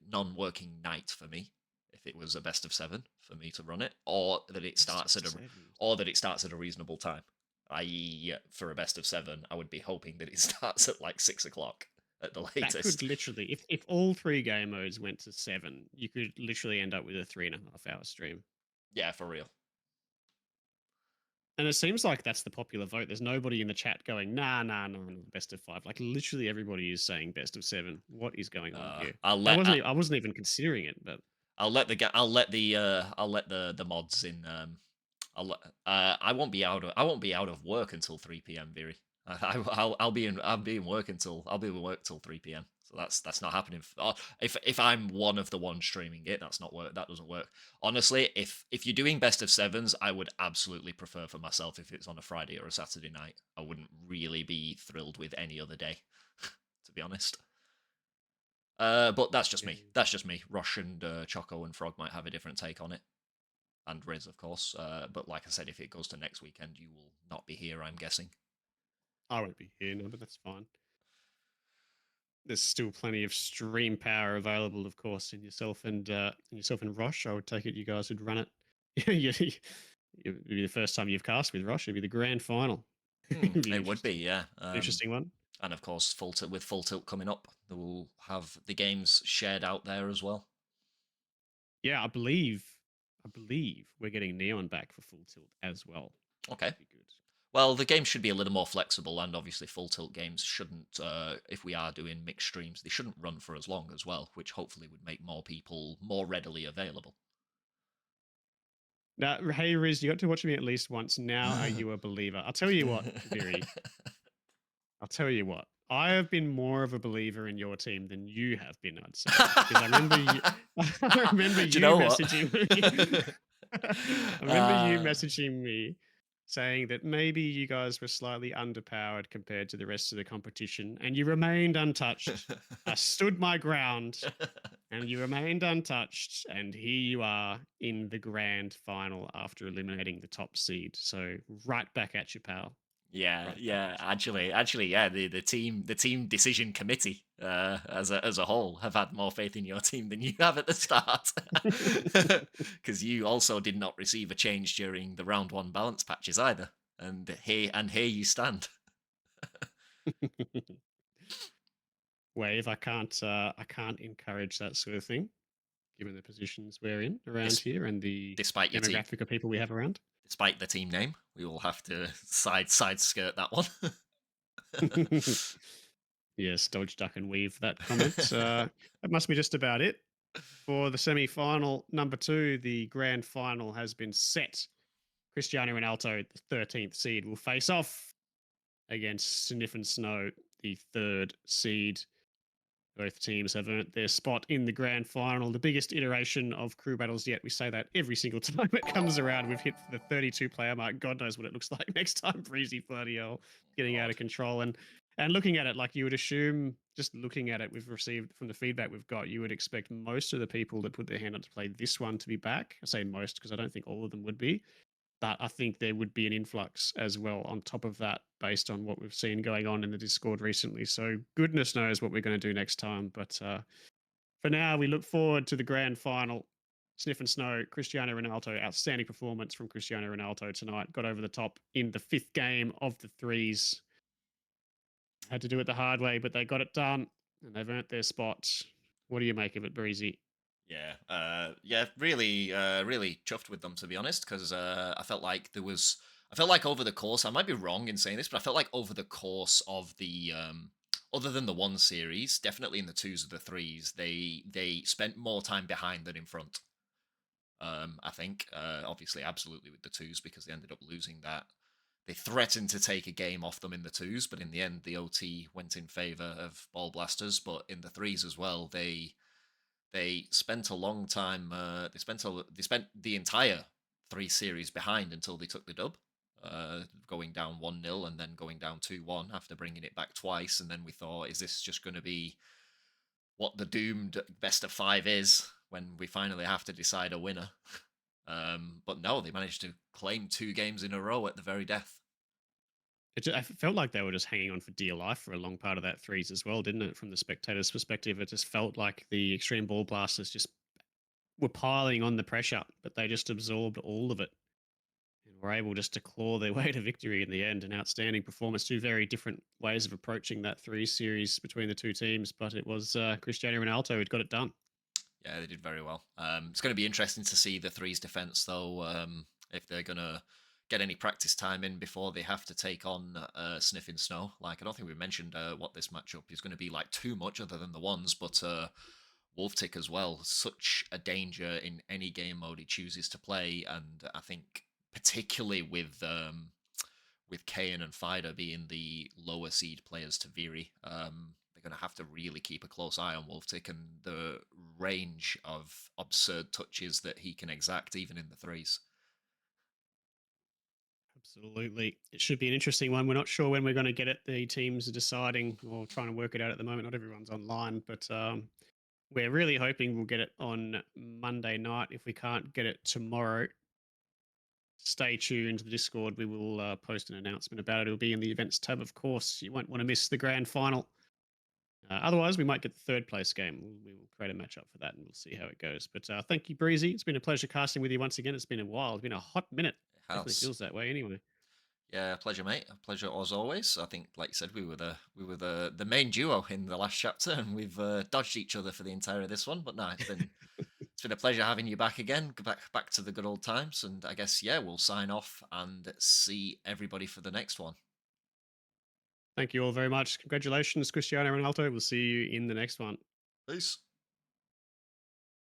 A: night for me, if it was a best of 7 for me to run it, or that it starts at a reasonable time. I.e., for a best of 7, I would be hoping that it starts at like 6 o'clock. at the
B: That could
A: latest.
B: literally, if all 3 game modes went to 7, you could literally end up with a 3.5 hour stream.
A: Yeah, for real.
B: And it seems like that's the popular vote. There's nobody in the chat going, nah, best of 5. Like literally everybody is saying best of 7. What is going on here?
A: I'll
B: I
A: let
B: wasn't even considering it, but
A: I'll let the mods in. I won't be out of work until 3 p.m. Viri. I'll be in work until 3 p.m. So that's not happening. If I'm one of the ones streaming it, that's not work. That doesn't work. Honestly, if you're doing best of sevens, I would absolutely prefer for myself if it's on a Friday or a Saturday night. I wouldn't really be thrilled with any other day, to be honest. But that's just me. That's just me. Rush and Choco and Frog might have a different take on it, and Riz, of course. But like I said, if it goes to next weekend, you will not be here, I'm guessing.
B: I won't be here, no, but that's fine. There's still plenty of stream power available, of course, in yourself and Rosh. I would take it you guys would run it. It'd be the first time you've cast with Rosh. It'd be the grand final.
A: It would be, yeah.
B: Interesting one.
A: And of course, with Full Tilt coming up, we'll have the games shared out there as well.
B: Yeah, I believe we're getting Neon back for Full Tilt as well.
A: Okay.
B: Be good.
A: Well, the game should be a little more flexible, and obviously Full Tilt games shouldn't, if we are doing mixed streams, they shouldn't run for as long as well, which hopefully would make more people more readily available.
B: Now, hey Riz, you got to watch me at least once. Now are you a believer? I'll tell you what, Viri. I'll tell you what. I have been more of a believer in your team than you have been, I'd say. Because I remember you, messaging me. I remember you messaging me saying that maybe you guys were slightly underpowered compared to the rest of the competition, and you remained untouched. I stood my ground, and you remained untouched, and here you are in the grand final after eliminating the top seed. So right back at you, pal.
A: Yeah,
B: Right
A: yeah. Actually, yeah. The team decision committee, as a whole, have had more faith in your team than you have at the start, because you also did not receive a change during the round 1 balance patches either, and here you stand.
B: Wave, I can't encourage that sort of thing, given the positions we're in around here and the
A: Despite your team,
B: demographic of people we have around.
A: despite the team name, we will have to side skirt that one.
B: Yes, dodge, duck, and weave that comment. That must be just about it for the semi-final. Number 2, the grand final has been set. Cristiano Renaulto, the 13th seed, will face off against Sniff and Snow, the 3rd seed. Both teams have earned their spot in the grand final, the biggest iteration of crew battles yet. We say that every single time it comes around. We've hit the 32 player mark. God knows what it looks like next time. Breezy, bloody hell, getting out of control. And looking at it, like you would assume, just looking at it, we've received from the feedback we've got, you would expect most of the people that put their hand up to play this one to be back. I say most because I don't think all of them would be. But I think there would be an influx as well on top of that based on what we've seen going on in the Discord recently. So goodness knows what we're going to do next time. But for now, we look forward to the grand final. Sniff and Snow, Cristiano Renaulto, outstanding performance from Cristiano Renaulto tonight. Got over the top in the 5th game of the 3s. Had to do it the hard way, but they got it done and they've earned their spot. What do you make of it, Breezy?
A: Yeah, really chuffed with them, to be honest, because I felt like over the course, I might be wrong in saying this, but I felt like over the course of the other than the 1 series, definitely in the 2s or the 3s, they spent more time behind than in front. I think obviously absolutely with the 2s because they ended up losing that. They threatened to take a game off them in the 2s, but in the end the OT went in favor of Ball Blasters. But in the 3s as well, they spent a long time. They spent the entire 3 series behind until they took the dub, going down 1-0 and then going down 2-1 after bringing it back twice. And then we thought, is this just going to be what the doomed best of 5 is when we finally have to decide a winner? But no, they managed to claim 2 games in a row at the very death.
B: I felt like they were just hanging on for dear life for a long part of that 3s as well, didn't it? From the spectators' perspective, it just felt like the Extreme Ball Blasters just were piling on the pressure, but they just absorbed all of it and were able just to claw their way to victory in the end. An outstanding performance. Two very different ways of approaching that 3 series between the two teams, but it was Cristiano Ronaldo who'd got it done.
A: Yeah, they did very well. It's going to be interesting to see the threes defense, though, if they're going to get any practice time in before they have to take on Sniffing Snow. Like, I don't think we mentioned what this matchup is going to be like too much other than the ones, but Wolftick as well, such a danger in any game mode he chooses to play, and I think particularly with Keyan and Fida being the lower seed players to Viri, they're going to have to really keep a close eye on Wolftick and the range of absurd touches that he can exact, even in the threes.
B: Absolutely. It should be an interesting one. We're not sure when we're going to get it. The teams are deciding or trying to work it out at the moment. Not everyone's online, but we're really hoping we'll get it on Monday night. If we can't get it tomorrow, stay tuned to the Discord. We will post an announcement about it. It'll be in the events tab, of course. You won't want to miss the grand final. Otherwise, we might get the third place game. We will create a matchup for that and we'll see how it goes. But thank you, Breezy. It's been a pleasure casting with you once again. It's been a while. It's been a hot minute.
A: It
B: Definitely
A: has.
B: feels that way anyway.
A: Yeah, pleasure, mate. A pleasure as always. I think, like you said, we were the main duo in the last chapter, and we've dodged each other for the entire of this one. But no, it's been a pleasure having you back again. Go back to the good old times, and I guess we'll sign off and see everybody for the next one.
B: Thank you all very much. Congratulations, Cristiano Ronaldo. We'll see you in the next one.
A: Peace.